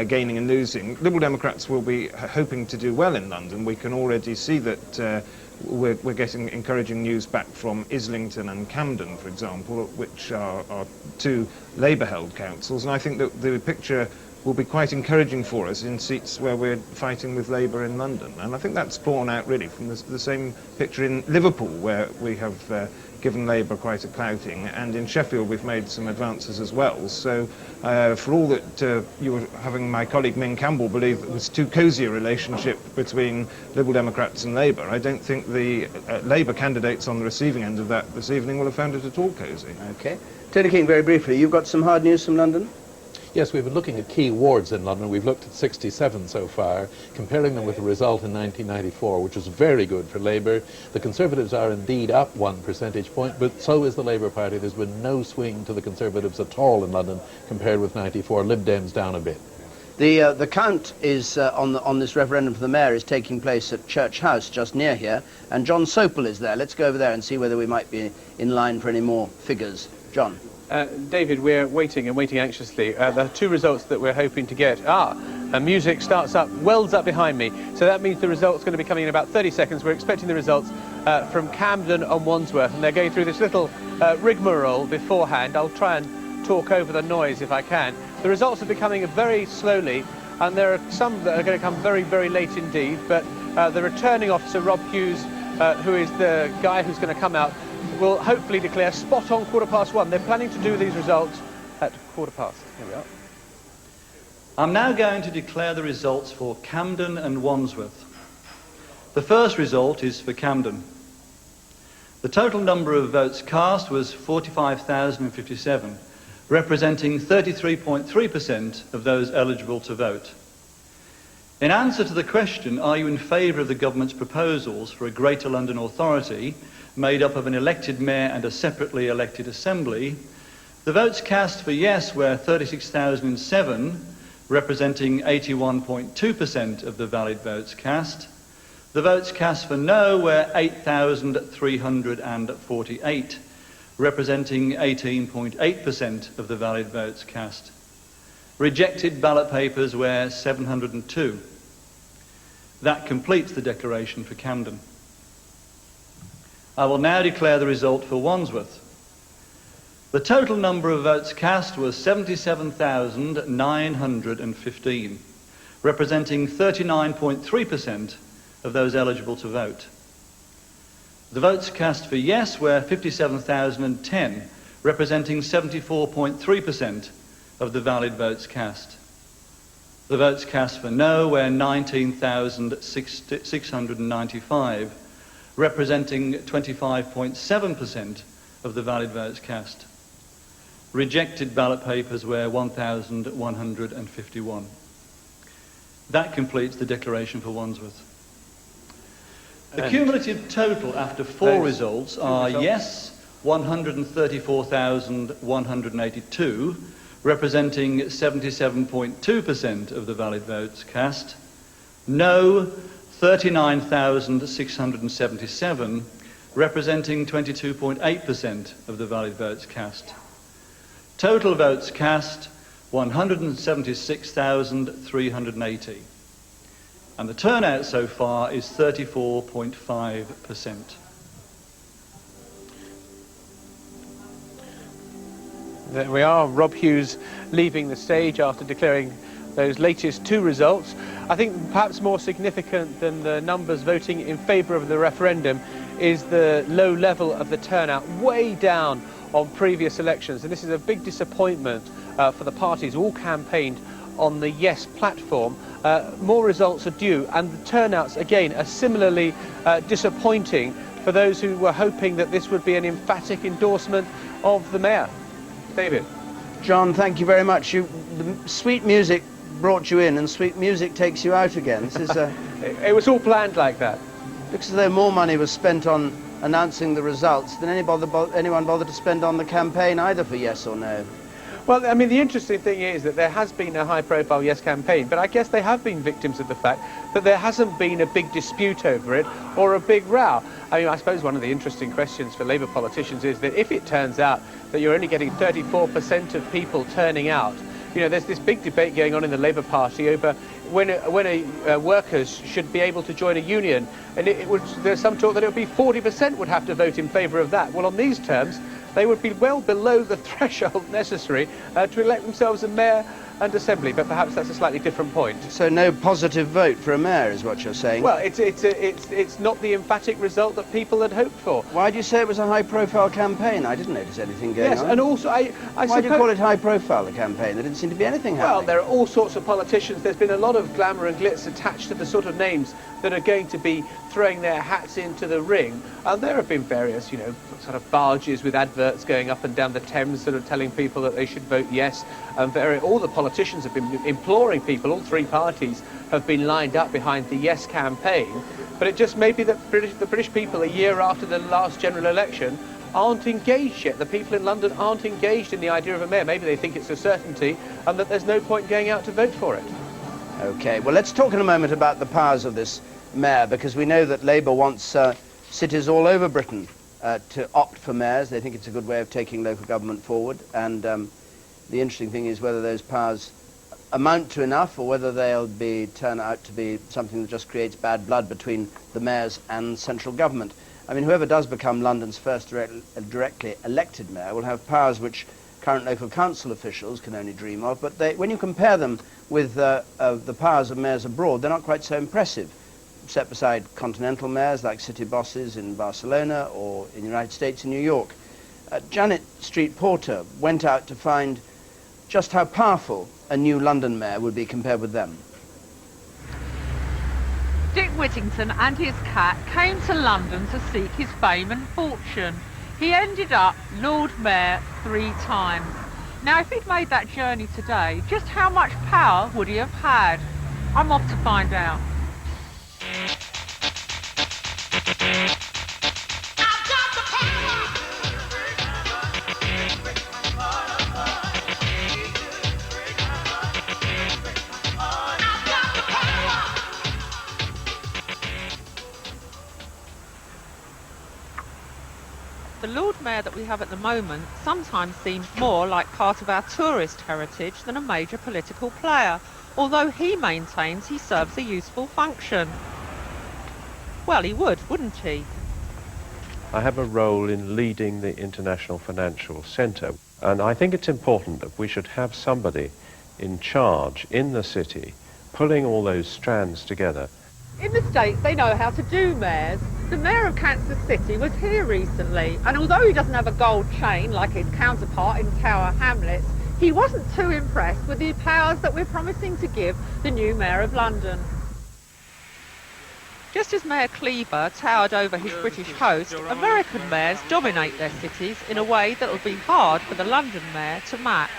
gaining and losing, Liberal Democrats will be hoping to do well in London. We can already see that we're getting encouraging news back from Islington and Camden, for example, which are 2 Labour-held councils, and I think that the picture will be quite encouraging for us in seats where we're fighting with Labour in London. And I think that's borne out really from the same picture in Liverpool, where we have given Labour quite a clouting, and in Sheffield we've made some advances as well. So for all that you were having my colleague Ming Campbell believe that it was too cosy a relationship between Liberal Democrats and Labour, I don't think the Labour candidates on the receiving end of that this evening will have found it at all cosy. Okay. Tony King, very briefly, you've got some hard news from London? Yes, we've been looking at key wards in London. We've looked at 67 so far, comparing them with the result in 1994, which was very good for Labour. The Conservatives are indeed up 1 percentage point, but so is the Labour Party. There's been no swing to the Conservatives at all in London compared with 94. Lib Dems down a bit. The count is on this referendum for the mayor is taking place at Church House, just near here, and John Sopel is there. Let's go over there and see whether we might be in line for any more figures. John. David, we're waiting and waiting anxiously. The two results that we're hoping to get are, music starts up, wells up behind me, so that means the result's going to be coming in about 30 seconds. We're expecting the results from Camden and Wandsworth, and they're going through this little rigmarole beforehand. I'll try and talk over the noise if I can. The results are becoming very slowly, and there are some that are going to come very, very late indeed, but the returning officer, Rob Hughes, who is the guy who's going to come out, will hopefully declare spot on 1:15. They're planning to do these results at 1:15. Here we are. I'm now going to declare the results for Camden and Wandsworth. The first result is for Camden. The total number of votes cast was 45,057, representing 33.3% of those eligible to vote. In answer to the question, are you in favour of the government's proposals for a Greater London Authority made up of an elected mayor and a separately elected assembly, the votes cast for yes were 36,007, representing 81.2% of the valid votes cast. The votes cast for no were 8,348, representing 18.8% of the valid votes cast. Rejected ballot papers were 702. That completes the declaration for Camden. I will now declare the result for Wandsworth. The total number of votes cast was 77,915, representing 39.3% of those eligible to vote. The votes cast for yes were 57,010, representing 74.3% of the valid votes cast. The votes cast for no were 19,695, representing 25.7% of the valid votes cast. Rejected ballot papers were 1,151. That completes the declaration for Wandsworth. The cumulative total after four results are yes, 134,182, representing 77.2% of the valid votes cast. No, 39,677, representing 22.8% of the valid votes cast. Total votes cast, 176,380. And the turnout so far is 34.5%. There we are, Rob Hughes leaving the stage after declaring those latest two results. I think perhaps more significant than the numbers voting in favour of the referendum is the low level of the turnout, way down on previous elections. And this is a big disappointment for the parties all campaigned on the yes platform. More results are due, and the turnouts again are similarly disappointing for those who were hoping that this would be an emphatic endorsement of the mayor. David. John, thank you very much. The sweet music brought you in, and sweet music takes you out again. This is it was all planned like that. Looks as though more money was spent on announcing the results than anyone bothered to spend on the campaign, either for yes or no. Well, I mean, the interesting thing is that there has been a high-profile yes campaign, but I guess they have been victims of the fact that there hasn't been a big dispute over it or a big row. I mean, I suppose one of the interesting questions for Labour politicians is that if it turns out that you're only getting 34% of people turning out, you know, there's this big debate going on in the Labour Party over when workers should be able to join a union, and there's some talk that it would be 40% would have to vote in favour of that. Well, on these terms, they would be well below the threshold necessary to elect themselves a mayor and Assembly, but perhaps that's a slightly different point. So no positive vote for a mayor is what you're saying? Well, it's not the emphatic result that people had hoped for. Why do you say it was a high-profile campaign? I didn't notice anything going on. Yes, and also Why do you call it high-profile, the campaign? There didn't seem to be anything happening. Well, there are all sorts of politicians. There's been a lot of glamour and glitz attached to the sort of names that are going to be throwing their hats into the ring. And there have been various, you know, sort of barges with adverts going up and down the Thames sort of telling people that they should vote yes. And all the politicians have been imploring people, all three parties have been lined up behind the yes campaign. But it just may be that the British people, a year after the last general election, aren't engaged yet. The people in London aren't engaged in the idea of a mayor. Maybe they think it's a certainty and that there's no point going out to vote for it. OK, well, let's talk in a moment about the powers of this mayor, because we know that Labour wants cities all over Britain to opt for mayors. They think it's a good way of taking local government forward. And the interesting thing is whether those powers amount to enough or whether they'll turn out to be something that just creates bad blood between the mayors and central government. I mean, whoever does become London's first directly elected mayor will have powers which current local council officials can only dream of, but when you compare them with the powers of mayors abroad, they're not quite so impressive. Set beside continental mayors like city bosses in Barcelona or in the United States in New York. Janet Street Porter went out to find just how powerful a new London mayor would be compared with them. Dick Whittington and his cat came to London to seek his fame and fortune. He ended up Lord Mayor 3 times. Now, if he'd made that journey today, just how much power would he have had? I'm off to find out. The Lord Mayor that we have at the moment sometimes seems more like part of our tourist heritage than a major political player, although he maintains he serves a useful function. Well, he would, wouldn't he? I have a role in leading the International Financial Centre, and I think it's important that we should have somebody in charge in the city, pulling all those strands together. In the States, they know how to do mayors. The mayor of Kansas City was here recently, and although he doesn't have a gold chain like his counterpart in Tower Hamlets, he wasn't too impressed with the powers that we're promising to give the new mayor of London. Just as Mayor Cleaver towered over his British host, American mayors dominate their cities in a way that'll be hard for the London mayor to match.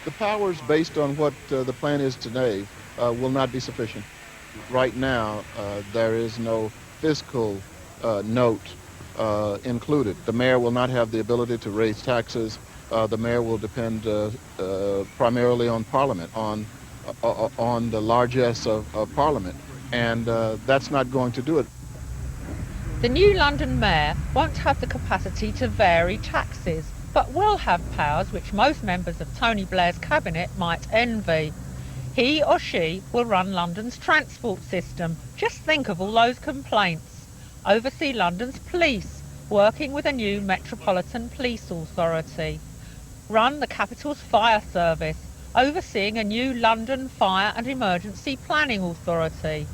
The powers based on what the plan is today will not be sufficient. Right now, there is no fiscal note included. The mayor will not have the ability to raise taxes. The mayor will depend primarily on Parliament, on the largesse of Parliament, and that's not going to do it. The new London mayor won't have the capacity to vary taxes, but will have powers which most members of Tony Blair's cabinet might envy. He or she will run London's transport system. Just think of all those complaints. Oversee London's police, working with a new Metropolitan Police Authority. Run the capital's fire service, overseeing a new London Fire and Emergency Planning Authority.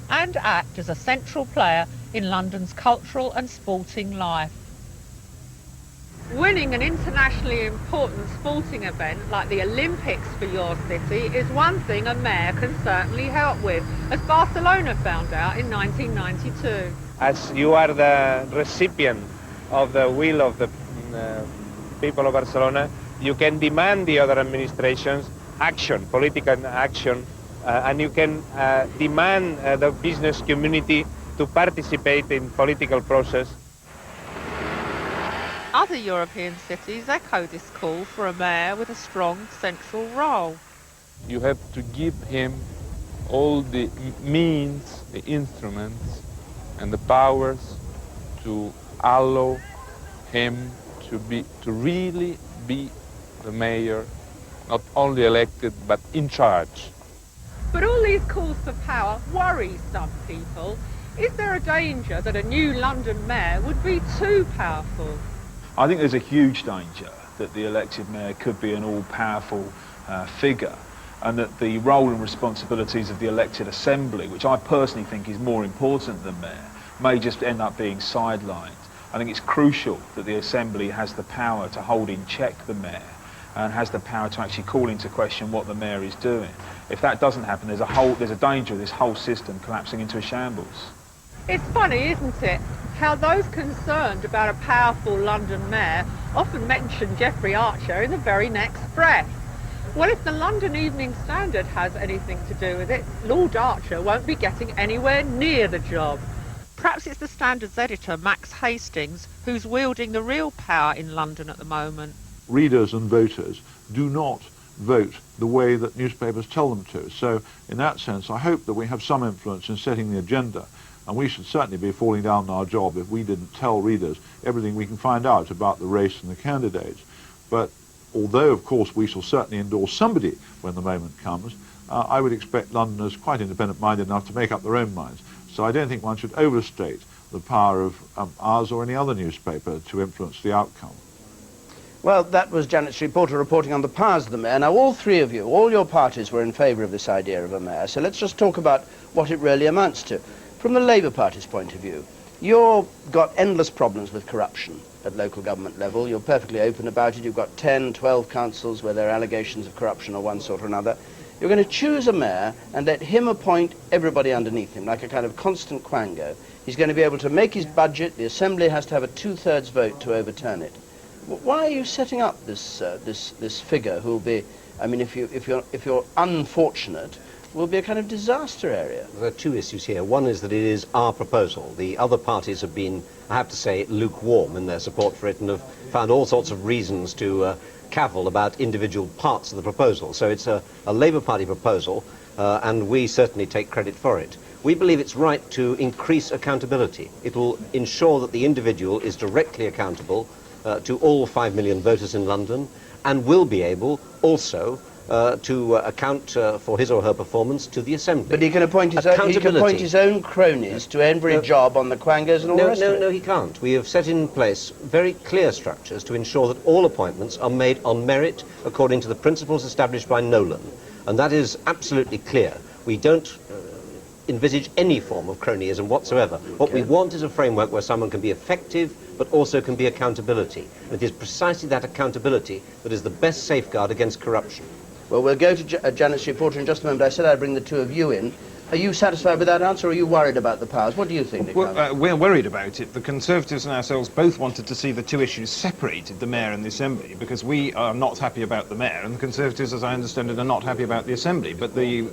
And act as a central player in London's cultural and sporting life. Winning an internationally important sporting event like the Olympics for your city is one thing a mayor can certainly help with, as Barcelona found out in 1992. As you are the recipient of the will of the people of Barcelona, you can demand the other administrations action, political action, and you can demand the business community to participate in political process. Other European cities echo this call for a mayor with a strong central role. You have to give him all the means, the instruments and the powers to allow him to really be the mayor, not only elected but in charge. But all these calls for power worry some people. Is there a danger that a new London mayor would be too powerful? I think there's a huge danger that the elected mayor could be an all-powerful figure, and that the role and responsibilities of the elected assembly, which I personally think is more important than mayor, may just end up being sidelined. I think it's crucial that the assembly has the power to hold in check the mayor and has the power to actually call into question what the mayor is doing. If that doesn't happen, there's a danger of this whole system collapsing into a shambles. It's funny, isn't it, how those concerned about a powerful London mayor often mention Jeffrey Archer in the very next breath. Well, if the London Evening Standard has anything to do with it, Lord Archer won't be getting anywhere near the job. Perhaps it's the Standard's editor, Max Hastings, who's wielding the real power in London at the moment. Readers and voters do not vote the way that newspapers tell them to. So in that sense, I hope that we have some influence in setting the agenda. And we should certainly be falling down on our job if we didn't tell readers everything we can find out about the race and the candidates. But although, of course, we shall certainly endorse somebody when the moment comes, I would expect Londoners quite independent-minded enough to make up their own minds. So I don't think one should overstate the power of ours or any other newspaper to influence the outcome. Well, that was Janet Street Porter reporting on the powers of the mayor. Now, all three of you, all your parties were in favour of this idea of a mayor, so let's just talk about what it really amounts to. From the Labour Party's point of view, you've got endless problems with corruption at local government level. You're perfectly open about it. You've got 10, 12 councils where there are allegations of corruption of one sort or another. You're going to choose a mayor and let him appoint everybody underneath him, like a kind of constant quango. He's going to be able to make his budget. The Assembly has to have a 2/3 vote to overturn it. Why are you setting up this figure who will be, I mean, if you're unfortunate, will be a kind of disaster area? There are two issues here. One is that it is our proposal. The other parties have been, I have to say, lukewarm in their support for it and have found all sorts of reasons to cavil about individual parts of the proposal. So it's a Labour Party proposal, and we certainly take credit for it. We believe it's right to increase accountability. It will ensure that the individual is directly accountable to all 5 million voters in London, and will be able also to account for his or her performance to the Assembly. But he can appoint his own cronies to every job on the quangos and all the rest of it. No, he can't. We have set in place very clear structures to ensure that all appointments are made on merit according to the principles established by Nolan. And that is absolutely clear. We don't envisage any form of cronyism whatsoever. What we want is a framework where someone can be effective but also can be accountability. And it is precisely that accountability that is the best safeguard against corruption. Well, we'll go to Janet Street Porter in just a moment. I said I'd bring the two of you in. Are you satisfied with that answer, or are you worried about the powers? What do you think, Nick? Well, we're worried about it. The Conservatives and ourselves both wanted to see the two issues separated, the Mayor and the Assembly, because we are not happy about the Mayor, and the Conservatives, as I understand it, are not happy about the Assembly. But the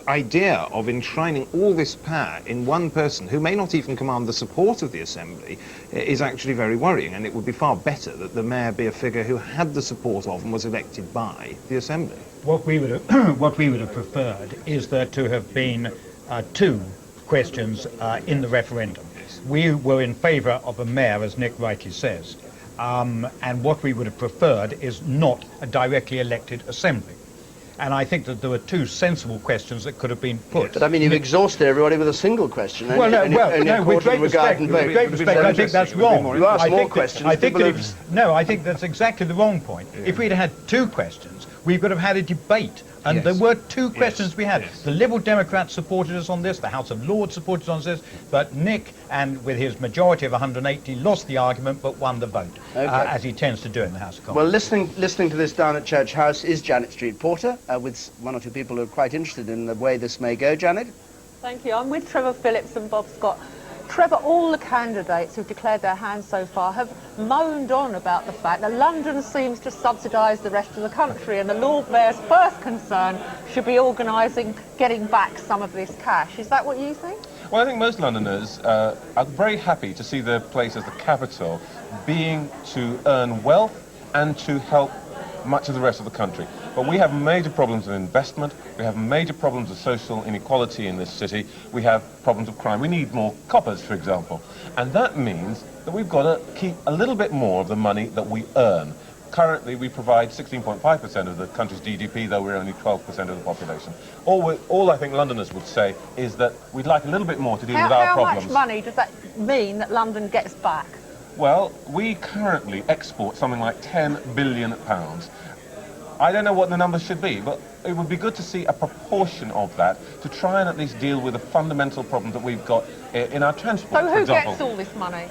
idea of enshrining all this power in one person, who may not even command the support of the Assembly, is actually very worrying, and it would be far better that the Mayor be a figure who had the support of and was elected by the Assembly. What we would have preferred is there to have been two questions in the referendum. We were in favour of a mayor, as Nick rightly says, and what we would have preferred is not a directly elected assembly. And I think that there were two sensible questions that could have been put. But I mean, you've exhausted everybody with a single question. Well, with great respect, I think that's wrong. You asked more questions. I think that's exactly the wrong point. Yeah. If we'd had two questions, we could have had a debate. And there were two questions we had. Yes. The Liberal Democrats supported us on this, the House of Lords supported us on this, but Nick, and with his majority of 180, lost the argument but won the vote, as he tends to do in the House of Commons. Well, listening to this down at Church House is Janet Street Porter, with one or two people who are quite interested in the way this may go. Janet? Thank you. I'm with Trevor Phillips and Bob Scott. Trevor, all the candidates who've declared their hands so far have moaned on about the fact that London seems to subsidise the rest of the country, and the Lord Mayor's first concern should be organising getting back some of this cash. Is that what you think? Well, I think most Londoners are very happy to see their place as the capital being to earn wealth and to help much of the rest of the country. But we have major problems of investment, we have major problems of social inequality in this city, we have problems of crime. We need more coppers, for example. And that means that we've got to keep a little bit more of the money that we earn. Currently, we provide 16.5% of the country's GDP, though we're only 12% of the population. All I think Londoners would say is that we'd like a little bit more to deal with our problems. How much money does that mean that London gets back? Well, we currently export something like £10 billion. I don't know what the numbers should be, but it would be good to see a proportion of that to try and at least deal with the fundamental problem that we've got in our transport, So for who example. gets all this money?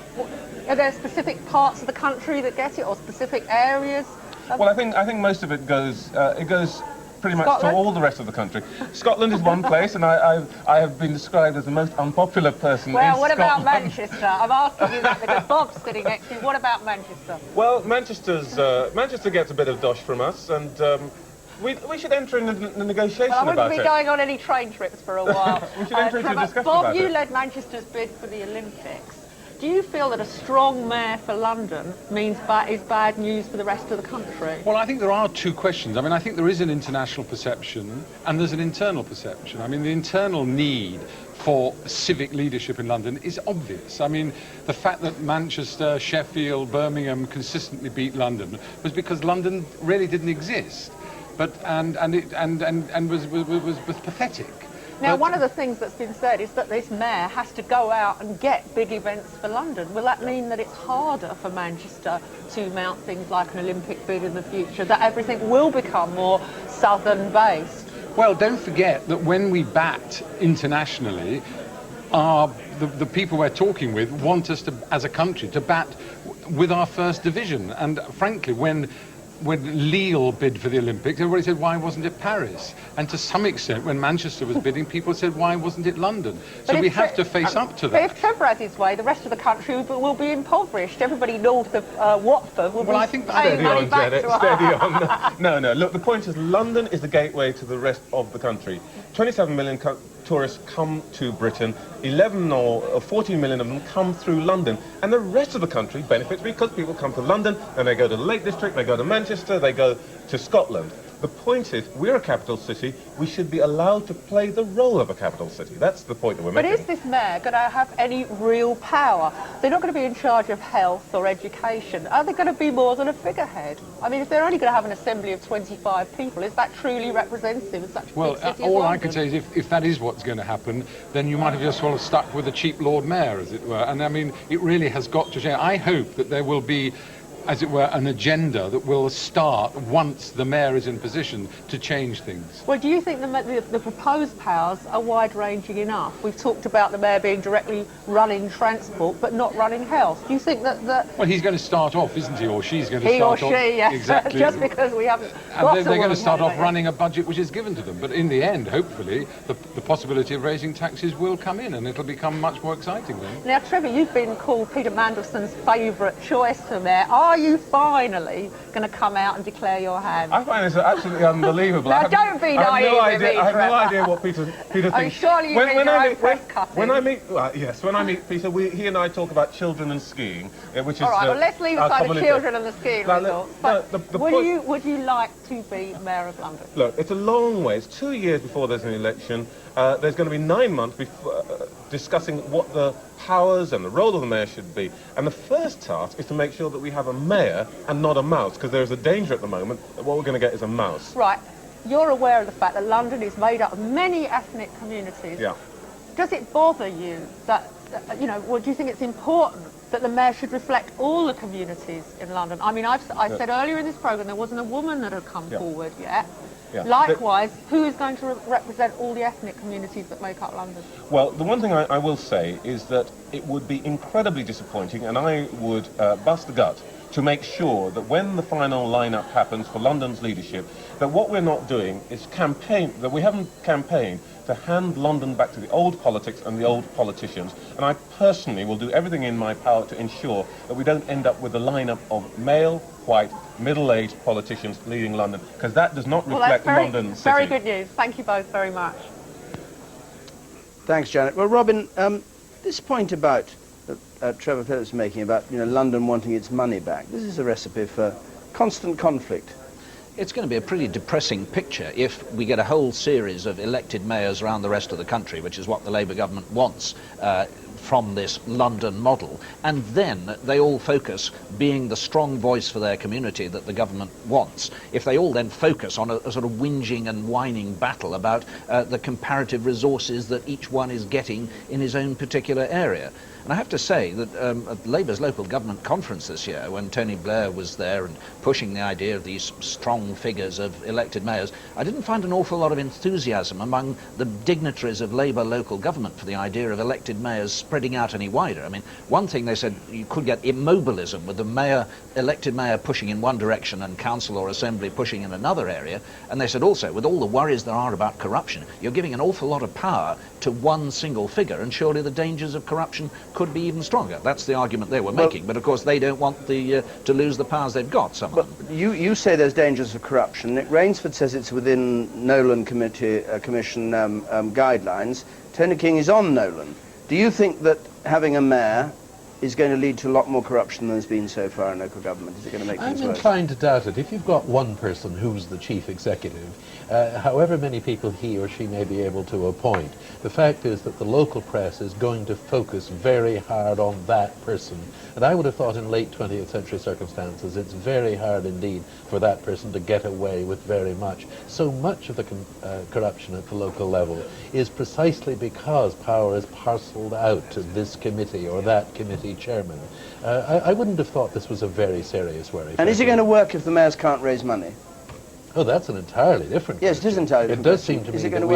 Are there specific parts of the country that get it, or specific areas? Well, I think most of it goes pretty much Scotland? to all the rest of the country. Scotland is one place, and I have been described as the most unpopular person in Scotland. Well, what about Manchester? I'm asking you that because Bob's sitting next to you. What about Manchester? Well, Manchester gets a bit of dosh from us, and we should enter in a negotiation Well, I about wouldn't it. be going on any train trips for a while. We should enter into a Trevor, discussion Bob, about you it. led Manchester's bid for the Olympics. Do you feel that a strong mayor for London is bad news for the rest of the country? Well, I think there are two questions. I mean, I think there is an international perception and there's an internal perception. I mean, the internal need for civic leadership in London is obvious. I mean, the fact that Manchester, Sheffield, Birmingham consistently beat London was because London really didn't exist, and was pathetic. Now, one of the things that's been said is that this mayor has to go out and get big events for London. Will that mean that it's harder for Manchester to mount things like an Olympic bid in the future, that everything will become more southern-based? Well, don't forget that when we bat internationally, the people we're talking with want us to, as a country, to bat with our first division. And frankly, when Lille bid for the Olympics, everybody said, why wasn't it Paris? And to some extent, when Manchester was bidding, people said, why wasn't it London? So we have to face up to that. But if Trevor has his way, the rest of the country will be impoverished. Everybody north of Watford will be paying money back to us. Steady on. No, look, the point is London is the gateway to the rest of the country. 27 million tourists come to Britain, 11 or 14 million of them come through London, and the rest of the country benefits because people come to London and they go to the Lake District, they go to Manchester, they go to Scotland. The point is, we're a capital city, we should be allowed to play the role of a capital city. That's the point that we're making. But is this mayor going to have any real power? They're not going to be in charge of health or education. Are they going to be more than a figurehead? I mean, if they're only going to have an assembly of 25 people, is that truly representative of such a big city as all London? I can say is if that is what's going to happen, then you might have just sort of stuck with a cheap Lord Mayor, as it were. And I mean, it really has got to change. I hope that there will be, as it were, an agenda that will start once the mayor is in position to change things. Well, do you think the proposed powers are wide-ranging enough? We've talked about the mayor being directly running transport but not running health. Do you think that... Well, he's going to start off, isn't he, or she's going to start off... He or she, yes, exactly. just because we haven't And they're going to start off running a budget which is given to them. But in the end, hopefully, the possibility of raising taxes will come in and it'll become much more exciting then. Now, Trevor, you've been called Peter Mandelson's favourite choice for mayor. Are you finally going to come out and declare your hand? I find this absolutely unbelievable. Now, don't be naive with me, I have no Trevor. idea what Peter thinks. I'm surely you mean your own press cutting. When I meet Peter, he and I talk about children and skiing, which is All right, well, let's leave our aside the common children interest. and the skiing Now, results. look, But the would you like to be mayor of London? Look, it's a long way. It's 2 years before there's an election. There's going to be 9 months before discussing what the powers and the role of the mayor should be. And the first task is to make sure that we have a mayor and not a mouse, because there's a danger at the moment that what we're going to get is a mouse. Right. You're aware of the fact that London is made up of many ethnic communities. Yeah. Does it bother you that, or do you think it's important that the mayor should reflect all the communities in London? I mean, I said earlier in this programme there wasn't a woman that had come forward yet. Yeah. Likewise, who is going to represent all the ethnic communities that make up London? Well, the one thing I will say is that it would be incredibly disappointing, and I would bust the gut to make sure that when the final lineup happens for London's leadership, that what we're not doing is that we haven't campaigned to hand London back to the old politics and the old politicians. And I personally will do everything in my power to ensure that we don't end up with a lineup of male, white, middle-aged politicians leading London, because that does not reflect London City. Very good news. Thank you both very much. Thanks, Janet. Well, Robin, this point about Trevor Phillips making about London wanting its money back, this is a recipe for constant conflict. It's going to be a pretty depressing picture if we get a whole series of elected mayors around the rest of the country, which is what the Labour government wants, from this London model, and then they all focus being the strong voice for their community that the government wants, if they all then focus on a sort of whinging and whining battle about the comparative resources that each one is getting in his own particular area. And I have to say that at Labour's local government conference this year, when Tony Blair was there and pushing the idea of these strong figures of elected mayors, I didn't find an awful lot of enthusiasm among the dignitaries of Labour local government for the idea of elected mayors spreading out any wider. I mean, one thing they said, you could get immobilism with the elected mayor pushing in one direction and council or assembly pushing in another area. And they said also, with all the worries there are about corruption, you're giving an awful lot of power to one single figure, and surely the dangers of corruption could be even stronger. That's the argument they were making, but of course they don't want to lose the powers they've got, some of them. You say there's dangers of corruption. Nick Rainsford says it's within Nolan Commission guidelines. Tony King is on Nolan. Do you think that having a mayor is going to lead to a lot more corruption than there's been so far in local government? Is it going to make things worse? I'm inclined to doubt it. If you've got one person who's the chief executive, however many people he or she may be able to appoint, the fact is that the local press is going to focus very hard on that person. And I would have thought in late 20th century circumstances, it's very hard indeed for that person to get away with very much. So much of the corruption at the local level is precisely because power is parcelled out to this committee or that committee chairman. I wouldn't have thought this was a very serious worry. And is it going to work if the mayors can't raise money? Oh, that's an entirely different question. Yes, it is entirely different. It does seem to me that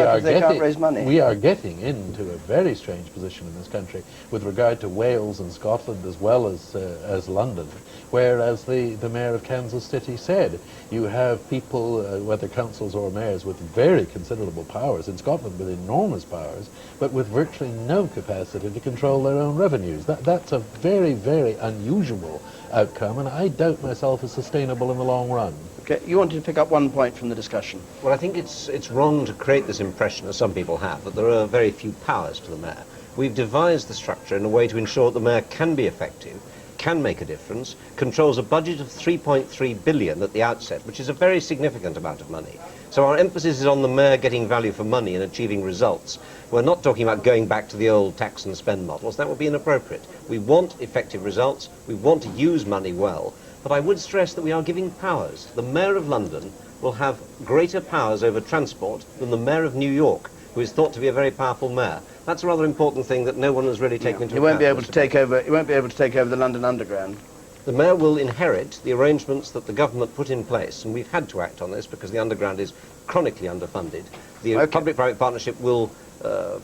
we are getting into a very strange position in this country with regard to Wales and Scotland as well as London, whereas the mayor of Kansas City said you have people, whether councils or mayors, with very considerable powers, in Scotland with enormous powers, but with virtually no capacity to control their own revenues. That's a very, very unusual outcome, and I doubt myself is sustainable in the long run. Okay, you wanted to pick up one point from the discussion. Well, I think it's wrong to create this impression, as some people have, that there are very few powers to the mayor. We've devised the structure in a way to ensure that the mayor can be effective, can make a difference, controls a budget of 3.3 billion at the outset, which is a very significant amount of money. So our emphasis is on the mayor getting value for money and achieving results. We're not talking about going back to the old tax and spend models. That would be inappropriate. We want effective results. We want to use money well. But I would stress that we are giving powers. The Mayor of London will have greater powers over transport than the Mayor of New York, who is thought to be a very powerful mayor. That's a rather important thing that no one has really taken into account. He won't be able to take over. He won't be able to take over the London Underground. The mayor will inherit the arrangements that the government put in place, and we've had to act on this because the Underground is chronically underfunded. The public-private partnership will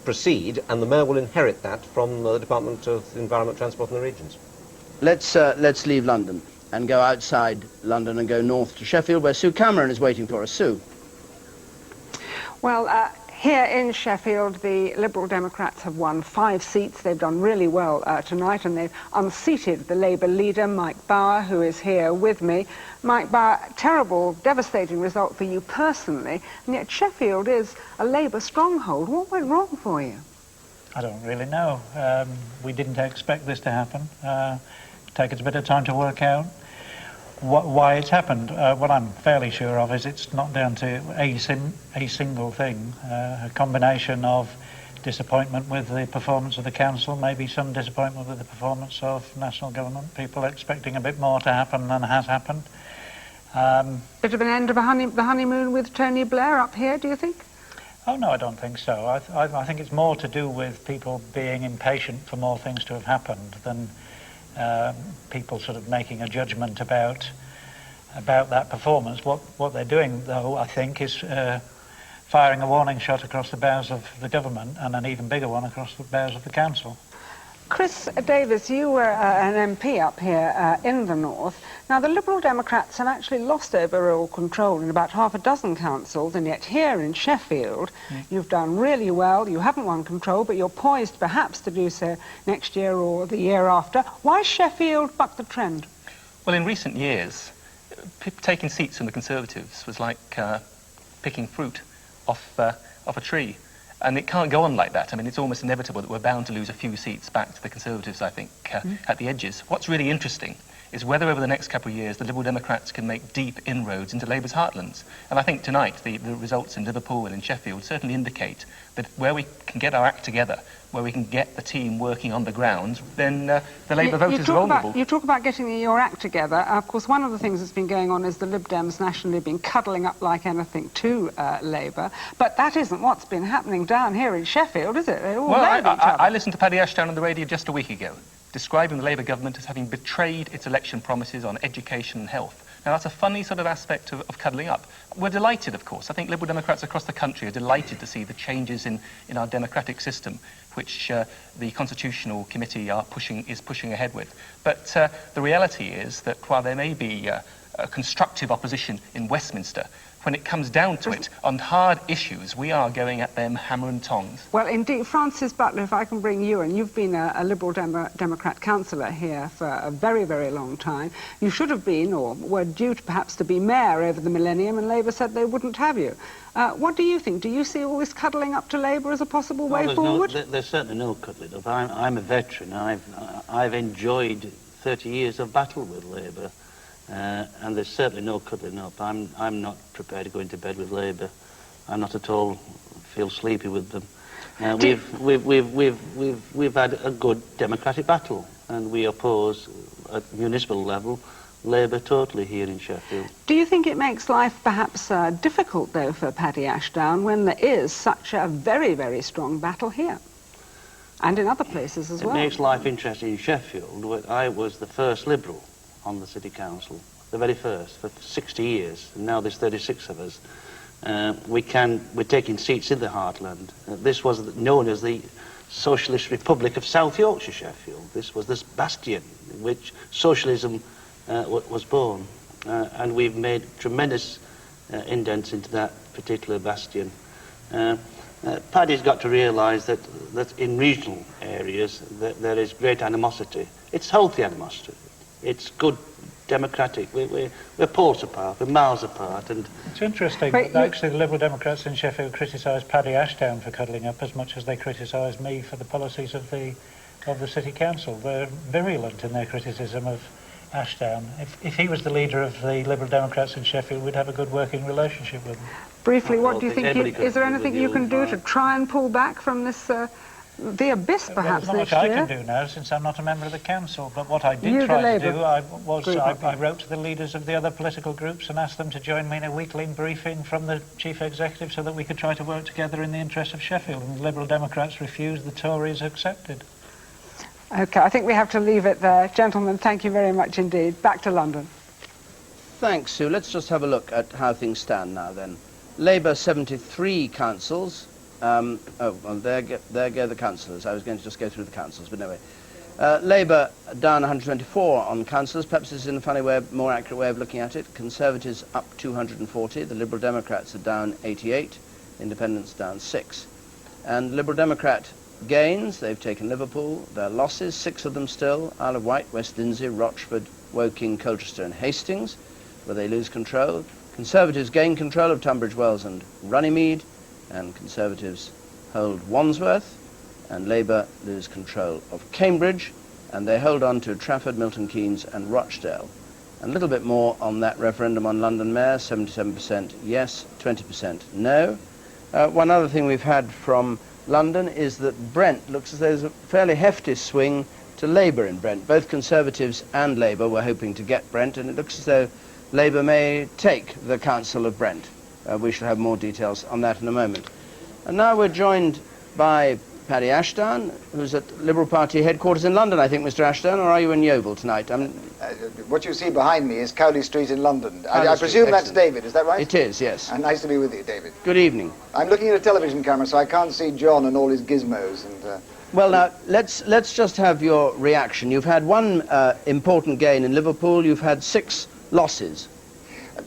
proceed, and the mayor will inherit that from the Department of Environment, Transport and the Regions. Let's leave London and go outside London and go north to Sheffield, where Sue Cameron is waiting for us. Sue. Well, here in Sheffield, the Liberal Democrats have won 5 seats. They've done really well tonight, and they've unseated the Labour leader, Mike Bauer, who is here with me. Mike Bauer, terrible, devastating result for you personally, and yet Sheffield is a Labour stronghold. What went wrong for you? I don't really know. We didn't expect this to happen. Take us a bit of time to work out why it's happened. What I'm fairly sure of is it's not down to a single thing. A combination of disappointment with the performance of the council, maybe some disappointment with the performance of national government, people expecting a bit more to happen than has happened. Bit of an end of the honeymoon with Tony Blair up here, do you think? Oh no, I don't think so. I think it's more to do with people being impatient for more things to have happened than people sort of making a judgment about that performance. What they're doing, though, I think, is firing a warning shot across the bows of the government and an even bigger one across the bows of the council. Chris Davis, you were an MP up here in the north. Now, the Liberal Democrats have actually lost overall control in about half a dozen councils, and yet here in Sheffield, you've done really well. You haven't won control, but you're poised perhaps to do so next year or the year after. Why Sheffield buck the trend? Well, in recent years, taking seats from the Conservatives was like picking fruit off a tree. And it can't go on like that. I mean, it's almost inevitable that we're bound to lose a few seats back to the Conservatives, I think, at the edges. What's really interesting is whether over the next couple of years the Liberal Democrats can make deep inroads into Labour's heartlands. And I think tonight the results in Liverpool and in Sheffield certainly indicate that where we can get our act together, where we can get the team working on the ground, then the Labour voters are vulnerable. You talk about getting your act together. Of course, one of the things that's been going on is the Lib Dems nationally have been cuddling up like anything to Labour. But that isn't what's been happening down here in Sheffield, is it? They all loathe each other. I listened to Paddy Ashdown on the radio just a week ago, describing the Labour government as having betrayed its election promises on education and health. Now, that's a funny sort of aspect of cuddling up. We're delighted, of course. I think Liberal Democrats across the country are delighted to see the changes in our democratic system, which the Constitutional Committee is pushing ahead with. But the reality is that while there may be a constructive opposition in Westminster, when it comes down to it, on hard issues, we are going at them hammer and tongs. Well, indeed, Francis Butler, if I can bring you in, you've been a Liberal Democrat councillor here for a very, very long time. You should have been, or were due to perhaps to be mayor over the millennium, and Labour said they wouldn't have you. What do you think? Do you see all this cuddling up to Labour as a possible way forward? There's certainly no cuddling up. I'm a veteran. I've enjoyed 30 years of battle with Labour. And there's certainly no cuddling up. I'm not prepared to go into bed with Labour. I'm not at all feel sleepy with them. We've had a good democratic battle, and we oppose at municipal level Labour totally here in Sheffield. Do you think it makes life perhaps difficult though for Paddy Ashdown when there is such a very, very strong battle here? And in other places as well. It makes life interesting in Sheffield. I was the first Liberal on the City Council, the very first, for 60 years, and now there's 36 of us. We're taking seats in the heartland. This was known as the Socialist Republic of South Yorkshire, Sheffield. This was this bastion in which socialism was born, and we've made tremendous indents into that particular bastion. Paddy's got to realise that in regional areas there is great animosity. It's healthy animosity. It's good, democratic. We're poles apart, we're miles apart. And it's interesting that actually the Liberal Democrats in Sheffield criticise Paddy Ashdown for cuddling up as much as they criticise me for the policies of the City Council. They're virulent in their criticism of Ashdown. If he was the leader of the Liberal Democrats in Sheffield, we'd have a good working relationship with him. Briefly, what do you think? Is there anything you can do to try and pull back from this? The abyss, perhaps, There's not much I can do now, since I'm not a member of the council. But what I did try to do, I wrote to the leaders of the other political groups and asked them to join me in a weekly briefing from the chief executive so that we could try to work together in the interest of Sheffield. And the Liberal Democrats refused, the Tories accepted. OK, I think we have to leave it there. Gentlemen, thank you very much indeed. Back to London. Thanks, Sue. Let's just have a look at how things stand now, then. Labour 73 councils. Oh, well, there go the councillors. I was going to just go through the councils, but anyway. Labour down 124 on councillors. Perhaps this is in a funny way, more accurate way of looking at it. Conservatives up 240. The Liberal Democrats are down 88. Independents down 6. And Liberal Democrat gains, they've taken Liverpool. Their losses, 6 of them still. Isle of Wight, West Lindsey, Rochford, Woking, Colchester and Hastings, where they lose control. Conservatives gain control of Tunbridge Wells and Runnymede, and Conservatives hold Wandsworth, and Labour lose control of Cambridge, and they hold on to Trafford, Milton Keynes and Rochdale. And a little bit more on that referendum on London Mayor, 77% yes, 20% no. One other thing we've had from London is that Brent looks as though there's a fairly hefty swing to Labour in Brent. Both Conservatives and Labour were hoping to get Brent, and it looks as though Labour may take the Council of Brent. We shall have more details on that in a moment. And now we're joined by Paddy Ashdown, who's at Liberal Party headquarters in London, I think, Mr. Ashdown, or are you in Yeovil tonight? What you see behind me is Cowley Street in London. I presume that's David, is that right? It is, yes. And nice to be with you, David. Good evening. I'm looking at a television camera, so I can't see John and all his gizmos. And well, now, let's just have your reaction. You've had one important gain in Liverpool. You've had 6 losses.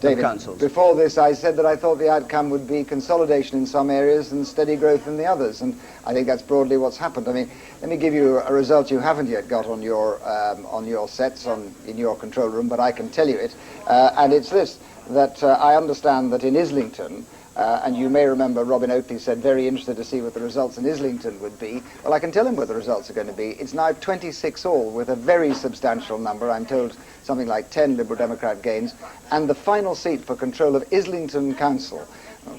David, before this I said that I thought the outcome would be consolidation in some areas and steady growth in the others, and I think that's broadly what's happened. I mean, let me give you a result you haven't yet got on your sets in your control room, but I can tell you it, and it's this, that I understand that in Islington, and you may remember Robin Oakley said very interested to see what the results in Islington would be. Well, I can tell him what the results are going to be. It's now 26 all, with a very substantial number. I'm told something like 10 Liberal Democrat gains. And the final seat for control of Islington Council,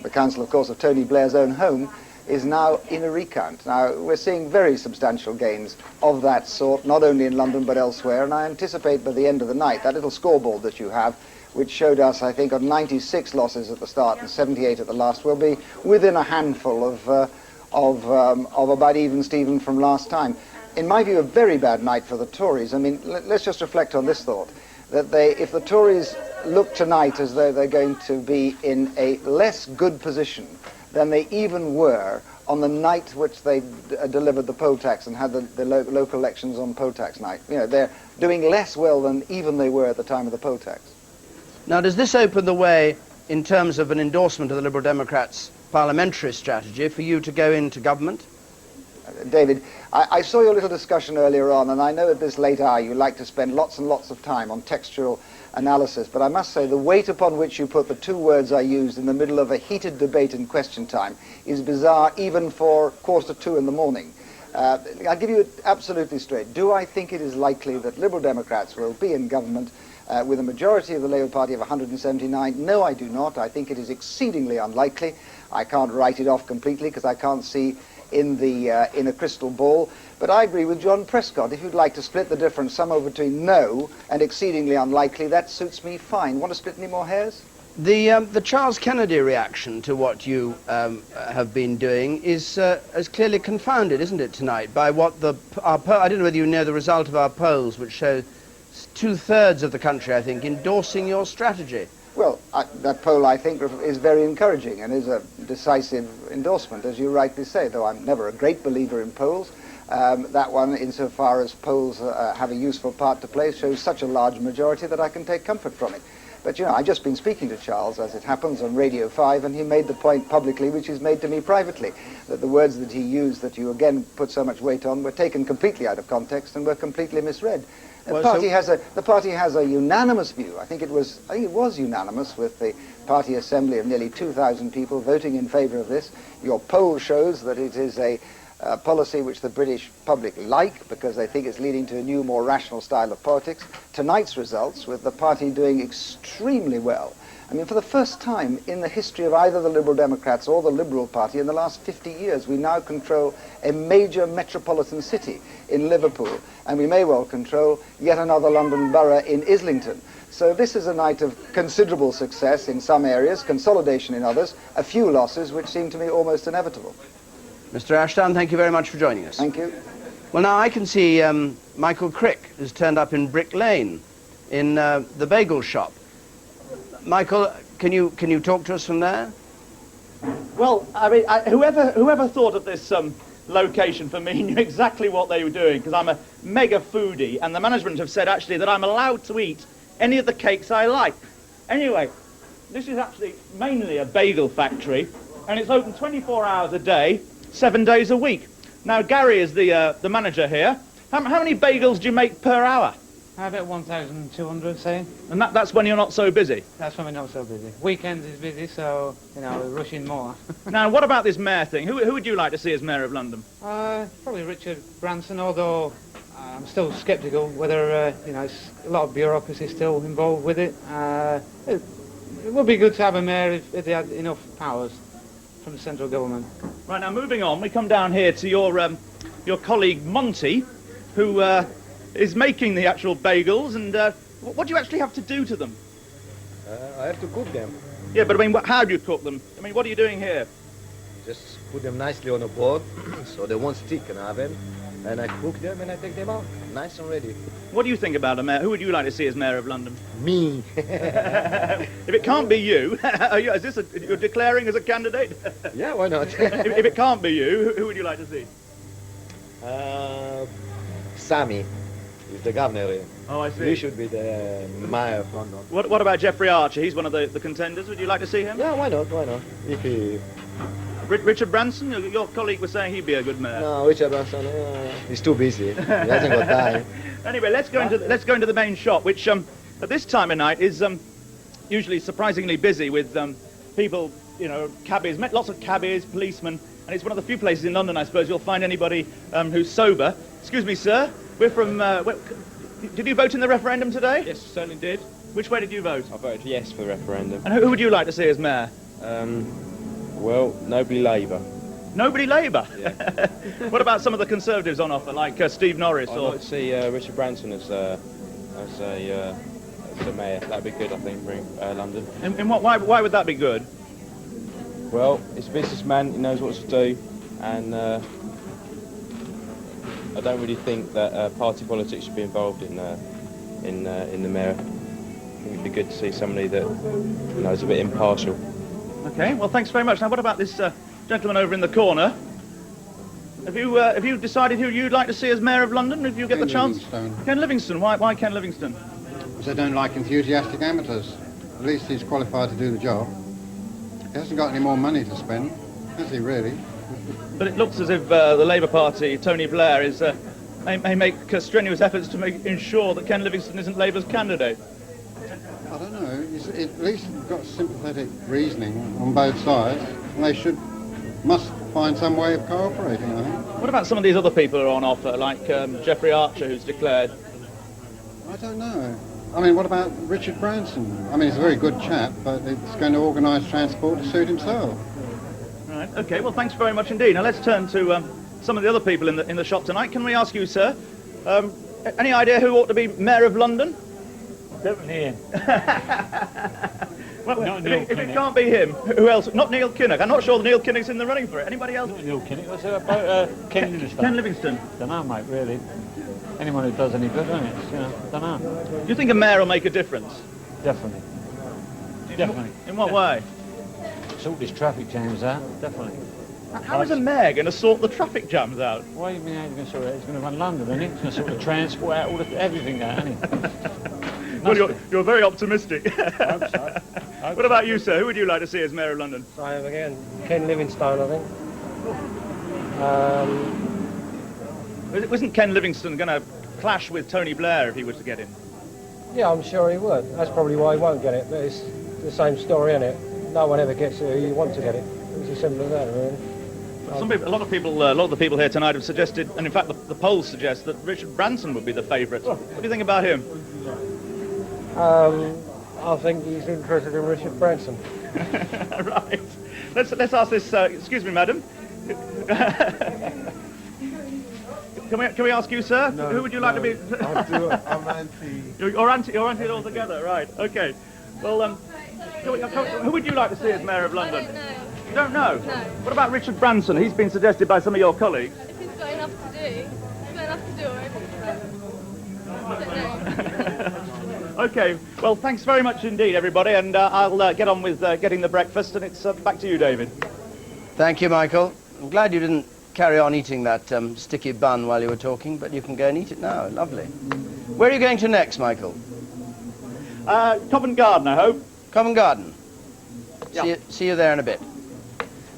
the council, of course, of Tony Blair's own home, is now in a recount. Now, we're seeing very substantial gains of that sort, not only in London but elsewhere, and I anticipate by the end of the night, that little scoreboard that you have, which showed us, I think, on 96 losses at the start and 78 at the last, will be within a handful of about even Steven from last time. In my view, a very bad night for the Tories. I mean, let's just reflect on this thought, that if the Tories look tonight as though they're going to be in a less good position than they even were on the night which they delivered the poll tax and had the local elections on poll tax night. You know, they're doing less well than even they were at the time of the poll tax. Now, does this open the way, in terms of an endorsement of the Liberal Democrats' parliamentary strategy, for you to go into government? David, I saw your little discussion earlier on, and I know at this late hour you like to spend lots and lots of time on textual analysis, but I must say the weight upon which you put the two words I used in the middle of a heated debate in question time is bizarre even for 1:45 in the morning. I'll give you it absolutely straight. Do I think it is likely that Liberal Democrats will be in government with a majority of the Labour Party of 179? No, I do not. I think it is exceedingly unlikely. I can't write it off completely because I can't see in a crystal ball. But I agree with John Prescott. If you'd like to split the difference somewhere between no and exceedingly unlikely, that suits me fine. Want to split any more hairs? The Charles Kennedy reaction to what you have been doing is clearly confounded, isn't it, tonight, by what I don't know whether you know the result of our polls, which show 2/3 of the country, I think, endorsing your strategy. Well, that poll, I think, is very encouraging and is a decisive endorsement, as you rightly say, though I'm never a great believer in polls. That one, insofar as polls have a useful part to play, shows such a large majority that I can take comfort from it. But, you know, I've just been speaking to Charles, as it happens, on Radio 5, and he made the point publicly, which is made to me privately, that the words that he used, that you again put so much weight on, were taken completely out of context and were completely misread. The party has a unanimous view. I think it was unanimous, with the party assembly of nearly 2,000 people voting in favour of this. Your poll shows that it is a policy which the British public like, because they think it's leading to a new, more rational style of politics. Tonight's results, with the party doing extremely well. I mean, for the first time in the history of either the Liberal Democrats or the Liberal Party in the last 50 years, we now control a major metropolitan city in Liverpool, and we may well control yet another London borough in Islington. So this is a night of considerable success in some areas, consolidation in others, a few losses which seem to me almost inevitable. Mr. Ashdown, thank you very much for joining us. Thank you. Well, now I can see Michael Crick has turned up in Brick Lane in the bagel shop. Michael, can you talk to us from there? Well, I mean, whoever thought of this location for me knew exactly what they were doing, because I'm a mega foodie, and the management have said actually that I'm allowed to eat any of the cakes I like. Anyway, this is actually mainly a bagel factory, and it's open 24 hours a day, 7 days a week. Now, Gary is the manager here. How many bagels do you make per hour? About 1,200, say. And that's when you're not so busy? That's when we're not so busy. Weekends is busy, so, you know, we're rushing more. Now, what about this mayor thing? Who would you like to see as mayor of London? Probably Richard Branson, although I'm still sceptical whether, you know, it's a lot of bureaucracy still involved with it. It would be good to have a mayor if they had enough powers from the central government. Right, now moving on, we come down here to your colleague Monty, who is making the actual bagels, and what do you actually have to do to them? I have to cook them. Yeah, but I mean, how do you cook them? I mean, what are you doing here? Just put them nicely on a board so they won't stick in the oven, and I cook them and I take them out, nice and ready. What do you think about a mayor? Who would you like to see as mayor of London? Me. If it can't be you, you're declaring as a candidate? Yeah, why not? if it can't be you, who would you like to see? Sammy is the governor here. Oh, I see. He should be the mayor of London. What about Jeffrey Archer? He's one of the contenders. Would you like to see him? Yeah, why not? Why not? If he... Richard Branson? Your colleague was saying he'd be a good mayor. No, Richard Branson, he's too busy. He hasn't got time. Anyway, let's go into the main shop, which at this time of night is usually surprisingly busy with people, you know, cabbies, met lots of cabbies, policemen, and it's one of the few places in London, I suppose, you'll find anybody who's sober. Excuse me, sir. We're from... did you vote in the referendum today? Yes, certainly did. Which way did you vote? I voted yes for the referendum. And who would you like to see as mayor? Well, nobly Labour. Nobody Labour? What about some of the Conservatives on offer, like Steve Norris? I'd like to see Richard Branson as the mayor. That'd be good, I think, for London. In what? Why would that be good? Well, he's a businessman. He knows what to do, and I don't really think that party politics should be involved in the mayor. I think it'd be good to see somebody that is a bit impartial. Okay. Well, thanks very much. Now, what about this gentleman over in the corner? Have you decided who you'd like to see as mayor of London if you get the chance? Ken Livingstone. Why Ken Livingstone? Because I don't like enthusiastic amateurs. At least he's qualified to do the job. He hasn't got any more money to spend, has he really? But it looks as if the Labour Party, Tony Blair, may make strenuous efforts to ensure that Ken Livingstone isn't Labour's candidate. I don't know. He's at least got sympathetic reasoning on both sides, and they must find some way of cooperating, I think. What about some of these other people who are on offer, like Geoffrey Archer, who's declared? I don't know. I mean, what about Richard Branson? I mean, he's a very good chap, but it's going to organise transport to suit himself. Right. Okay. Well, thanks very much indeed. Now let's turn to some of the other people in the shop tonight. Can we ask you, sir, any idea who ought to be mayor of London? Definitely him. Well, if it can't be him, who else? Not Neil Kinnock. I'm not sure Neil Kinnock's in the running for it. Anybody else? Not Neil Kinnock. What's it about Ken Livingstone? Ken Livingstone. Don't know, mate, really. Anyone who does any good, don't it? Don't know. Do you think a mayor will make a difference? Definitely. Definitely. In what way? Sort these traffic jams out, definitely. How is a mayor going to sort the traffic jams out? What do you mean how he's going to sort it? He's going to run London, isn't he? He's going to sort the transport out, everything out, isn't he? Well, you're very optimistic. I hope so. What about you, sir? Who would you like to see as mayor of London? Same again. Ken Livingstone, I think. Wasn't Ken Livingstone going to clash with Tony Blair if he was to get in? Yeah, I'm sure he would. That's probably why he won't get it, but it's the same story, isn't it? No one ever gets it who you want to get it. It's as simple as that, really. A lot of the people here tonight have suggested, and in fact the polls suggest, that Richard Branson would be the favourite. What do you think about him? I think he's interested in Richard Branson. Right. Let's ask this. Excuse me, madam. Can we ask you, sir? No, who would you like to be? I'm anti. You're anti it altogether, right? Okay. Well, who would you like to see as mayor of London? I don't know. You don't know? No. What about Richard Branson? He's been suggested by some of your colleagues. If he's got enough to do, I think so. Okay. Well, thanks very much indeed, everybody, and I'll get on with getting the breakfast, and it's back to you, David. Thank you, Michael. I'm glad you didn't carry on eating that sticky bun while you were talking, but you can go and eat it now. Lovely. Where are you going to next, Michael? Covent Garden, I hope. Covent Garden. Yeah. See you there in a bit.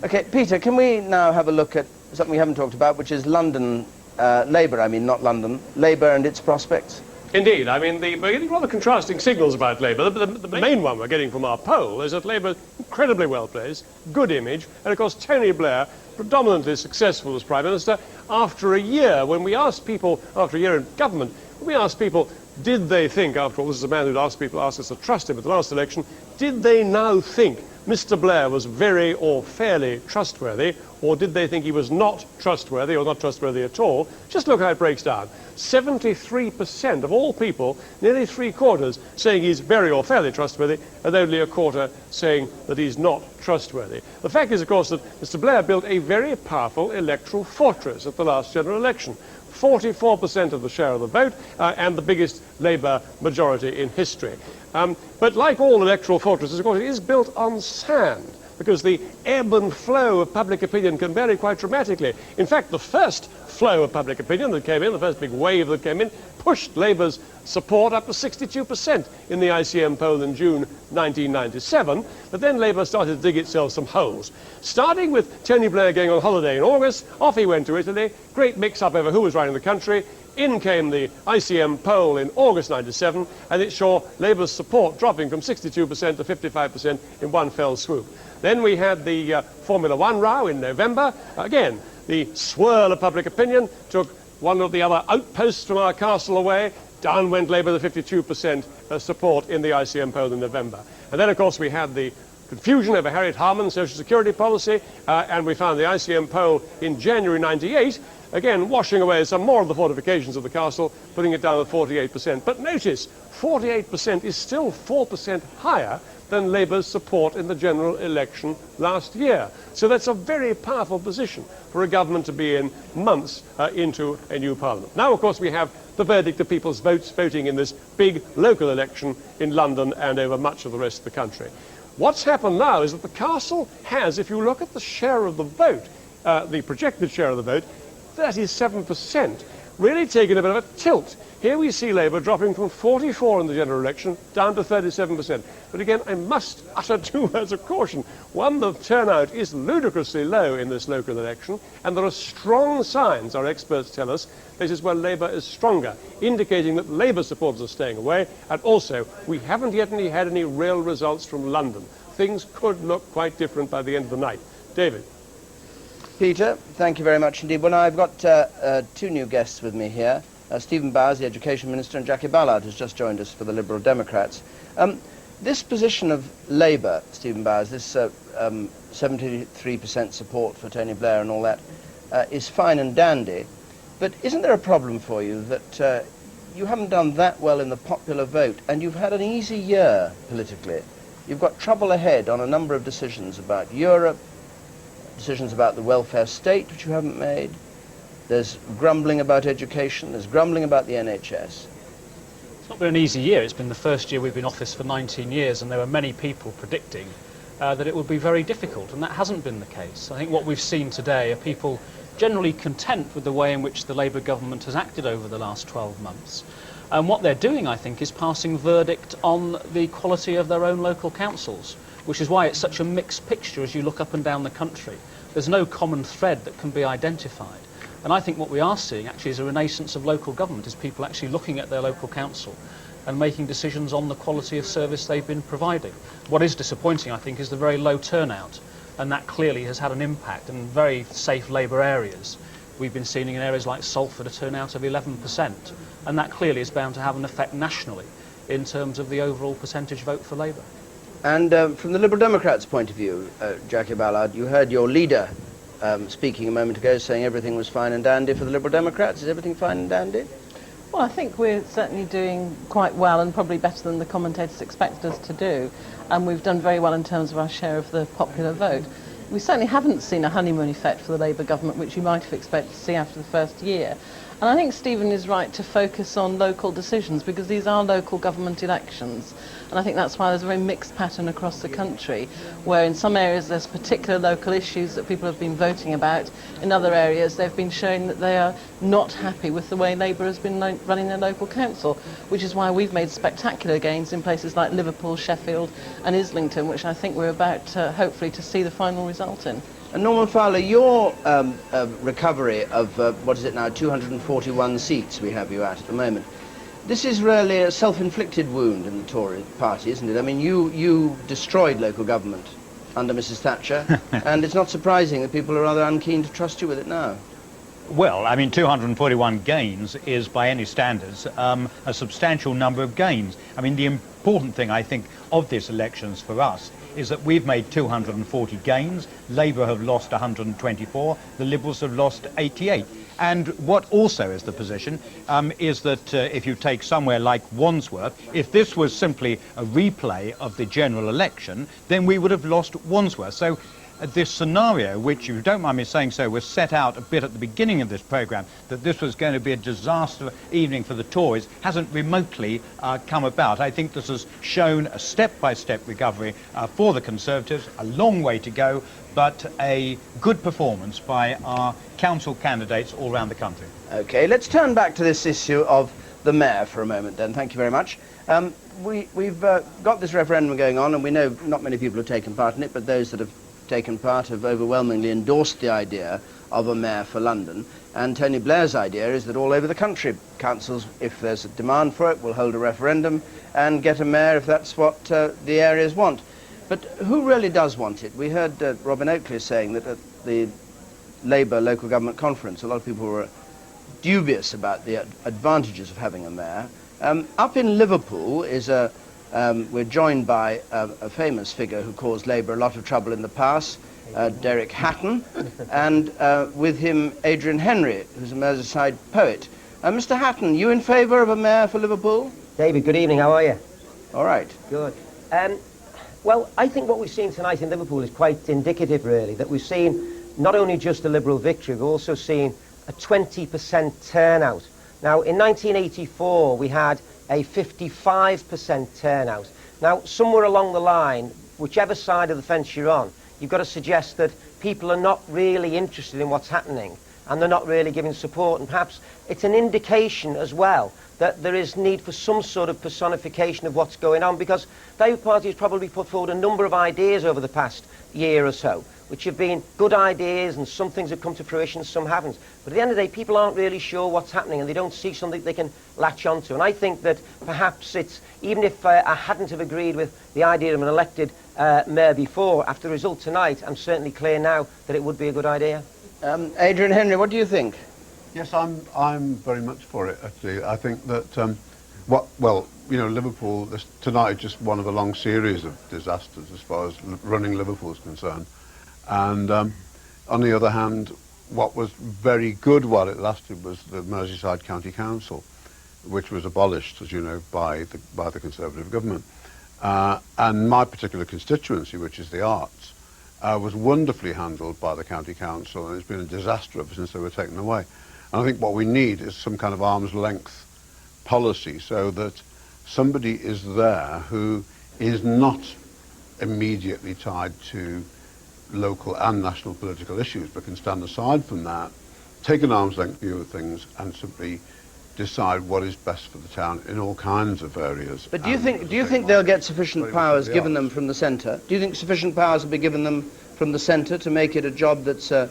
Okay, Peter, can we now have a look at something we haven't talked about, which is London, Labour, I mean, not London, Labour and its prospects? Indeed. I mean, we're getting rather contrasting signals about Labour. The main one we're getting from our poll is that Labour is incredibly well placed, good image, and of course Tony Blair, predominantly successful as Prime Minister, after a year, when we asked people, after a year in government, when we asked people, did they think, after all, this is a man who'd asked us to trust him at the last election, did they now think Mr. Blair was very or fairly trustworthy, or did they think he was not trustworthy or not trustworthy at all? Just look how it breaks down. 73% of all people, nearly three-quarters, saying he's very or fairly trustworthy, and only a quarter saying that he's not trustworthy. The fact is, of course, that Mr. Blair built a very powerful electoral fortress at the last general election. 44% of the share of the vote, and the biggest Labour majority in history. But like all electoral fortresses, of course, it is built on sand, because the ebb and flow of public opinion can vary quite dramatically. In fact, the first flow of public opinion that came in, the first big wave that came in, pushed Labour's support up to 62% in the ICM poll in June 1997, but then Labour started to dig itself some holes. Starting with Tony Blair going on holiday in August, off he went to Italy, great mix-up over who was running the country. In came the ICM poll in August 97, and it saw Labour's support dropping from 62% to 55% in one fell swoop. Then we had the Formula One row in November. Again, the swirl of public opinion took one of the other outposts from our castle away. Down went Labour to 52% support in the ICM poll in November. And then, of course, we had the confusion over Harriet Harman's social security policy, and we found the ICM poll in January 98, again washing away some more of the fortifications of the castle, putting it down at 48%. But notice, 48% is still 4% higher than Labour's support in the general election last year. So that's a very powerful position for a government to be in months into a new parliament. Now, of course, we have the verdict of people's votes voting in this big local election in London and over much of the rest of the country. What's happened now is that the castle has, if you look at the share of the vote, the projected share of the vote, 37%, really taken a bit of a tilt. Here we see Labour dropping from 44 in the general election down to 37%. But again, I must utter 2 words of caution. One, the turnout is ludicrously low in this local election, and there are strong signs, our experts tell us, this is where Labour is stronger, indicating that Labour supporters are staying away, and also we haven't yet had any real results from London. Things could look quite different by the end of the night. David. Peter, thank you very much indeed. Well, now, I've got 2 new guests with me here. Stephen Bowers, the Education Minister, and Jackie Ballard, who's just joined us for the Liberal Democrats. This position of Labour, Stephen Bowers, this 73% support for Tony Blair and all that, is fine and dandy, but isn't there a problem for you that you haven't done that well in the popular vote, and you've had an easy year politically? You've got trouble ahead on a number of decisions about Europe, decisions about the welfare state, which you haven't made. There's grumbling about education, there's grumbling about the NHS. It's not been an easy year. It's been the first year we've been in office for 19 years, and there were many people predicting that it would be very difficult, and that hasn't been the case. I think what we've seen today are people generally content with the way in which the Labour government has acted over the last 12 months. And what they're doing, I think, is passing verdict on the quality of their own local councils, which is why it's such a mixed picture as you look up and down the country. There's no common thread that can be identified. And I think what we are seeing actually is a renaissance of local government, is people actually looking at their local council and making decisions on the quality of service they've been providing. What is disappointing, I think, is the very low turnout, and that clearly has had an impact in very safe Labour areas. We've been seeing in areas like Salford a turnout of 11%, and that clearly is bound to have an effect nationally in terms of the overall percentage vote for Labour. And from the Liberal Democrats' point of view, Jackie Ballard, you heard your leader speaking a moment ago saying everything was fine and dandy for the Liberal Democrats. Is everything fine and dandy? Well, I think we're certainly doing quite well, and probably better than the commentators expected us to do. And we've done very well in terms of our share of the popular vote. We certainly haven't seen a honeymoon effect for the Labour government, which you might have expected to see after the first year. And I think Stephen is right to focus on local decisions, because these are local government elections. And I think that's why there's a very mixed pattern across the country, where in some areas there's particular local issues that people have been voting about. In other areas they've been showing that they are not happy with the way Labour has been running their local council, which is why we've made spectacular gains in places like Liverpool, Sheffield and Islington, which I think we're about hopefully to see the final result in. And Norman Fowler, your recovery of, what is it now, 241 seats we have you at the moment, this is really a self-inflicted wound in the Tory party, isn't it? I mean, you destroyed local government under Mrs Thatcher, and it's not surprising that people are rather unkeen to trust you with it now. Well, I mean, 241 gains is, by any standards, a substantial number of gains. I mean, the important thing, I think, of this elections for us is that we've made 240 gains, Labour have lost 124, the Liberals have lost 88. And what also is the position is that if you take somewhere like Wandsworth, if this was simply a replay of the general election, then we would have lost Wandsworth. So this scenario, which, if you don't mind me saying so, was set out a bit at the beginning of this programme, that this was going to be a disaster evening for the Tories, hasn't remotely come about. I think this has shown a step-by-step recovery for the Conservatives, a long way to go, but a good performance by our council candidates all around the country. OK, let's turn back to this issue of the mayor for a moment then. Thank you very much. We've got this referendum going on, and we know not many people have taken part in it, but those that have taken part have overwhelmingly endorsed the idea of a mayor for London. And Tony Blair's idea is that all over the country, councils, if there's a demand for it, will hold a referendum and get a mayor if that's what the areas want. But who really does want it? We heard Robin Oakley saying that at the Labour local government conference, a lot of people were dubious about the advantages of having a mayor. Up in Liverpool is a We're joined by a famous figure who caused Labour a lot of trouble in the past, Derek Hatton, and with him Adrian Henry, who's a Merseyside poet. Mr. Hatton, you in favour of a mayor for Liverpool? David, good evening, how are you? All right. Good. Well, I think what we've seen tonight in Liverpool is quite indicative, really, that we've seen not only just a Liberal victory, we've also seen a 20% turnout. Now, in 1984, we had a 55% turnout. Now, somewhere along the line, whichever side of the fence you're on, you've got to suggest that people are not really interested in what's happening, and they're not really giving support, and perhaps it's an indication as well that there is need for some sort of personification of what's going on, because the Labour Party has probably put forward a number of ideas over the past year or so, which have been good ideas, and some things have come to fruition, some haven't. But at the end of the day, people aren't really sure what's happening, and they don't see something they can latch onto. And I think that perhaps it's, even if I hadn't have agreed with the idea of an elected mayor before, after the result tonight, I'm certainly clear now that it would be a good idea. Adrian Henry, what do you think? Yes, I'm very much for it, actually. I think that, Liverpool, tonight is just one of a long series of disasters as far as running Liverpool is concerned. And on the other hand, what was very good while it lasted was the Merseyside County Council, which was abolished, as you know, by the Conservative government. And my particular constituency, which is the arts, was wonderfully handled by the County Council, and it's been a disaster ever since they were taken away. And I think what we need is some kind of arm's length policy, so that somebody is there who is not immediately tied to local and national political issues, but can stand aside from that, take an arm's length view of things, and simply decide what is best for the town in all kinds of areas. But do you think they'll get sufficient powers given them from the centre? Do you think sufficient powers will be given them from the centre to make it a job that's a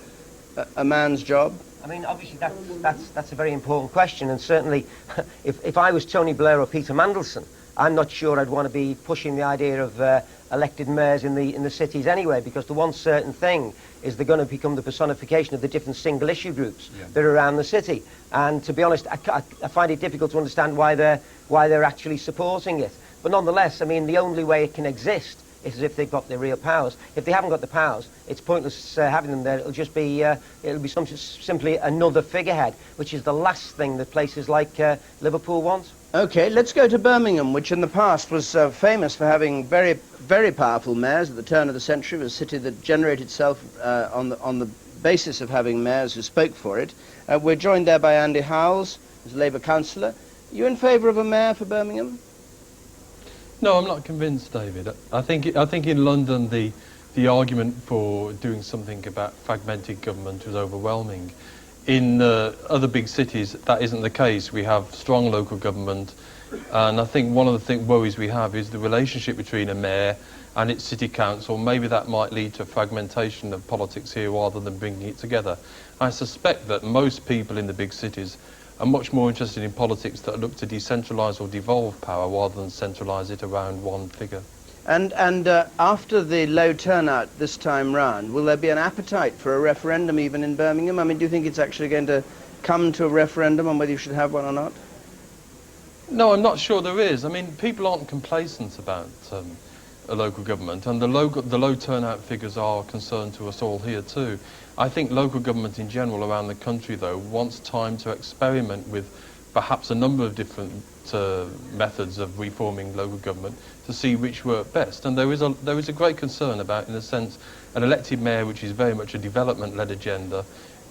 man's job? I mean, obviously that's a very important question, and certainly if I was Tony Blair or Peter Mandelson, I'm not sure I'd want to be pushing the idea of elected mayors in the cities anyway, because the one certain thing is they're going to become the personification of the different single issue groups that are around the city. And to be honest, I find it difficult to understand why they're actually supporting it. But nonetheless, I mean, the only way it can exist is if they've got the real powers. If they haven't got the powers, it's pointless having them there. It'll just be simply another figurehead, which is the last thing that places like Liverpool want. Okay, let's go to Birmingham, which in the past was famous for having very, very powerful mayors at the turn of the century. It was a city that generated itself on the basis of having mayors who spoke for it. We're joined there by Andy Howells, who's a Labour councillor. You in favour of a mayor for Birmingham? No, I'm not convinced, David. I think in London the argument for doing something about fragmented government was overwhelming. In other big cities, that isn't the case. We have strong local government, and I think one of the worries we have is the relationship between a mayor and its city council. Maybe that might lead to fragmentation of politics here rather than bringing it together. I suspect that most people in the big cities are much more interested in politics that look to decentralise or devolve power rather than centralise it around one figure. And after the low turnout this time round, will there be an appetite for a referendum even in Birmingham? I mean, do you think it's actually going to come to a referendum on whether you should have one or not? No, I'm not sure there is. I mean, people aren't complacent about a local government, and the low turnout figures are a concern to us all here too. I think local government in general around the country, though, wants time to experiment with perhaps a number of different methods of reforming local government to see which work best. And there is a great concern about, in a sense, an elected mayor which is very much a development-led agenda,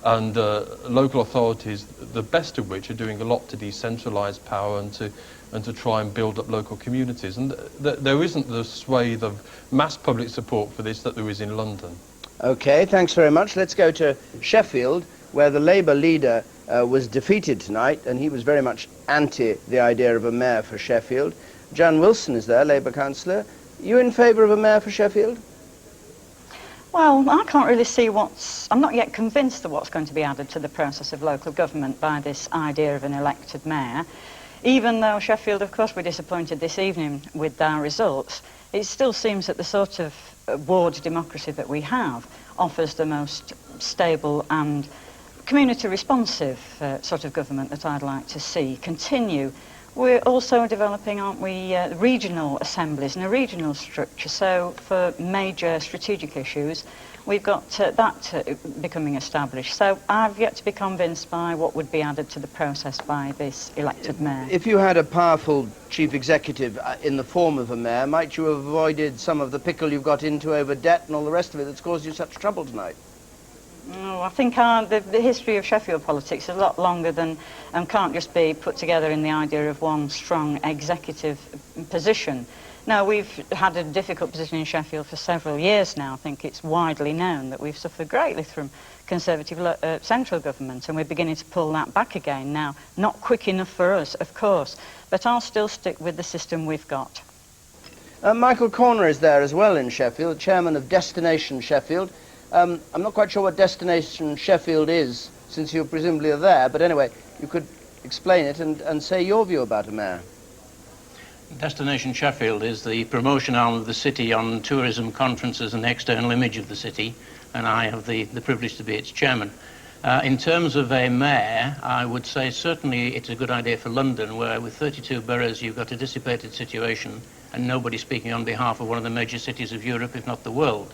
and local authorities, the best of which are doing a lot to decentralise power and to try and build up local communities. And there isn't the swathe of mass public support for this that there is in London. Okay, thanks very much. Let's go to Sheffield, where the Labour leader was defeated tonight, and he was very much anti the idea of a mayor for Sheffield. Jan Wilson is there, Labour councillor. You in favour of a mayor for Sheffield? Well, I can't really see I'm not yet convinced of what's going to be added to the process of local government by this idea of an elected mayor. Even though Sheffield, of course, were disappointed this evening with their results, it still seems that the sort of ward democracy that we have offers the most stable and community responsive sort of government that I'd like to see continue We're also developing, aren't we, regional assemblies and a regional structure. So for major strategic issues, we've got that becoming established. So I've yet to be convinced by what would be added to the process by this elected mayor. If you had a powerful chief executive in the form of a mayor, might you have avoided some of the pickle you've got into over debt and all the rest of it that's caused you such trouble tonight? Oh, I think the history of Sheffield politics is a lot longer than and can't just be put together in the idea of one strong executive position. No, we've had a difficult position in Sheffield for several years now. I think it's widely known that we've suffered greatly from Conservative central government, and we're beginning to pull that back again now. Not quick enough for us, of course, but I'll still stick with the system we've got. Michael Corner is there as well in Sheffield, chairman of Destination Sheffield. I'm not quite sure what Destination Sheffield is, since you presumably are there, but anyway, you could explain it and say your view about a mayor. Destination Sheffield is the promotion arm of the city on tourism, conferences and the external image of the city, and I have the privilege to be its chairman. In terms of a mayor, I would say certainly it's a good idea for London, where with 32 boroughs you've got a dissipated situation and nobody speaking on behalf of one of the major cities of Europe, if not the world.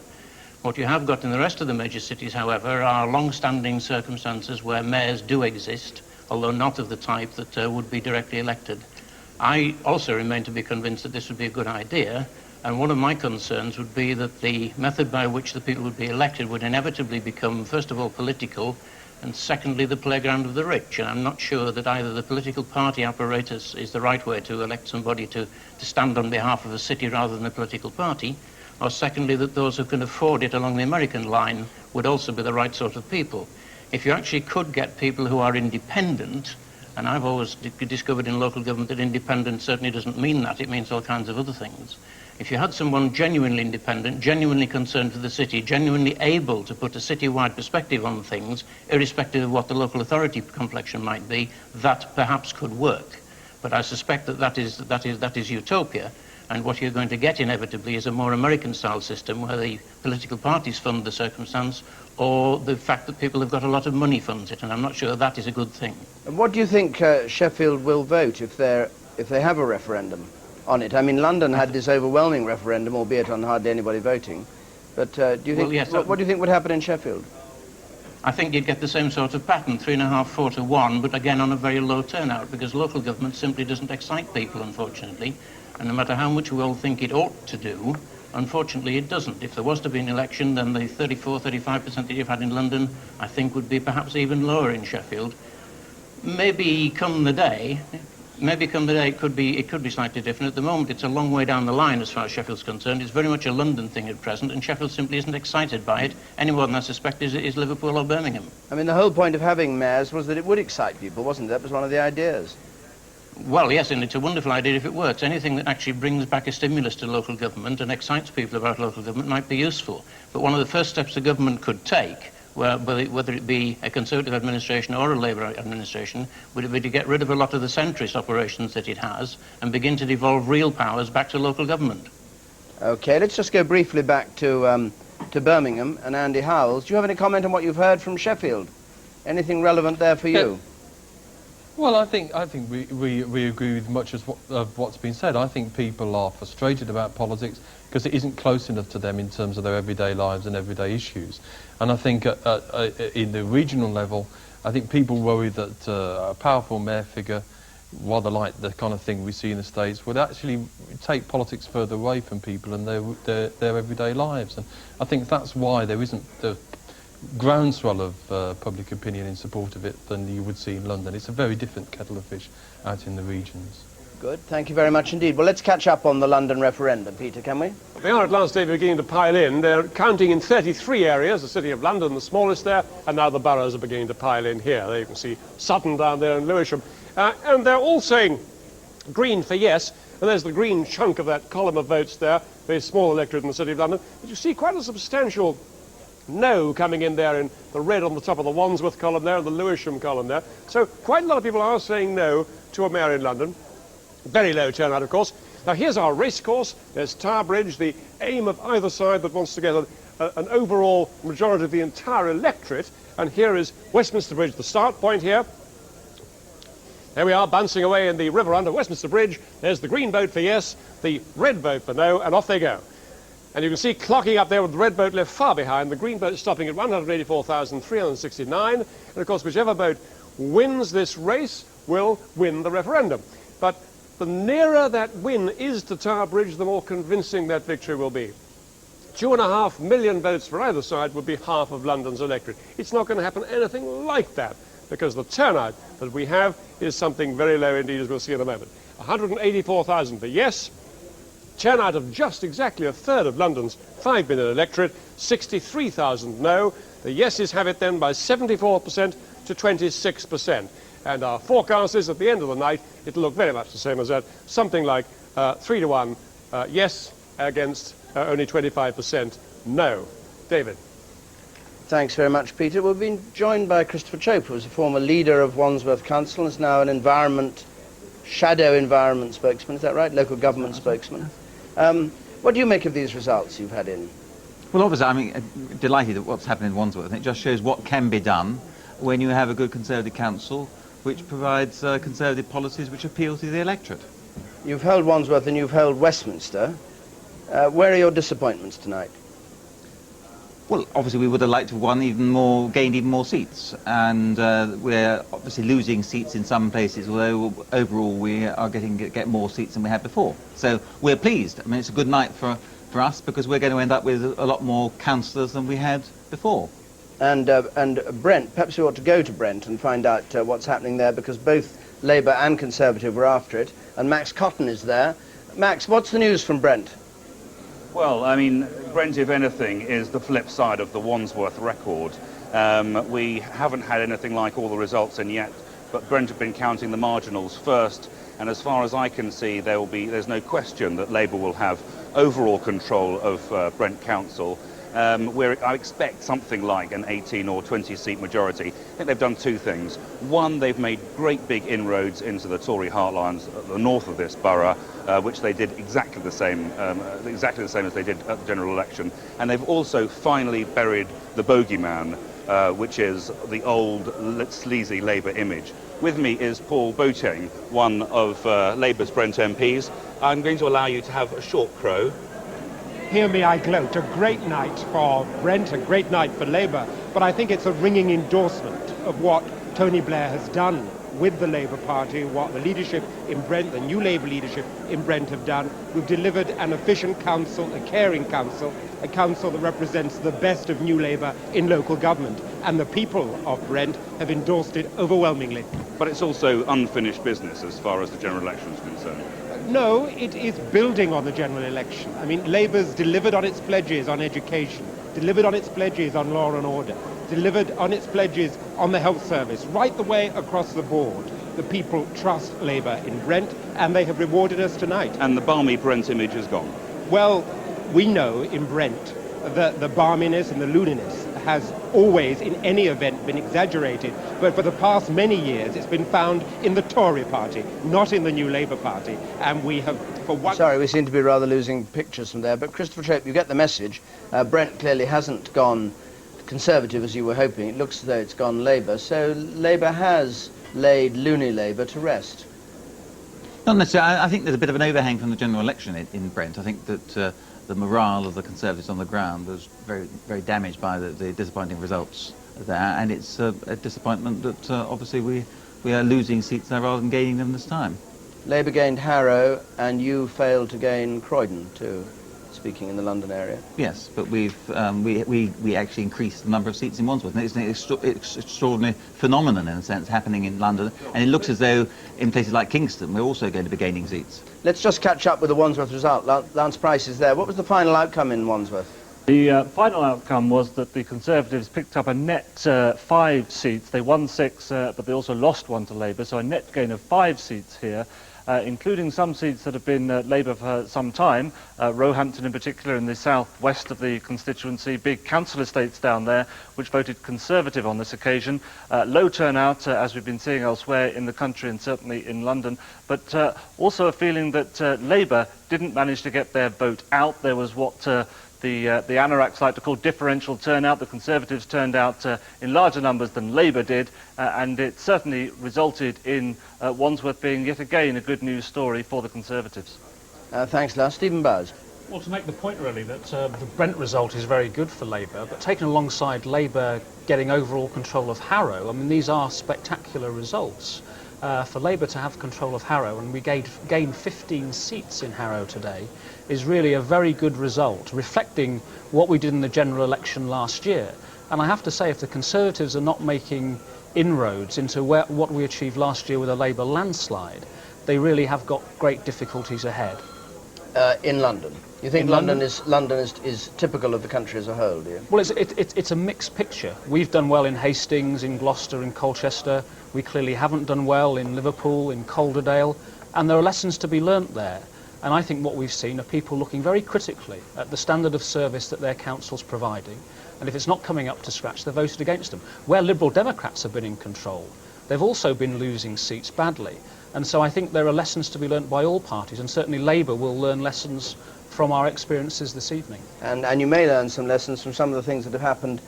What you have got in the rest of the major cities, however, are long-standing circumstances where mayors do exist, although not of the type that would be directly elected. I also remain to be convinced that this would be a good idea, and one of my concerns would be that the method by which the people would be elected would inevitably become, first of all, political, and secondly, the playground of the rich. And I'm not sure that either the political party apparatus is the right way to elect somebody to stand on behalf of a city rather than a political party, or secondly, that those who can afford it along the American line would also be the right sort of people. If you actually could get people who are independent, and I've always discovered in local government that independent certainly doesn't mean that, it means all kinds of other things. If you had someone genuinely independent, genuinely concerned for the city, genuinely able to put a city-wide perspective on things, irrespective of what the local authority complexion might be, that perhaps could work. But I suspect that is utopia. And what you're going to get inevitably is a more American-style system where the political parties fund the circumstance, or the fact that people have got a lot of money funds it, and I'm not sure that is a good thing. And what do you think Sheffield will vote if they have a referendum on it? I mean, London had this overwhelming referendum, albeit on hardly anybody voting. But do you think, what do you think would happen in Sheffield? I think you'd get the same sort of pattern, 3.5, 4 to 1, but again on a very low turnout, because local government simply doesn't excite people, unfortunately. And no matter how much we all think it ought to do, unfortunately it doesn't. If there was to be an election, then the 34, 35% that you've had in London, I think would be perhaps even lower in Sheffield. Maybe come the day it could be slightly different. At the moment, it's a long way down the line as far as Sheffield's concerned. It's very much a London thing at present, and Sheffield simply isn't excited by it, any more than I suspect is Liverpool or Birmingham. I mean, the whole point of having mayors was that it would excite people, wasn't it? That was one of the ideas. Well, yes, and it's a wonderful idea if it works. Anything that actually brings back a stimulus to local government and excites people about local government might be useful. But one of the first steps the government could take, whether it be a Conservative administration or a Labour administration, would be to get rid of a lot of the centrist operations that it has and begin to devolve real powers back to local government. OK, let's just go briefly back to Birmingham and Andy Howells. Do you have any comment on what you've heard from Sheffield? Anything relevant there for you? Well, I think we agree with much of what's been said. I think people are frustrated about politics because it isn't close enough to them in terms of their everyday lives and everyday issues. And I think in the regional level, I think people worry that a powerful mayor figure, rather like the kind of thing we see in the States, would actually take politics further away from people and their everyday lives. And I think that's why there isn't the groundswell of public opinion in support of it than you would see in London. It's a very different kettle of fish out in the regions. Good, thank you very much indeed. Well, let's catch up on the London referendum, Peter, can we? They are at last day beginning to pile in. They're counting in 33 areas, the City of London, the smallest there, and now the boroughs are beginning to pile in here. There you can see Sutton down there and Lewisham. And they're all saying green for yes, and there's the green chunk of that column of votes there, very small electorate in the City of London. But you see quite a substantial no coming in there in the red on the top of the Wandsworth column there and the Lewisham column there. So quite a lot of people are saying no to a mayor in London. Very low turnout, of course. Now here's our racecourse. There's Tower Bridge, the aim of either side that wants to get an overall majority of the entire electorate. And here is Westminster Bridge, the start point here. There we are, bouncing away in the river under Westminster Bridge. There's the green vote for yes, the red vote for no, and off they go. And you can see clocking up there with the red vote left far behind, the green vote stopping at 184,369. And of course, whichever vote wins this race will win the referendum. But the nearer that win is to Tower Bridge, the more convincing that victory will be. 2.5 million votes for either side would be half of London's electorate. It's not going to happen anything like that, because the turnout that we have is something very low indeed, as we'll see in a moment. 184,000 for yes, turnout of just exactly a third of London's 5 million electorate, 63,000 no. The yeses have it then by 74% to 26%. And our forecast is at the end of the night, it'll look very much the same as that, something like 3 to 1 yes against only 25% no. David. Thanks very much, Peter. We've been joined by Christopher Chope, who was a former leader of Wandsworth Council and is now an shadow environment spokesman. Is that right? Local government spokesman. What do you make of these results you've had in? Well, obviously, I'm delighted at what's happened in Wandsworth. And it just shows what can be done when you have a good Conservative council which provides Conservative policies which appeal to the electorate. You've held Wandsworth and you've held Westminster. Where are your disappointments tonight? Well, obviously we would have liked to have gained even more seats, and we're obviously losing seats in some places, although overall we are get more seats than we had before. So we're pleased. I mean, it's a good night for us, because we're going to end up with a lot more councillors than we had before. And Brent, perhaps we ought to go to Brent and find out what's happening there, because both Labour and Conservative were after it, and Max Cotton is there. Max, what's the news from Brent? Well, I mean, Brent, if anything, is the flip side of the Wandsworth record. We haven't had anything like all the results in yet, but Brent have been counting the marginals first, and as far as I can see, there's no question that Labour will have overall control of Brent Council. I expect something like an 18 or 20 seat majority. I think they've done two things. One, they've made great big inroads into the Tory heartlands at the north of this borough, which they did exactly the same as they did at the general election. And they've also finally buried the bogeyman, which is the old sleazy Labour image. With me is Paul Boateng, one of Labour's Brent MPs. I'm going to allow you to have a short crow. Hear me, I gloat. A great night for Brent, a great night for Labour, but I think it's a ringing endorsement of what Tony Blair has done with the Labour Party, what the leadership in Brent, the new Labour leadership in Brent have done. We've delivered an efficient council, a caring council, a council that represents the best of new Labour in local government, and the people of Brent have endorsed it overwhelmingly. But it's also unfinished business as far as the general election is concerned. No, it is building on the general election. I mean, Labour's delivered on its pledges on education, delivered on its pledges on law and order, delivered on its pledges on the health service, right the way across the board. The people trust Labour in Brent, and they have rewarded us tonight. And the balmy Brent image is gone. Well, we know in Brent that the balminess and the looniness has always, in any event, been exaggerated. But for the past many years, it's been found in the Tory party, not in the New Labour Party. And we have, for one... Sorry, we seem to be rather losing pictures from there. But Christopher Chope, you get the message. Brent clearly hasn't gone Conservative as you were hoping. It looks as though it's gone Labour. So Labour has laid loony Labour to rest. Not necessarily. I think there's a bit of an overhang from the general election in Brent. I think that the morale of the Conservatives on the ground was very, very damaged by the disappointing results there, and it's a disappointment that obviously we are losing seats there rather than gaining them this time. Labour gained Harrow, and you failed to gain Croydon too, speaking in the London area. Yes, but we actually increased the number of seats in Wandsworth, and it's an extraordinary phenomenon in a sense happening in London, and it looks as though in places like Kingston we're also going to be gaining seats. Let's just catch up with the Wandsworth result. Lance Price is there. What was the final outcome in Wandsworth? The final outcome was that the Conservatives picked up a net 5 seats. They won 6, but they also lost 1 to Labour, so a net gain of 5 seats here, including some seats that have been Labour for some time, Roehampton in particular in the south-west of the constituency, big council estates down there, which voted Conservative on this occasion. Low turnout, as we've been seeing elsewhere in the country and certainly in London, but also a feeling that Labour didn't manage to get their vote out. There was what the Anoraks like to call differential turnout. The Conservatives turned out in larger numbers than Labour did, and it certainly resulted in Wandsworth being yet again a good news story for the Conservatives. Thanks, Lars. Stephen Bowes. Well, to make the point really that the Brent result is very good for Labour, but taken alongside Labour getting overall control of Harrow, I mean, these are spectacular results. For Labour to have control of Harrow, and we gained 15 seats in Harrow today, is really a very good result, reflecting what we did in the general election last year. And I have to say, if the Conservatives are not making inroads into what we achieved last year with a Labour landslide, they really have got great difficulties ahead. In London? You think London is typical of the country as a whole, do you? Well, it's a mixed picture. We've done well in Hastings, in Gloucester, in Colchester. We clearly haven't done well in Liverpool, in Calderdale, and there are lessons to be learnt there. And I think what we've seen are people looking very critically at the standard of service that their council's providing, and if it's not coming up to scratch, they've voted against them. Where Liberal Democrats have been in control, they've also been losing seats badly. And so I think there are lessons to be learnt by all parties, and certainly Labour will learn lessons from our experiences this evening. And you may learn some lessons from some of the things that have happened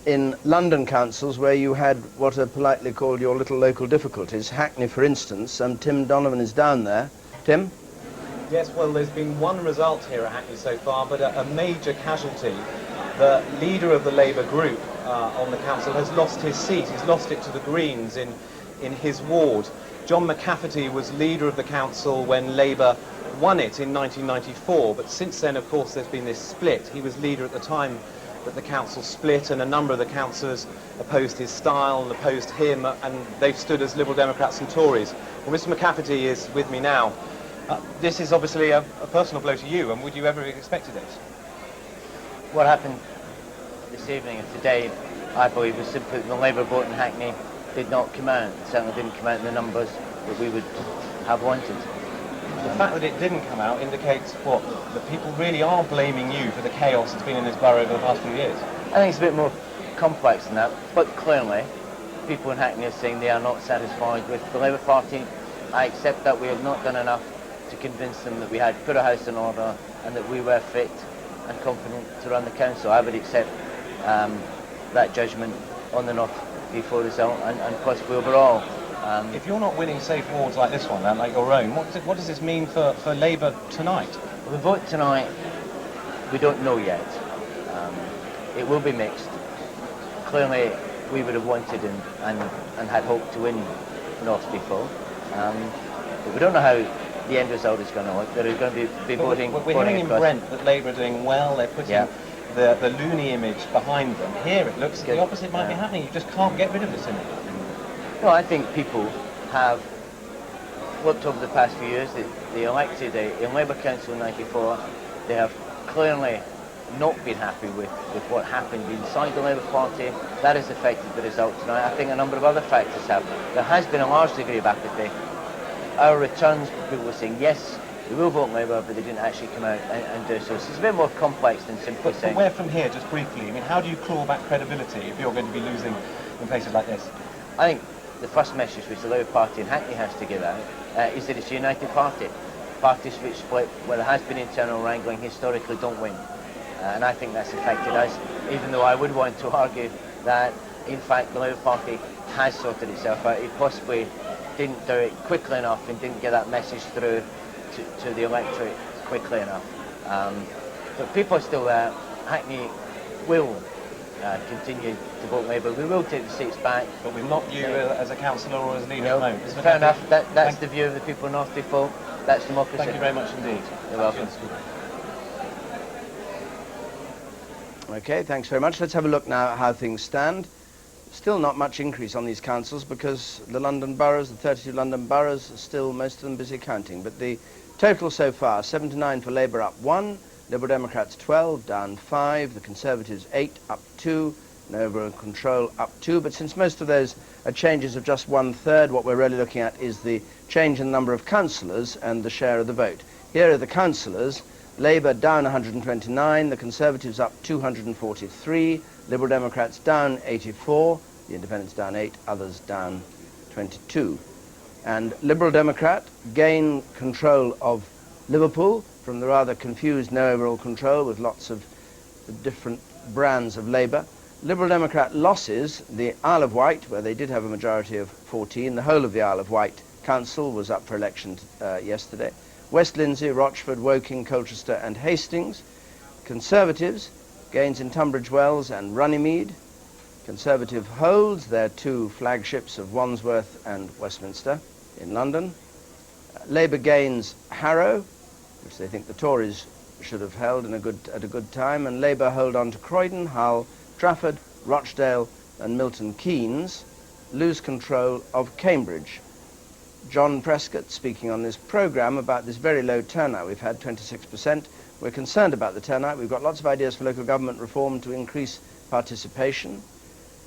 in London councils where you had what are politely called your little local difficulties. Hackney, for instance. Tim Donovan is down there. Tim? Yes, well, there's been one result here at Hackney so far, but a major casualty. The leader of the Labour group on the council has lost his seat. He's lost it to the Greens in his ward. John McCafferty was leader of the council when Labour won it in 1994, but since then, of course, there's been this split. He was leader at the time that the council split, and a number of the councillors opposed his style and opposed him, and they've stood as Liberal Democrats and Tories. Well, Mr McCafferty is with me now. This is obviously a personal blow to you, and would you ever have expected it? What happened this evening and today, I believe, was simply that the Labour vote in Hackney did not come out. It certainly didn't come out in the numbers that we would have wanted. The fact that it didn't come out indicates what? That people really are blaming you for the chaos that's been in this borough over the past few years. I think it's a bit more complex than that, but clearly people in Hackney are saying they are not satisfied with the Labour Party. I accept that we have not done enough to convince them that we had put our house in order and that we were fit and confident to run the council. I would accept that judgment on the North D4 result and possibly overall. If you're not winning safe wards like this one, like your own, what does this mean for Labour tonight? Well, the vote tonight, we don't know yet. It will be mixed. Clearly, we would have wanted and had hoped to win North D4. But we don't know how the end result is going to look. There is going to be voting. We're hearing in Brent that Labour are doing well. They're putting the loony image behind them. Here it looks the opposite might be happening. You just can't get rid of this image. Well, I think people have looked over the past few years. They elected in Labour Council in '94. They have clearly not been happy with what happened inside the Labour Party. That has affected the result tonight. I think a number of other factors have. There has been a large degree of apathy. Our returns, people were saying, yes, we will vote Labour, but they didn't actually come out and do so. So it's a bit more complex than simply saying... But where from here, just briefly, I mean, how do you claw back credibility if you're going to be losing in places like this? I think the first message which the Labour Party in Hackney has to give out is that it's a united party. Parties which split, where there has been internal wrangling, historically don't win. And I think that's affected us, even though I would want to argue that, in fact, the Labour Party has sorted itself out. It possibly didn't do it quickly enough and didn't get that message through to the electorate quickly enough. But people are still there. Hackney will continue to vote Labour. We will take the seats back. But we've not you as a councillor or as leader at the moment. Fair enough. That's the view of the people in North Default. That's democracy. Thank you very much indeed. You're welcome. Okay, thanks very much. Let's have a look now at how things stand. Still not much increase on these councils because the London boroughs, the 32 London boroughs, are still most of them busy counting. But the total so far, 79 for Labour, up 1, Liberal Democrats 12, down 5, the Conservatives 8, up 2, no overall control, up 2. But since most of those are changes of just 1/3, what we're really looking at is the change in the number of councillors and the share of the vote. Here are the councillors. Labour down 129, the Conservatives up 243, Liberal Democrats down 84, the Independents down 8, others down 22. And Liberal Democrat gain control of Liverpool from the rather confused no overall control with lots of the different brands of Labour. Liberal Democrat losses, the Isle of Wight, where they did have a majority of 14, the whole of the Isle of Wight Council was up for election yesterday. West Lindsey, Rochford, Woking, Colchester and Hastings. Conservatives, gains in Tunbridge Wells and Runnymede. Conservative holds their two flagships of Wandsworth and Westminster in London. Labour gains Harrow, which they think the Tories should have held at a good time, and Labour hold on to Croydon, Hull, Trafford, Rochdale and Milton Keynes, lose control of Cambridge. John Prescott speaking on this programme about this very low turnout. We've had 26%. We're concerned about the turnout. We've got lots of ideas for local government reform to increase participation.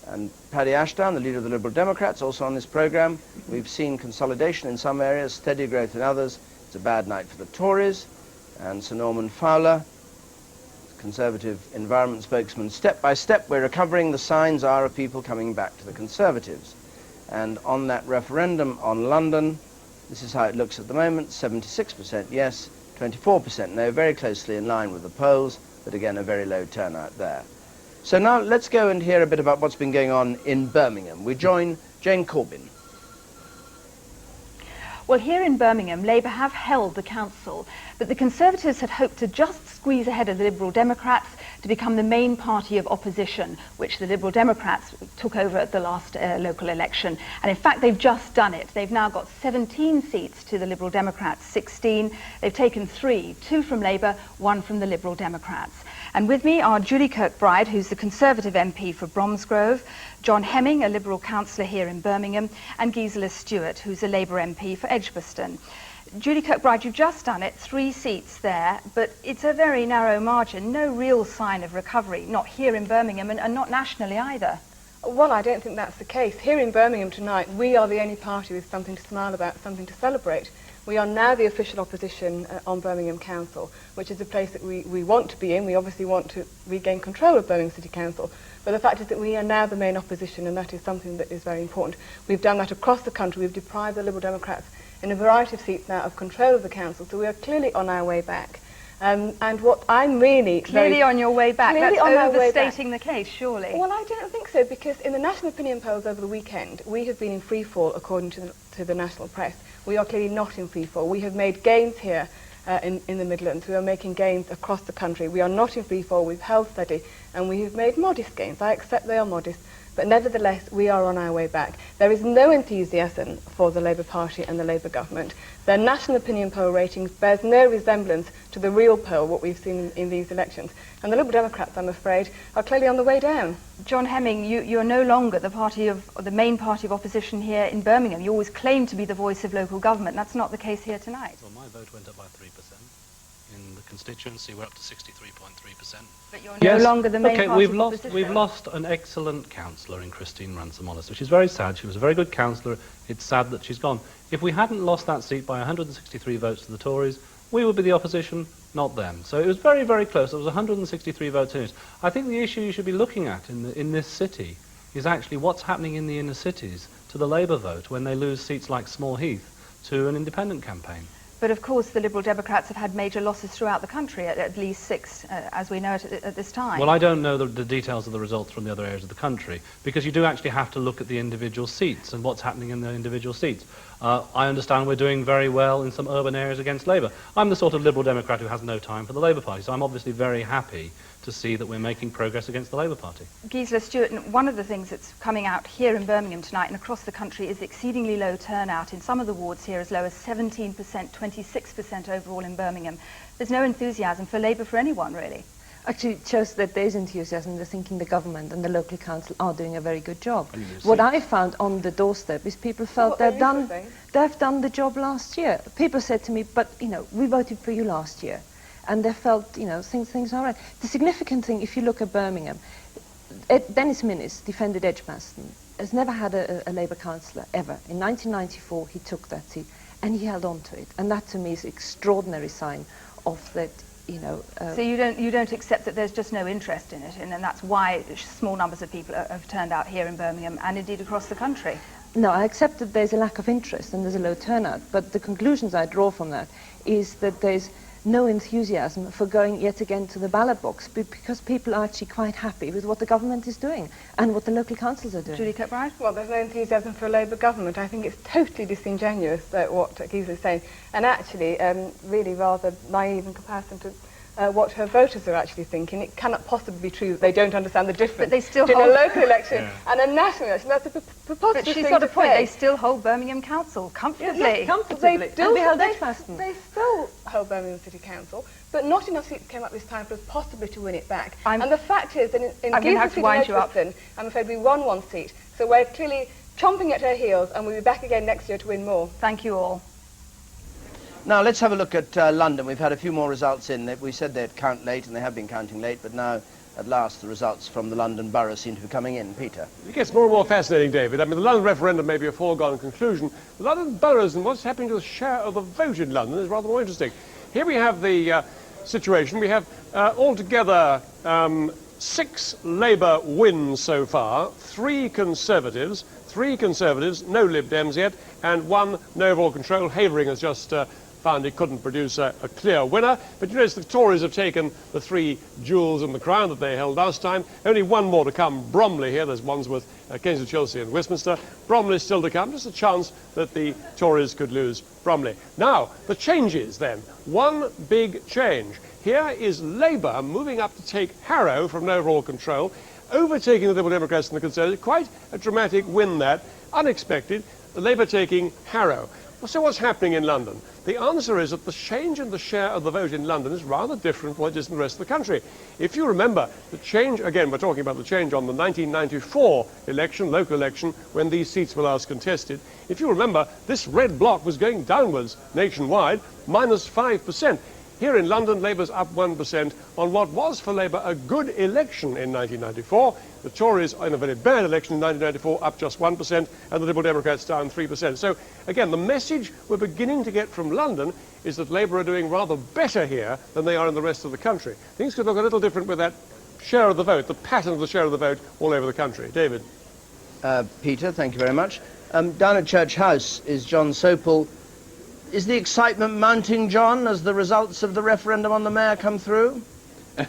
And Paddy Ashdown, the leader of the Liberal Democrats, also on this programme. We've seen consolidation in some areas, steady growth in others. It's a bad night for the Tories. And Sir Norman Fowler, Conservative environment spokesman, step by step we're recovering. The signs are of people coming back to the Conservatives. And on that referendum on London, this is how it looks at the moment: 76% yes, 24% no, very closely in line with the polls, but again a very low turnout there. So now let's go and hear a bit about what's been going on in Birmingham. We join Jane Corbyn. Well, here in Birmingham, Labour have held the council, but the Conservatives had hoped to just squeeze ahead of the Liberal Democrats to become the main party of opposition, which the Liberal Democrats took over at the last local election. And in fact, they've just done it. They've now got 17 seats to the Liberal Democrats, 16. They've taken 3, 2 from Labour, 1 from the Liberal Democrats. And with me are Julie Kirkbride, who's the Conservative MP for Bromsgrove, John Hemming, a Liberal councillor here in Birmingham, and Gisela Stewart, who's a Labour MP for Edgbaston. Julie Kirkbride, you've just done it, 3 seats there, but it's a very narrow margin, no real sign of recovery, not here in Birmingham and not nationally either. Well, I don't think that's the case. Here in Birmingham tonight, we are the only party with something to smile about, something to celebrate. We are now the official opposition on Birmingham Council, which is a place that we want to be in. We obviously want to regain control of Birmingham City Council. But the fact is that we are now the main opposition, and that is something that is very important. We've done that across the country. We've deprived the Liberal Democrats in a variety of seats now of control of the council, so we are clearly on our way back. And what I'm really... Clearly on your way back? Clearly That's on our way overstating back. The case, surely. Well, I don't think so, because in the national opinion polls over the weekend, we have been in free fall according to the national press. We are clearly not in free fall. We have made gains here in the Midlands. We are making gains across the country. We are not in free fall. We've held steady, and we have made modest gains. I accept they are modest, but nevertheless, we are on our way back. There is no enthusiasm for the Labour Party and the Labour government. Their national opinion poll ratings bears no resemblance to the real poll, what we've seen in these elections. And the Liberal Democrats, I'm afraid, are clearly on the way down. John Hemming, you're no longer the main party of opposition here in Birmingham. You always claim to be the voice of local government. That's not the case here tonight. Well, my vote went up by 3%. In the constituency, we're up to 63.3%. But you're no longer the main party of opposition. We've lost an excellent councillor in Christine Ransom-Ollis, which is very sad. She was a very good councillor. It's sad that she's gone. If we hadn't lost that seat by 163 votes to the Tories, we would be the opposition, not them. So it was very, very close. There was 163 votes in it. I think the issue you should be looking at in this city is actually what's happening in the inner cities to the Labour vote when they lose seats like Small Heath to an independent campaign. But of course, the Liberal Democrats have had major losses throughout the country, at least 6, as we know it at this time. Well, I don't know the details of the results from the other areas of the country, because you do actually have to look at the individual seats and what's happening in the individual seats. I understand we're doing very well in some urban areas against Labour. I'm the sort of Liberal Democrat who has no time for the Labour Party, so I'm obviously very happy to see that we're making progress against the Labour Party. Gisela Stewart, one of the things that's coming out here in Birmingham tonight and across the country is exceedingly low turnout. In some of the wards here as low as 17%, 26% overall in Birmingham. There's no enthusiasm for Labour for anyone, really. Actually, it shows that there is enthusiasm. They're thinking the government and the local council are doing a very good job. What I found on the doorstep is people felt they've done the job last year. People said to me, but, we voted for you last year. And they felt, things are right. The significant thing, if you look at Birmingham, Dennis Minnis defended Edgbaston, has never had a Labour councillor, ever. In 1994, he took that seat, and he held on to it. And that, to me, is an extraordinary sign of that, So you don't accept that there's just no interest in it, and that's why small numbers of people have turned out here in Birmingham, and indeed across the country? No, I accept that there's a lack of interest and there's a low turnout, but the conclusions I draw from that is that there's no enthusiasm for going yet again to the ballot box, because people are actually quite happy with what the government is doing and what the local councils are doing. Julie Kirkbride? Well, there's no enthusiasm for a Labour government. I think it's totally disingenuous what Giza is saying, and actually really rather naive in comparison to what her voters are actually thinking. It cannot possibly be true that they don't understand the difference But they still between hold... a local election and a national election. That's a preposterous But she's thing got a to point. say. They still hold Birmingham Council comfortably. Yes, comfortably. They still, Edgbaston. they still hold Birmingham City Council, but not enough seats came up this time for us possibly to win it back. And the fact is that in I'm going to have to wind you up. Edgbaston, I'm afraid we won one seat. So we're clearly chomping at her heels, and we'll be back again next year to win more. Thank you all. Now, let's have a look at London. We've had a few more results in. We said they'd count late, and they have been counting late, but now, at last, the results from the London borough seem to be coming in. Peter? It gets more and more fascinating, David. I mean, the London referendum may be a foregone conclusion. The London boroughs and what's happening to the share of the vote in London is rather more interesting. Here we have the situation. We have altogether 6 Labour wins so far, 3 Conservatives, no Lib Dems yet, and 1 no overall control. Havering has just found he couldn't produce a clear winner. But you notice the Tories have taken the 3 jewels in the crown that they held last time. Only 1 more to come. Bromley here. There's Wandsworth, Kensington, Chelsea and Westminster. Bromley still to come. Just a chance that the Tories could lose Bromley. Now, the changes then. One big change. Here is Labour moving up to take Harrow from no overall control, overtaking the Liberal Democrats and the Conservatives. Quite a dramatic win that. Unexpected. The Labour taking Harrow. So what's happening in London? The answer is that the change in the share of the vote in London is rather different from what it is in the rest of the country. If you remember, the change, again, we're talking about the change on the 1994 election, local election, when these seats were last contested. If you remember, this red block was going downwards nationwide, -5%. Here in London, Labour's up 1% on what was for Labour a good election in 1994. The Tories, in a very bad election in 1994, up just 1%, and the Liberal Democrats down 3%. So, again, the message we're beginning to get from London is that Labour are doing rather better here than they are in the rest of the country. Things could look a little different with that share of the vote, the pattern of the share of the vote all over the country. David? Peter, thank you very much. Down at Church House is John Sopel. Is the excitement mounting, John, as the results of the referendum on the mayor come through?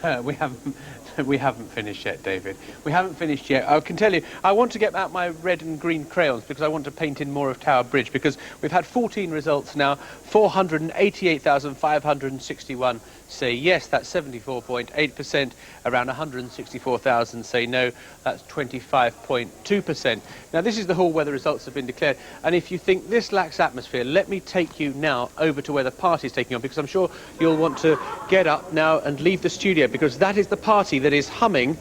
We haven't finished yet, David. We haven't finished yet. I can tell you, I want to get out my red and green crayons because I want to paint in more of Tower Bridge, because we've had 14 results now. 488,561 say yes, that's 74.8%. Around 164,000 say no, that's 25.2%. Now, this is the hall where the results have been declared. And if you think this lacks atmosphere, let me take you now over to where the party's taking on, because I'm sure you'll want to get up now and leave the studio, because that is the party that is humming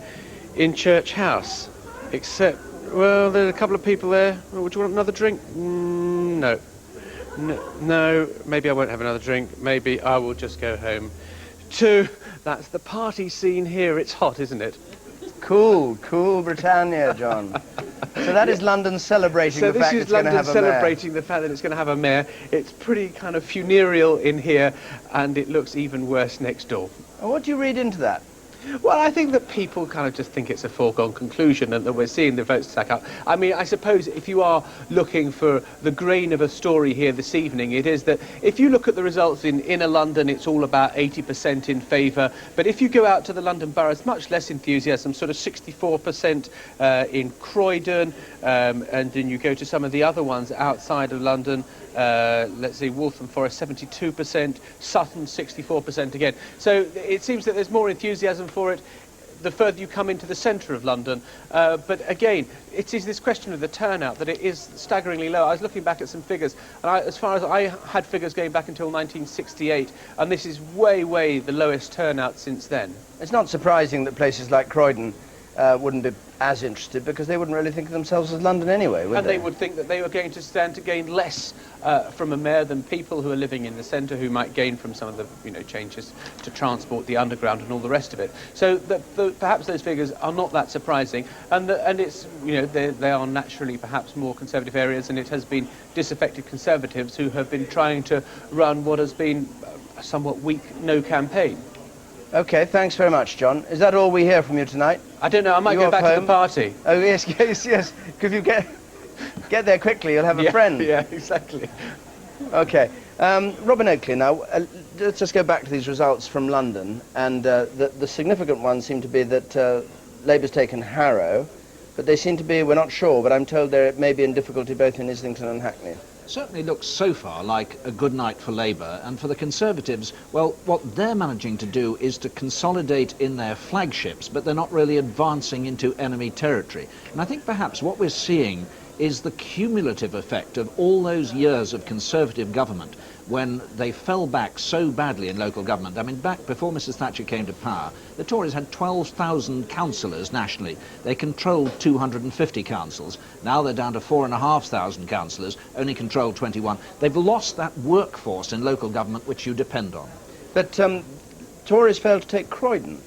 in Church House. Except, well, there's a couple of people there. Would you want another drink? No. No, maybe I won't have another drink. Maybe I will just go home too. That's the party scene here. It's hot, isn't it? Cool Britannia, John. So that is London celebrating the fact it's going to have a mayor. So this is London celebrating the fact that it's going to have a mayor. It's pretty kind of funereal in here, and it looks even worse next door. And what do you read into that? Well, I think that people kind of just think it's a foregone conclusion and that we're seeing the votes stack up. I mean, I suppose if you are looking for the grain of a story here this evening, it is that if you look at the results in inner London, it's all about 80% in favour. But if you go out to the London boroughs, much less enthusiasm, sort of 64% in Croydon, and then you go to some of the other ones outside of London. Let's see, Waltham Forest 72%, Sutton 64% again. So it seems that there's more enthusiasm for it the further you come into the centre of London. But again, it is this question of the turnout that it is staggeringly low. I was looking back at some figures, and as far as I had figures going back until 1968, and this is way the lowest turnout since then. It's not surprising that places like Croydon wouldn't be as interested, because they wouldn't really think of themselves as London anyway, would they? And they would think that they were going to stand to gain less from a mayor than people who are living in the centre, who might gain from some of the changes to transport, the underground and all the rest of it. So perhaps those figures are not that surprising, and it's they are naturally perhaps more conservative areas, and it has been disaffected Conservatives who have been trying to run what has been a somewhat weak no campaign. Okay, thanks very much, John. Is that all we hear from you tonight? I don't know, I might go back to the party. Oh, yes. If you get there quickly, you'll have a friend. Yeah, exactly. Okay. Robin Oakley, now, let's just go back to these results from London. And the significant ones seem to be that Labour's taken Harrow, but they seem to be, we're not sure, but I'm told they may be in difficulty both in Islington and Hackney. Certainly looks so far like a good night for Labour, and for the Conservatives, well, what they're managing to do is to consolidate in their flagships, but they're not really advancing into enemy territory. And I think perhaps what we're seeing is the cumulative effect of all those years of Conservative government when they fell back so badly in local government. I mean, back before Mrs Thatcher came to power, the Tories had 12,000 councillors nationally. They controlled 250 councils. Now they're down to 4,500 councillors, only control 21. They've lost that workforce in local government which you depend on. But Tories failed to take Croydon.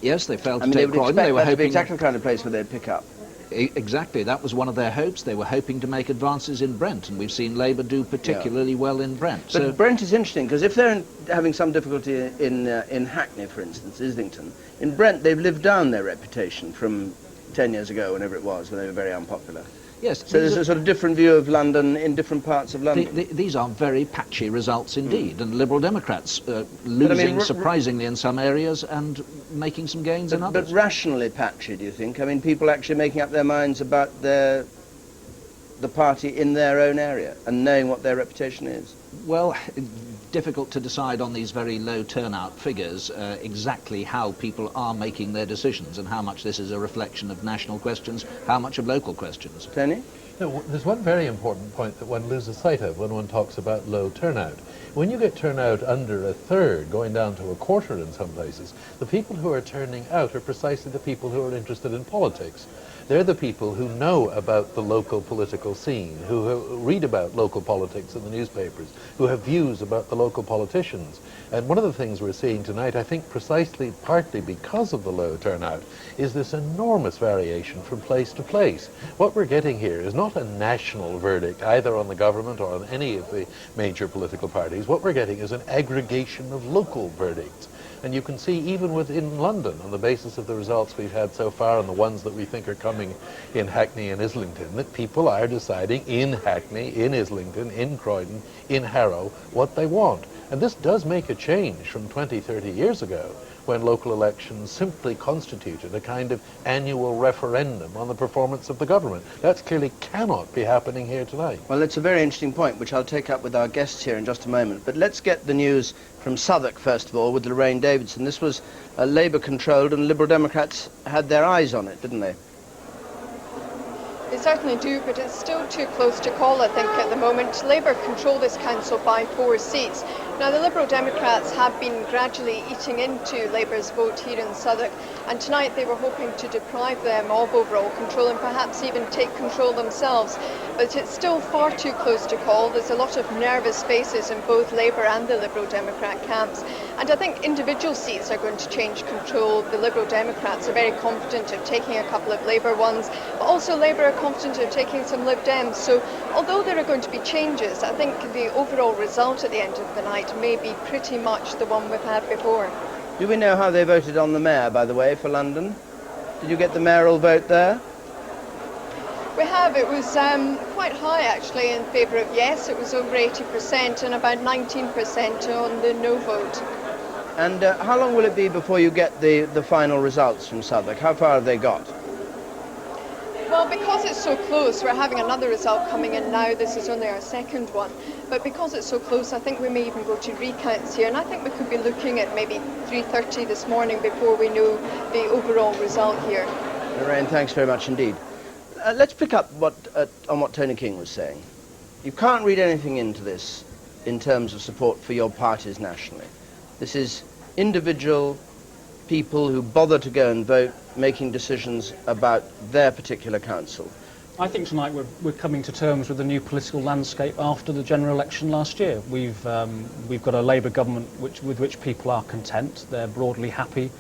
Yes, they failed to They take would Croydon. expect They were that to be hoping exactly the kind of place where they'd pick up. Exactly, that was one of their hopes. They were hoping to make advances in Brent, and we've seen Labour do particularly well in Brent. But Brent is interesting, because if they're having some difficulty in Hackney, for instance, Islington, in Brent they've lived down their reputation from 10 years ago, whenever it was, when they were very unpopular. Yes. So there's a sort of different view of London in different parts of London. These are very patchy results indeed, and Liberal Democrats losing surprisingly in some areas and making some gains in others. But rationally patchy, do you think? I mean, people actually making up their minds about the party in their own area and knowing what their reputation is? Well, difficult to decide on these very low turnout figures exactly how people are making their decisions and how much this is a reflection of national questions, how much of local questions. Tony? No, there's one very important point that one loses sight of when one talks about low turnout. When you get turnout under a third, going down to a quarter in some places, the people who are turning out are precisely the people who are interested in politics. They're the people who know about the local political scene, who read about local politics in the newspapers, who have views about the local politicians. And one of the things we're seeing tonight, I think precisely partly because of the low turnout, is this enormous variation from place to place. What we're getting here is not a national verdict, either on the government or on any of the major political parties. What we're getting is an aggregation of local verdicts. And you can see even within London, on the basis of the results we've had so far and the ones that we think are coming in Hackney and Islington, that people are deciding in Hackney, in Islington, in Croydon, in Harrow, what they want. And this does make a change from 20, 30 years ago, when local elections simply constituted a kind of annual referendum on the performance of the government. That clearly cannot be happening here tonight. Well, it's a very interesting point, which I'll take up with our guests here in just a moment. But let's get the news from Southwark, first of all, with Lorraine Davidson. This was Labour-controlled, and Liberal Democrats had their eyes on it, didn't they? They certainly do, but it's still too close to call, I think, at the moment. Labour control this council by 4 seats. Now, the Liberal Democrats have been gradually eating into Labour's vote here in Southwark, and tonight they were hoping to deprive them of overall control and perhaps even take control themselves. But it's still far too close to call. There's a lot of nervous faces in both Labour and the Liberal Democrat camps, and I think individual seats are going to change control. The Liberal Democrats are very confident of taking a couple of Labour ones, but also Labour are confident of taking some Lib Dems. So although there are going to be changes, I think the overall result at the end of the night may be pretty much the one we've had before. Do we know how they voted on the mayor, by the way, for London? Did you get the mayoral vote there? We have. It was quite high, actually, in favour of yes. It was over 80% and about 19% on the no vote. And how long will it be before you get the final results from Southwark? How far have they got? Well, because it's so close, we're having another result coming in now. This is only our second one. But because it's so close, I think we may even go to recounts here. And I think we could be looking at maybe 3:30 this morning before we know the overall result here. Lorraine, thanks very much indeed. Let's pick up on what Tony King was saying. You can't read anything into this in terms of support for your parties nationally. This is individual people who bother to go and vote, making decisions about their particular council. I think tonight we're coming to terms with the new political landscape after the general election last year. We've got a Labour government with which people are content. They're broadly happy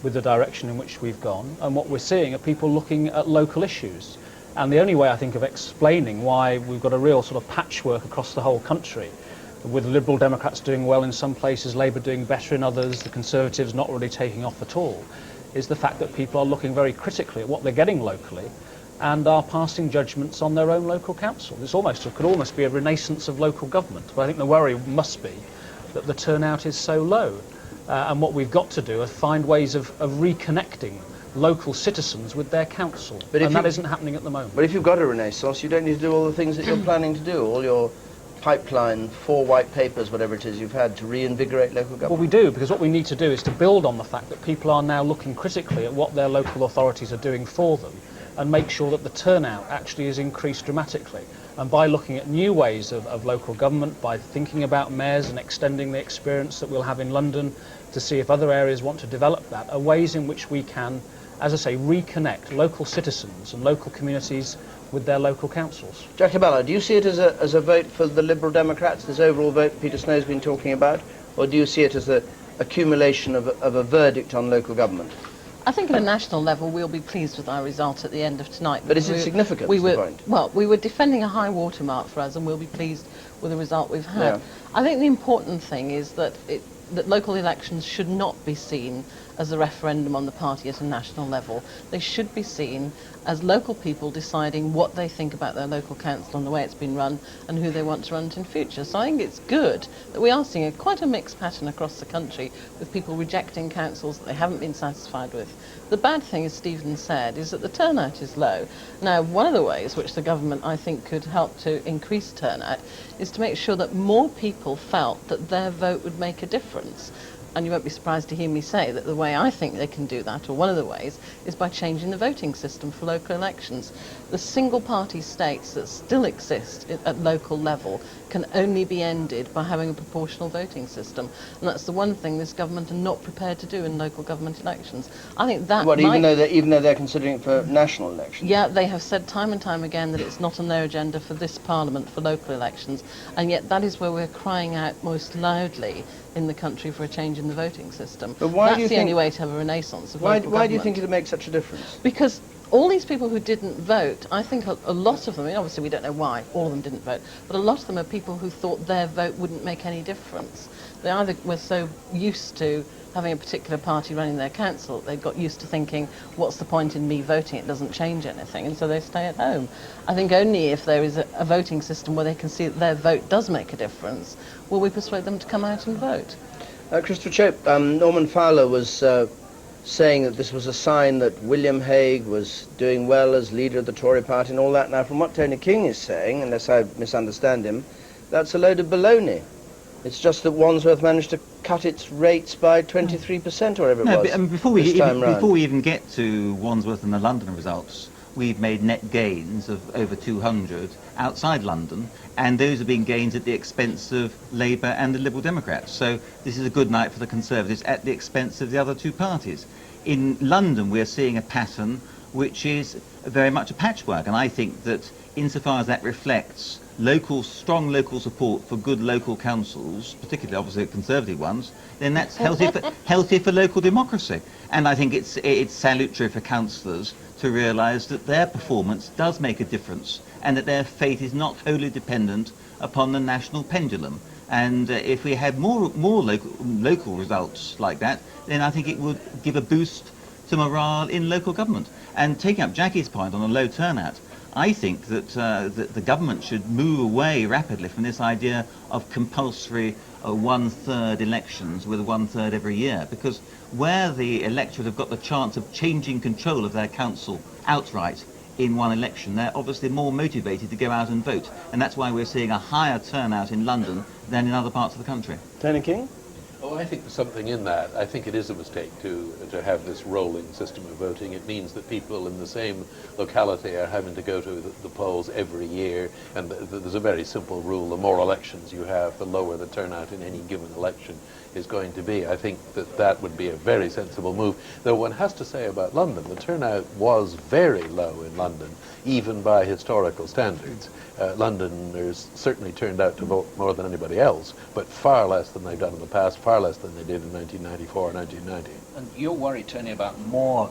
with the direction in which we've gone. And what we're seeing are people looking at local issues. And the only way, I think, of explaining why we've got a real sort of patchwork across the whole country, with Liberal Democrats doing well in some places, Labour doing better in others, the Conservatives not really taking off at all, is the fact that people are looking very critically at what they're getting locally and are passing judgments on their own local council. It could almost be a renaissance of local government, but I think the worry must be that the turnout is so low. And what we've got to do is find ways of reconnecting local citizens with their council, and that isn't happening at the moment. But if you've got a renaissance, you don't need to do all the things that you're planning to do, all your pipeline, 4 white papers, whatever it is you've had to reinvigorate local government. Well, we do, because what we need to do is to build on the fact that people are now looking critically at what their local authorities are doing for them and make sure that the turnout actually is increased dramatically. And by looking at new ways of local government, by thinking about mayors and extending the experience that we'll have in London to see if other areas want to develop that, are ways in which we can, as I say, reconnect local citizens and local communities with their local councils. Jackie Ballard, do you see it as a vote for the Liberal Democrats, this overall vote Peter Snow's been talking about, or do you see it as the accumulation of a verdict on local government? I think at a national level we'll be pleased with our result at the end of tonight. But is it significant, is the point? Well, we were defending a high watermark for us, and we'll be pleased with the result we've had. Yeah. I think the important thing is that local elections should not be seen as a referendum on the party at a national level. They should be seen as local people deciding what they think about their local council and the way it's been run and who they want to run it in future. So I think it's good that we are seeing quite a mixed pattern across the country with people rejecting councils that they haven't been satisfied with. The bad thing, as Stephen said, is that the turnout is low. Now, one of the ways which the government, I think, could help to increase turnout is to make sure that more people felt that their vote would make a difference. And you won't be surprised to hear me say that the way I think they can do that, or one of the ways, is by changing the voting system for local elections. The single-party states that still exist at local level can only be ended by having a proportional voting system. And that's the one thing this government are not prepared to do in local government elections. I think that even though they're considering it for national elections? Yeah, they have said time and time again that it's not on their agenda for this Parliament for local elections, and yet that is where we're crying out most loudly in the country for a change in the voting system. But why That's do you the think, only way to have a renaissance of local government. Why do you think it'll make such a difference? Because all these people who didn't vote, I think a lot of them, I mean, obviously we don't know why all of them didn't vote, but a lot of them are people who thought their vote wouldn't make any difference. They either were so used to having a particular party running their council, they got used to thinking, what's the point in me voting? It doesn't change anything, and so they stay at home. I think only if there is a voting system where they can see that their vote does make a difference will we persuade them to come out and vote. Christopher Chope, Norman Fowler was saying that this was a sign that William Hague was doing well as leader of the Tory party and all that. Now, from what Tony King is saying, unless I misunderstand him, that's a load of baloney. It's just that Wandsworth managed to cut its rates by 23% or whatever it was. But, before we even get to Wandsworth and the London results, we've made net gains of over 200 outside London, and those have been gains at the expense of Labour and the Liberal Democrats. So this is a good night for the Conservatives at the expense of the other two parties. In London, we're seeing a pattern which is very much a patchwork, and I think that insofar as that reflects strong local support for good local councils, particularly obviously Conservative ones, then that's healthy for local democracy. And I think it's salutary for councillors to realise that their performance does make a difference and that their fate is not wholly dependent upon the national pendulum. And if we had more local results like that, then I think it would give a boost to morale in local government. And taking up Jackie's point on the low turnout, I think that the government should move away rapidly from this idea of compulsory one-third elections with one-third every year, because where the electorate have got the chance of changing control of their council outright in one election, they're obviously more motivated to go out and vote, and that's why we're seeing a higher turnout in London than in other parts of the country. Tony King? Oh, I think there's something in that. I think it is a mistake to have this rolling system of voting. It means that people in the same locality are having to go to the polls every year, and there's a very simple rule: the more elections you have, the lower the turnout in any given election is going to be. I think that would be a very sensible move. Though one has to say about London, the turnout was very low in London, even by historical standards. Londoners certainly turned out to vote more than anybody else, but far less than they've done in the past, far less than they did in 1994 or 1990. And you're worried, Tony, about more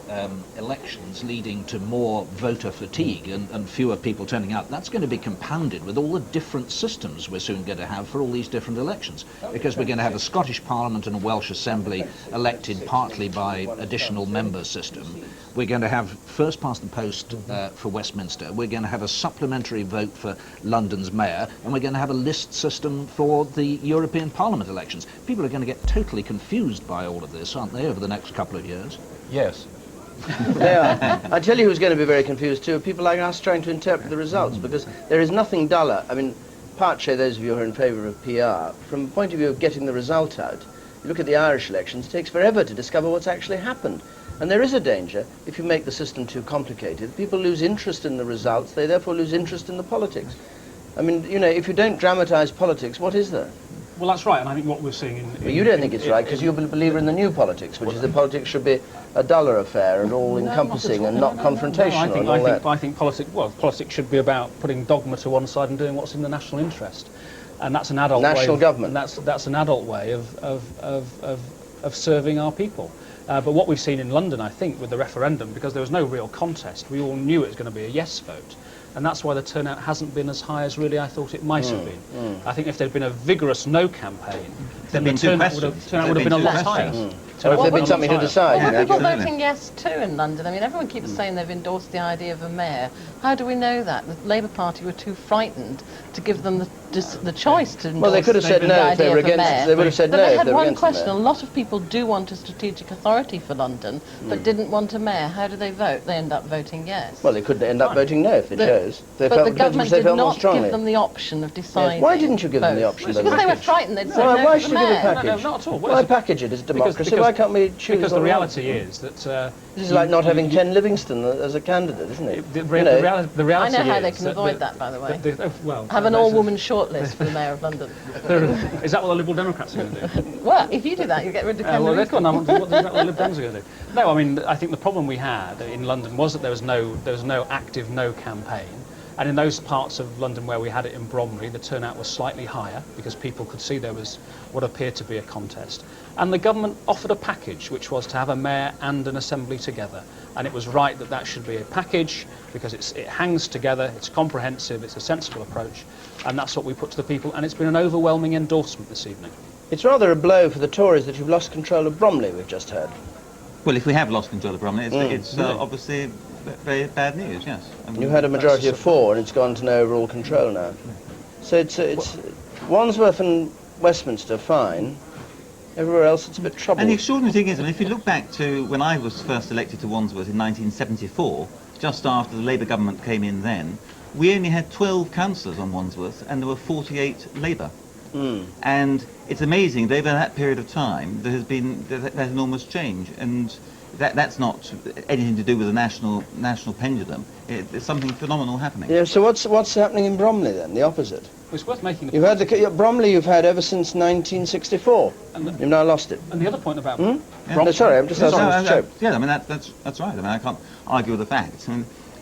elections leading to more voter fatigue and fewer people turning out. That's going to be compounded with all the different systems we're soon going to have for all these different elections, because we're going to have a Scottish Parliament and a Welsh Assembly elected partly by additional member system. We're going to have first past the post for Westminster. We're going to have a supplementary vote for London's mayor, and we're going to have a list system for the European Parliament elections. People are going to get totally confused by all of this, aren't they, over the next couple of years? Yes. They are. I tell you who's going to be very confused too, people like us trying to interpret the results, because there is nothing duller. I mean, partly those of you who are in favour of PR, from the point of view of getting the result out, you look at the Irish elections, it takes forever to discover what's actually happened. And there is a danger, if you make the system too complicated, people lose interest in the results, they therefore lose interest in the politics. I mean, you know, if you don't dramatise politics, what is there? Well, that's right, and I think what we're seeing in... Well, you don't think it's right, because you're a believer in the new politics, which is that politics should be a duller affair and all-encompassing and not confrontational and all that. I think politics should be about putting dogma to one side and doing what's in the national interest. And that's an adult national way government. And that's an adult way of serving our people. But what we've seen in London, I think, with the referendum, because there was no real contest, we all knew it was going to be a yes vote. And that's why the turnout hasn't been as high as really I thought it might have been. I think if there had been a vigorous no campaign, then the turnout would have been a lot higher. So if there had been something to decide. Well, are people voting yes too in London? I mean, everyone keeps saying they've endorsed the idea of a mayor. How do we know that? The Labour Party were too frightened to give them the choice to endorse well, they could have said no if they were against. They would have said no if they were against. But they had one question. A lot of people do want a strategic authority for London, but didn't want a mayor. How do they vote? They end up voting yes. Well, they could end up voting no if they chose. They but felt, the government did not give them the option of deciding. Yes. Why didn't you give them the option? Because they were frightened. They'd say no why to should the you give a mayor. package? No, not at all. Why package it as democracy? Because, why can't we choose? Because the reality is that this is like not having Ken Livingstone as a candidate, isn't it? The reality I know how is they can avoid that, by the way. Well, have an all-woman shortlist for the mayor of London. Is that what the Liberal Democrats are going to do? Well, if you do that, you get rid of Ken Livingstone. What is that what the Lib Dems are going to do? No, I mean, I think the problem we had in London was that there was no active no campaign. And in those parts of London where we had it in Bromley, the turnout was slightly higher because people could see there was what appeared to be a contest. And the government offered a package, which was to have a mayor and an assembly together. And it was right that that should be a package because it hangs together, it's comprehensive, it's a sensible approach. And that's what we put to the people. And it's been an overwhelming endorsement this evening. It's rather a blow for the Tories that you've lost control of Bromley, we've just heard. Well, if we have lost control of Bromley, it's obviously very bad news, yes. You had a majority of 4 and it's gone to no overall control now. So it's Wandsworth and Westminster, fine. Everywhere else it's a bit troubled. And the extraordinary thing is, I mean, if you look back to when I was first elected to Wandsworth in 1974, just after the Labour government came in then, we only had 12 councillors on Wandsworth and there were 48 Labour. And it's amazing that over that period of time there has been that enormous change, and that's not anything to do with the national pendulum. There's something phenomenal happening. Yeah. So what's happening in Bromley then? The opposite. It's worth making the You've had Bromley. You've had ever since 1964. You've now lost it. And the other point about Bromley. No, sorry, I'm just asking. Yeah, I mean that's right. I mean I can't argue with the facts. I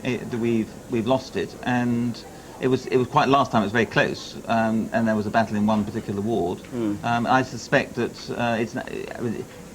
mean, we've lost it, and it was quite last time. It was very close, and there was a battle in one particular ward. I suspect that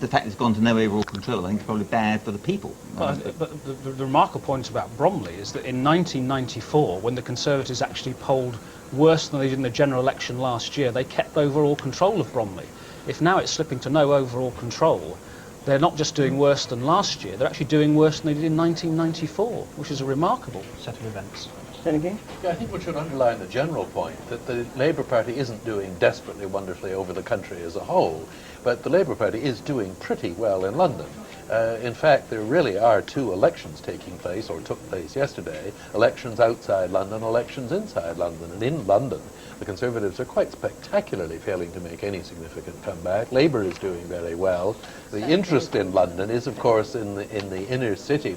the fact it's gone to no overall control, I think, is probably bad for the people. But the remarkable point about Bromley is that in 1994, when the Conservatives actually polled worse than they did in the general election last year, they kept overall control of Bromley. If now it's slipping to no overall control, they're not just doing worse than last year, they're actually doing worse than they did in 1994, which is a remarkable set of events. Anything? Yeah, I think we should underline the general point that the Labour Party isn't doing desperately wonderfully over the country as a whole, but the Labour Party is doing pretty well in London. In fact, there really are 2 elections taking place, or took place yesterday, elections outside London, elections inside London. And in London, the Conservatives are quite spectacularly failing to make any significant comeback. Labour is doing very well. The interest in London is, of course, in the inner city,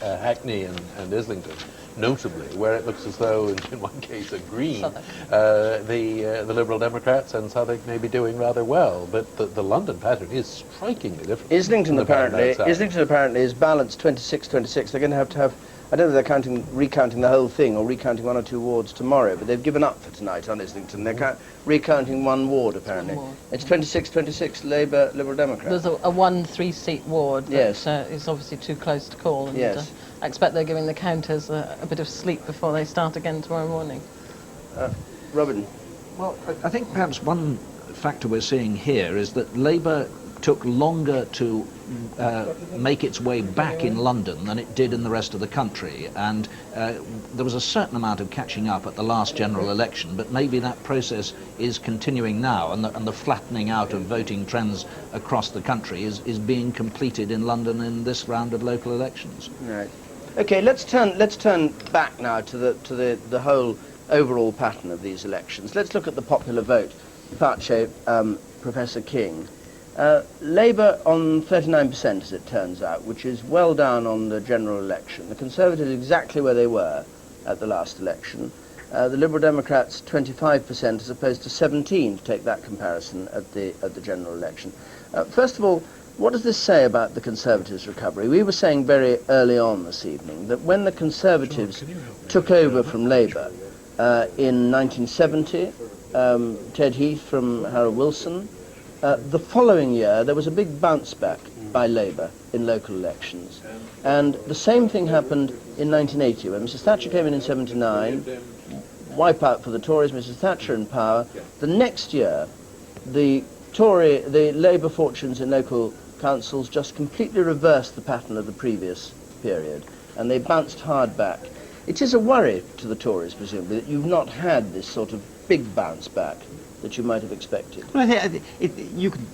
Hackney and Islington, notably, where it looks as though, in one case, a Green, the Liberal Democrats and Southwark may be doing rather well, but the London pattern is strikingly different. Islington apparently is balanced 26-26. They're going to have. I don't know if they're recounting the whole thing or recounting 1 or 2 wards tomorrow, but they've given up for tonight on Islington. They're recounting 1 ward apparently. It's 26-26 Labour, Liberal Democrats. There's a 1-3-seat ward that is obviously too close to call. And, I expect they're giving the counters a bit of sleep before they start again tomorrow morning. Robin? Well, I think perhaps one factor we're seeing here is that Labour took longer to make its way back in London than it did in the rest of the country. And there was a certain amount of catching up at the last general election, but maybe that process is continuing now, and the flattening out of voting trends across the country is being completed in London in this round of local elections. Right. Okay, let's turn back now to the whole overall pattern of these elections. Let's look at the popular vote. Pace, Professor King. Labour on 39%, as it turns out, which is well down on the general election. The Conservatives exactly where they were at the last election. The Liberal Democrats 25% as opposed to 17, to take that comparison at the general election. First of all, what does this say about the Conservatives' recovery? We were saying very early on this evening that when the Conservatives took over from Labour in 1970, Ted Heath from Harold Wilson, the following year there was a big bounce back by Labour in local elections. And the same thing happened in 1980 when Mrs Thatcher came in 79, wipe out for the Tories, Mrs Thatcher in power. The next year, the Labour fortunes in local councils just completely reversed the pattern of the previous period, and they bounced hard back. It is a worry to the Tories, presumably, that you've not had this sort of big bounce back that you might have expected. Well, I think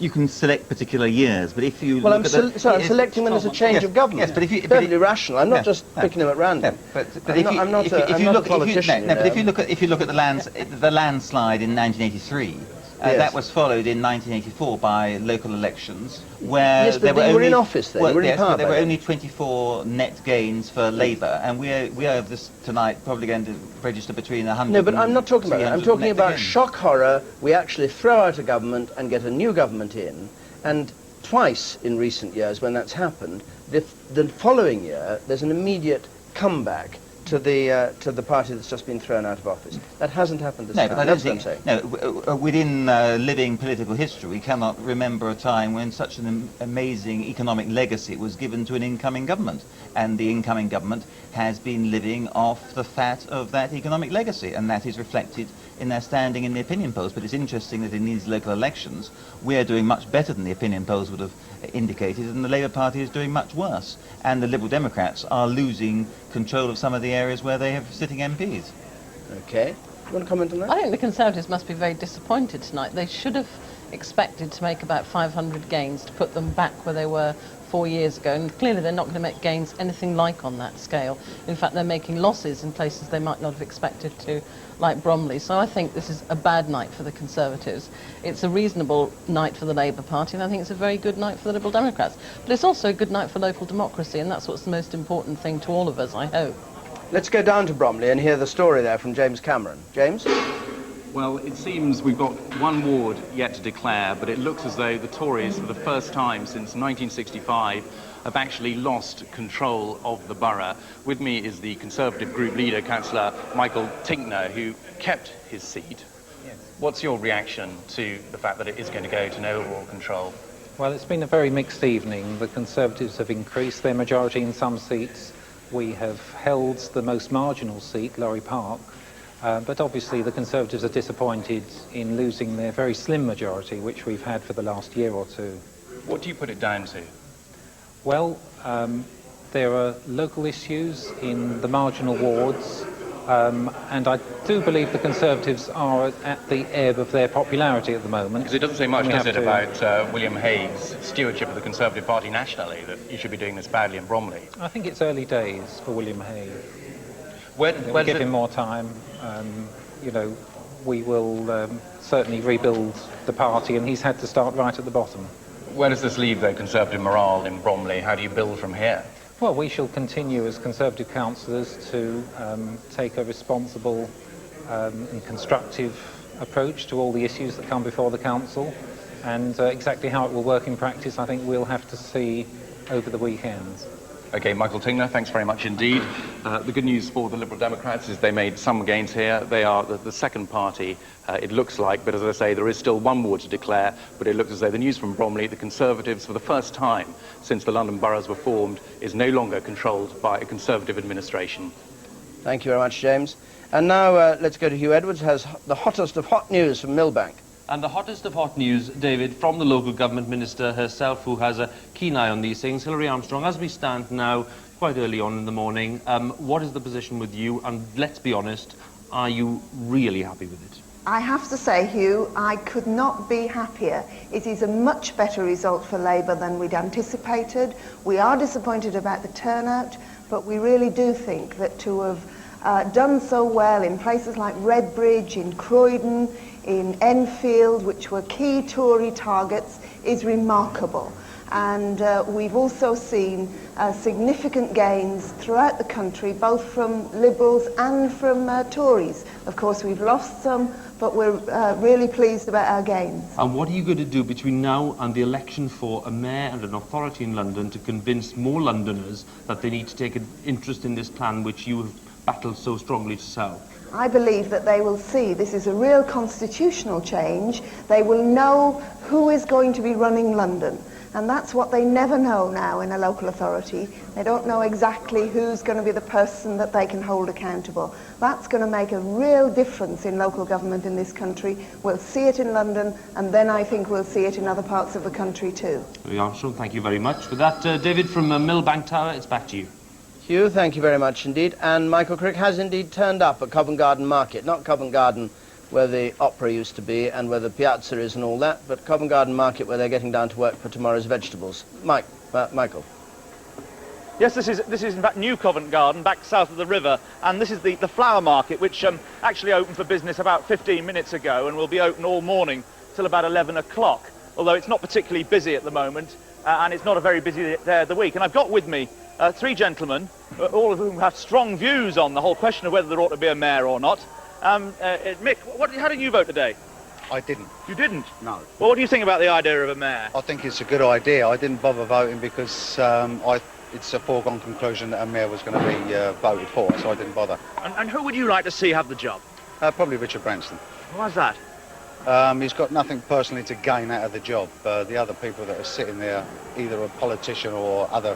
you can select particular years, but if you well, look I'm selecting when there's a change of government. Yes, but if you perfectly rational. I'm not just picking them at random. But I'm not a politician. But if you look at the landslide in 1983. That was followed in 1984 by local elections, where yes, but they were in office then. Well, yes, but there were only 24 net gains for Labour, and we are this tonight probably going to register between 100. No, but I'm not talking about that. I'm talking about shock horror. We actually throw out a government and get a new government in, and twice in recent years when that's happened, the following year there's an immediate comeback to the party that's just been thrown out of office. That hasn't happened this time. But that's what I'm saying. No, within living political history, we cannot remember a time when such an amazing economic legacy was given to an incoming government, and the incoming government has been living off the fat of that economic legacy, and that is reflected in their standing in the opinion polls. But it's interesting that in these local elections, we're doing much better than the opinion polls would have indicated, and the Labour Party is doing much worse. And the Liberal Democrats are losing control of some of the areas where they have sitting MPs. Okay. Do you want to comment on that? I think the Conservatives must be very disappointed tonight. They should have expected to make about 500 gains to put them back where they were 4 years ago, and clearly they're not going to make gains anything like on that scale. In fact, they're making losses in places they might not have expected to, like Bromley. So I think this is a bad night for the Conservatives. It's a reasonable night for the Labour Party, and I think it's a very good night for the Liberal Democrats. But it's also a good night for local democracy, and that's what's the most important thing to all of us, I hope. Let's go down to Bromley and hear the story there from James Cameron. James? Well, it seems we've got one ward yet to declare, but it looks as though the Tories, for the first time since 1965, have actually lost control of the borough. With me is the Conservative group leader, Councillor Michael Tinkner, who kept his seat. Yes. What's your reaction to the fact that it is going to go to no overall control? Well, it's been a very mixed evening. The Conservatives have increased their majority in some seats. We have held the most marginal seat, Lorry Park. But obviously the Conservatives are disappointed in losing their very slim majority, which we've had for the last year or two. What do you put it down to? Well, there are local issues in the marginal wards, and I do believe the Conservatives are at the ebb of their popularity at the moment. Because it doesn't say much, does it, about William Hague's stewardship of the Conservative Party nationally, that you should be doing this badly in Bromley? I think it's early days for William Hague. When give him more time, you know, we will certainly rebuild the party, and he's had to start right at the bottom. Where does this leave, though, Conservative morale in Bromley? How do you build from here? Well, we shall continue as Conservative councillors to take a responsible and constructive approach to all the issues that come before the council, and exactly how it will work in practice, I think we'll have to see over the weekend. OK, Michael Tinkner, thanks very much indeed. The good news for the Liberal Democrats is they made some gains here. They are the second party, it looks like, but as I say, there is still one ward to declare, but it looks as though the news from Bromley, the Conservatives, for the first time since the London boroughs were formed, is no longer controlled by a Conservative administration. Thank you very much, James. And now let's go to Hugh Edwards, who has the hottest of hot news from Millbank. And the hottest of hot news, David, from the local government minister herself, who has a keen eye on these things, Hilary Armstrong, as we stand now, quite early on in the morning, what is the position with you? And let's be honest, are you really happy with it? I have to say, Hugh, I could not be happier. It is a much better result for Labour than we'd anticipated. We are disappointed about the turnout, but we really do think that to have done so well in places like Redbridge, in Croydon, in Enfield, which were key Tory targets, is remarkable. And we've also seen significant gains throughout the country, both from Liberals and from Tories. Of course, we've lost some, but we're really pleased about our gains. And what are you going to do between now and the election for a mayor and an authority in London to convince more Londoners that they need to take an interest in this plan which you have battled so strongly to sell? I believe that they will see this is a real constitutional change. They will know who is going to be running London. And that's what they never know now in a local authority. They don't know exactly who's going to be the person that they can hold accountable. That's going to make a real difference in local government in this country. We'll see it in London, and then I think we'll see it in other parts of the country too. Hilary Armstrong, thank you very much for that. David from Millbank Tower, it's back to you. Hugh, thank you very much indeed. And Michael Crick has indeed turned up at Covent Garden Market. Not Covent Garden where the opera used to be and where the piazza is and all that, but Covent Garden Market where they're getting down to work for tomorrow's vegetables. Michael. Yes, this is in fact New Covent Garden, back south of the river, and this is the flower market, which actually opened for business about 15 minutes ago and will be open all morning till about 11 o'clock, although it's not particularly busy at the moment, and it's not a very busy day of the week. And I've got with me three gentlemen, all of whom have strong views on the whole question of whether there ought to be a mayor or not. Mick, how did you vote today? I didn't. You didn't? No. Well, what do you think about the idea of a mayor? I think it's a good idea. I didn't bother voting because it's a foregone conclusion that a mayor was going to be voted for, so I didn't bother. And who would you like to see have the job? Probably Richard Branson. Why's that? He's got nothing personally to gain out of the job. The other people that are sitting there, either a politician or other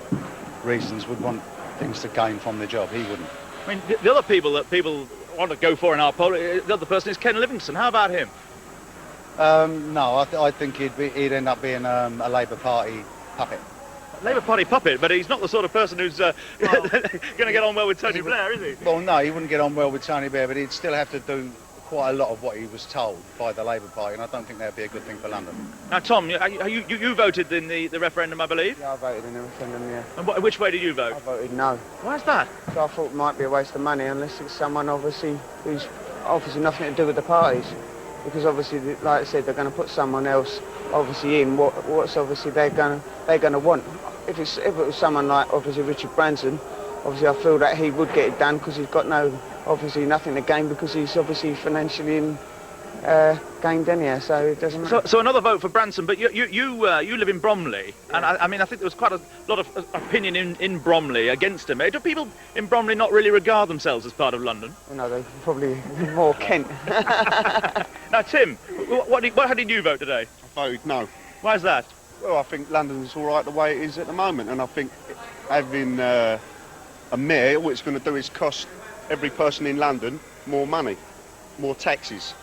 reasons, would want things to gain from the job. He wouldn't. I mean, the other people that people want to go for in our poll, the other person is Ken Livingstone. How about him? No, I think he'd end up being a Labour Party puppet. Labour Party puppet, but he's not the sort of person who's going to get on well with Tony Blair, is he? Well, no, he wouldn't get on well with Tony Blair, but he'd still have to do quite a lot of what he was told by the Labour Party, and I don't think that'd be a good thing for London. Now, Tom, you voted in the referendum, I believe? Yeah, I voted in the referendum, yeah. And which way did you vote? I voted no. Why's that? So I thought it might be a waste of money unless it's someone obviously who's obviously nothing to do with the parties. Because obviously, like I said, they're going to put someone else obviously in what's obviously they're going to want. If it was someone like obviously Richard Branson, obviously I feel that he would get it done because he's got obviously nothing to gain because he's obviously financially gained anyhow, so it doesn't matter. So another vote for Branson, but you live in Bromley, and I mean I think there was quite a lot of opinion in Bromley against him. Do people in Bromley not really regard themselves as part of London? Well, no, they're probably more Kent. Now, Tim, how did you vote today? I voted no. Why's that? Well, I think London's all right the way it is at the moment, and I think having a mayor, what it's going to do is cost every person in London more money, more taxes.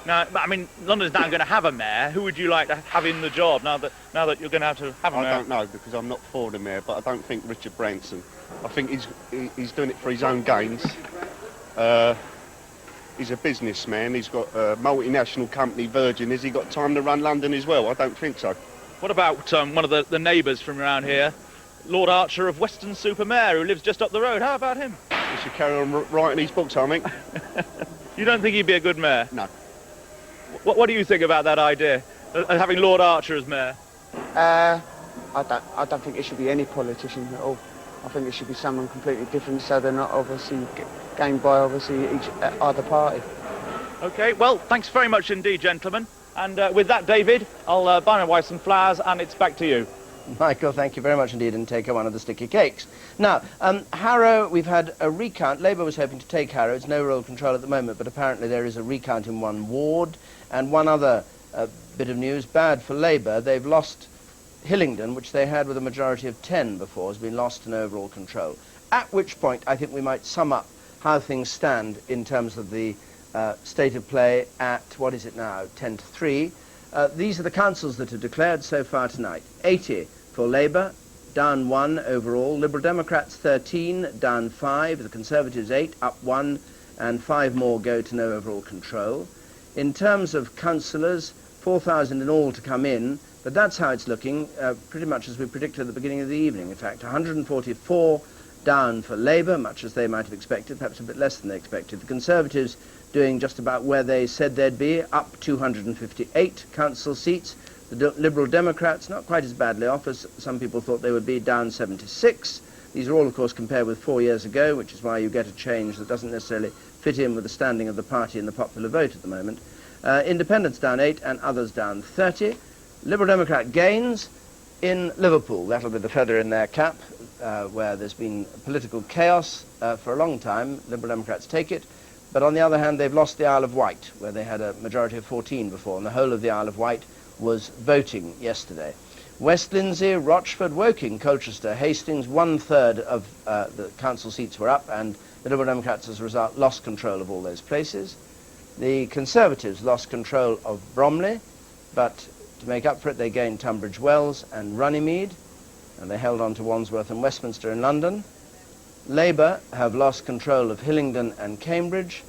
Now, I mean, London's now going to have a mayor. Who would you like to have in the job now that you're going to have a mayor? I don't know, because I'm not for the mayor, but I don't think Richard Branson. I think he's doing it for his own gains. He's a businessman. He's got a multinational company, Virgin. Has he got time to run London as well? I don't think so. What about one of the neighbours from around here, Lord Archer of Weston-super-Mare, who lives just up the road? How about him? He should carry on writing his books, I think. You don't think he'd be a good mayor? No. What do you think about that idea, of having Lord Archer as mayor? I don't think it should be any politician at all. I think it should be someone completely different, so they're not obviously gained by obviously each other party. Okay, well, thanks very much indeed, gentlemen. And with that, David, I'll buy my wife some flowers, and it's back to you. Michael, thank you very much indeed, and take one of the sticky cakes. Now, Harrow, we've had a recount. Labour was hoping to take Harrow. It's no real control at the moment, but apparently there is a recount in one ward. And one other bit of news, bad for Labour. They've lost Hillingdon, which they had with a majority of 10 before, has been lost in overall control. At which point, I think we might sum up how things stand in terms of the state of play at, what is it now, 10 to 3. These are the councils that have declared so far tonight. 80 for Labour, down 1 overall. Liberal Democrats 13, down 5. The Conservatives 8, up 1, and 5 more go to no overall control. In terms of councillors, 4,000 in all to come in, but that's how it's looking, pretty much as we predicted at the beginning of the evening. In fact, 144 down for Labour, much as they might have expected, perhaps a bit less than they expected. The Conservatives doing just about where they said they'd be, up 258 council seats. The Liberal Democrats, not quite as badly off as some people thought they would be, down 76. These are all, of course, compared with 4 years ago, which is why you get a change that doesn't necessarily fit in with the standing of the party in the popular vote at the moment. Independents down 8 and others down 30. Liberal Democrat gains in Liverpool. That'll be the feather in their cap, where there's been political chaos for a long time. Liberal Democrats take it. But on the other hand, they've lost the Isle of Wight, where they had a majority of 14 before, and the whole of the Isle of Wight was voting yesterday. West Lindsey, Rochford, Woking, Colchester, Hastings, 1/3 of the council seats were up, and the Liberal Democrats, as a result, lost control of all those places. The Conservatives lost control of Bromley, but to make up for it, they gained Tunbridge Wells and Runnymede, and they held on to Wandsworth and Westminster in London. Labour have lost control of Hillingdon and Cambridge,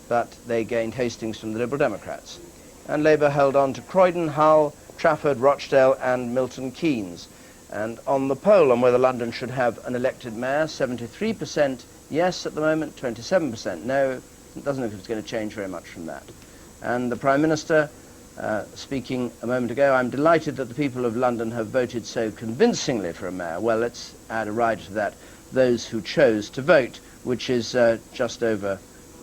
but they gained Hastings from the Liberal Democrats. And Labour held on to Croydon, Hull, Trafford, Rochdale and Milton Keynes. And on the poll on whether London should have an elected mayor, 73% yes at the moment, 27% no. It doesn't look as if it's going to change very much from that. And the Prime Minister, speaking a moment ago, I'm delighted that the people of London have voted so convincingly for a mayor. Well, let's add a rider to that, those who chose to vote, which is just over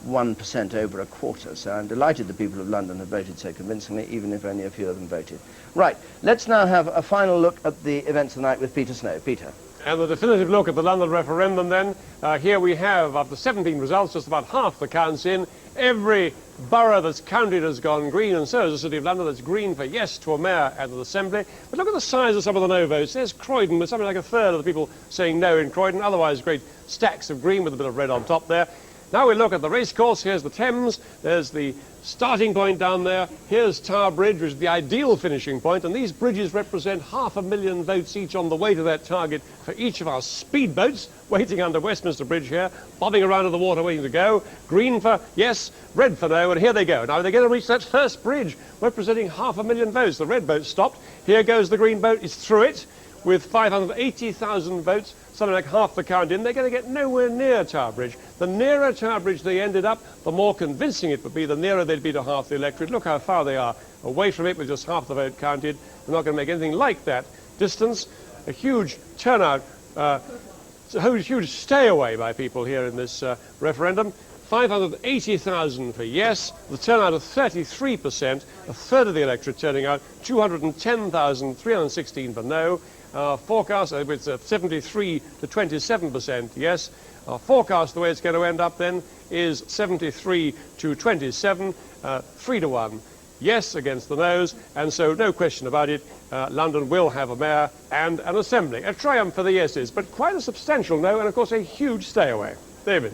1% over a quarter. So I'm delighted the people of London have voted so convincingly, even if only a few of them voted. Right, let's now have a final look at the events of the night with Peter Snow. Peter. And the definitive look at the London referendum then. Here we have, after 17 results, just about half the counts in. Every borough that's counted has gone green, and so is the City of London. That's green for yes to a mayor and an assembly. But look at the size of some of the no votes. There's Croydon, with something like 1/3 of the people saying no in Croydon. Otherwise, great stacks of green with a bit of red on top there. Now we look at the racecourse. Here's the Thames. There's the starting point down there. Here's Tower Bridge, which is the ideal finishing point. And these bridges represent 500,000 votes each on the way to that target for each of our speedboats waiting under Westminster Bridge here, bobbing around in the water waiting to go. Green for yes, red for no, and here they go. Now they're going to reach that first bridge representing 500,000 votes. The red boat stopped. Here goes the green boat. It's through it with 580,000 votes, something like half the count in. They're going to get nowhere near Tower Bridge. The nearer Tower Bridge they ended up, the more convincing it would be, the nearer they'd be to half the electorate. Look how far they are away from it with just half the vote counted. They're not going to make anything like that distance. A huge turnout, a huge stay away by people here in this referendum. 580,000 for yes, the turnout of 33%, 1/3 of the electorate turning out, 210,316 for no. Our forecast, with 73 to 27% yes. Our forecast, the way it's going to end up then, is 73 to 27, 3 to 1 yes against the noes, and so no question about it, London will have a mayor and an assembly. A triumph for the yeses, but quite a substantial no, and of course a huge stay away. David.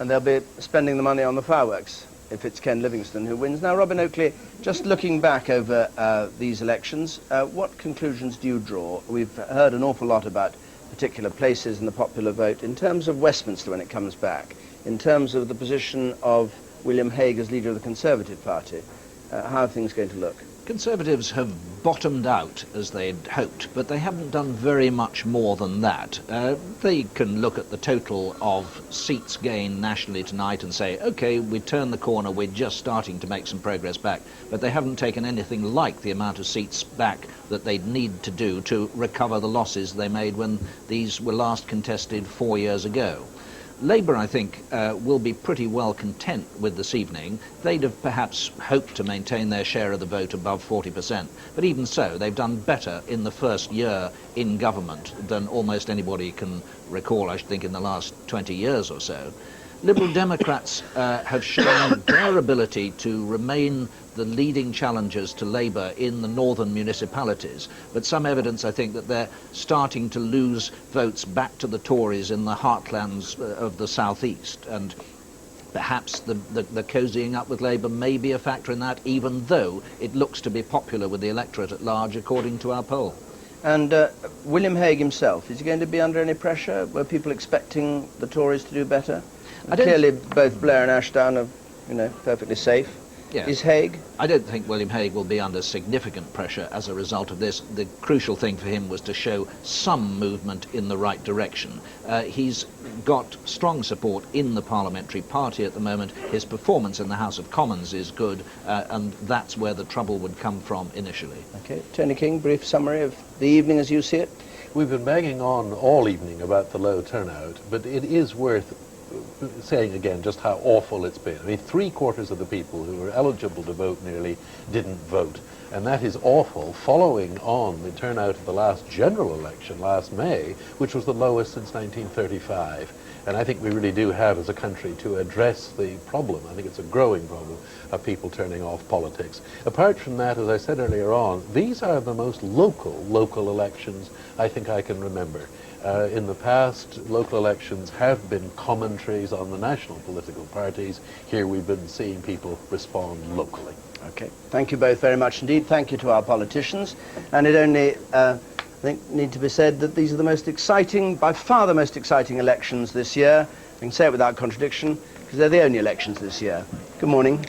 And they'll be spending the money on the fireworks if it's Ken Livingstone who wins. Now, Robin Oakley, just looking back over these elections, what conclusions do you draw? We've heard an awful lot about particular places in the popular vote. In terms of Westminster when it comes back, in terms of the position of William Hague as leader of the Conservative Party, how are things going to look? Conservatives have bottomed out as they'd hoped, but they haven't done very much more than that. They can look at the total of seats gained nationally tonight and say, OK, we turned the corner, we're just starting to make some progress back, but they haven't taken anything like the amount of seats back that they'd need to do to recover the losses they made when these were last contested 4 years ago. Labour, I think, will be pretty well content with this evening. They'd have perhaps hoped to maintain their share of the vote above 40%, but even so, they've done better in the first year in government than almost anybody can recall, I should think, in the last 20 years or so. Liberal Democrats have shown their ability to remain the leading challengers to Labour in the northern municipalities, but some evidence, I think, that they're starting to lose votes back to the Tories in the heartlands of the southeast. And Perhaps the cozying up with Labour may be a factor in that, even though it looks to be popular with the electorate at large, according to our poll. And William Hague himself, is he going to be under any pressure? Were people expecting the Tories to do better? Clearly both Blair and Ashdown are, you know, perfectly safe. Yes. Is Hague? I don't think William Hague will be under significant pressure as a result of this. The crucial thing for him was to show some movement in the right direction. He's got strong support in the parliamentary party at the moment. His performance in the House of Commons is good, and that's where the trouble would come from initially. Okay, Tony King, brief summary of the evening as you see it. We've been banging on all evening about the low turnout, but it is worth saying again just how awful it's been. I mean, 3/4 of the people who were eligible to vote nearly didn't vote. And that is awful, following on the turnout of the last general election last May, which was the lowest since 1935. And I think we really do have, as a country, to address the problem. I think it's a growing problem of people turning off politics. Apart from that, as I said earlier on, these are the most local elections I think I can remember. In the past, local elections have been commentaries on the national political parties. Here we've been seeing people respond locally. Okay, thank you both very much indeed. Thank you to our politicians. And it only, I think, need to be said that these are the most exciting, by far the most exciting elections this year. I can say it without contradiction, because they're the only elections this year. Good morning.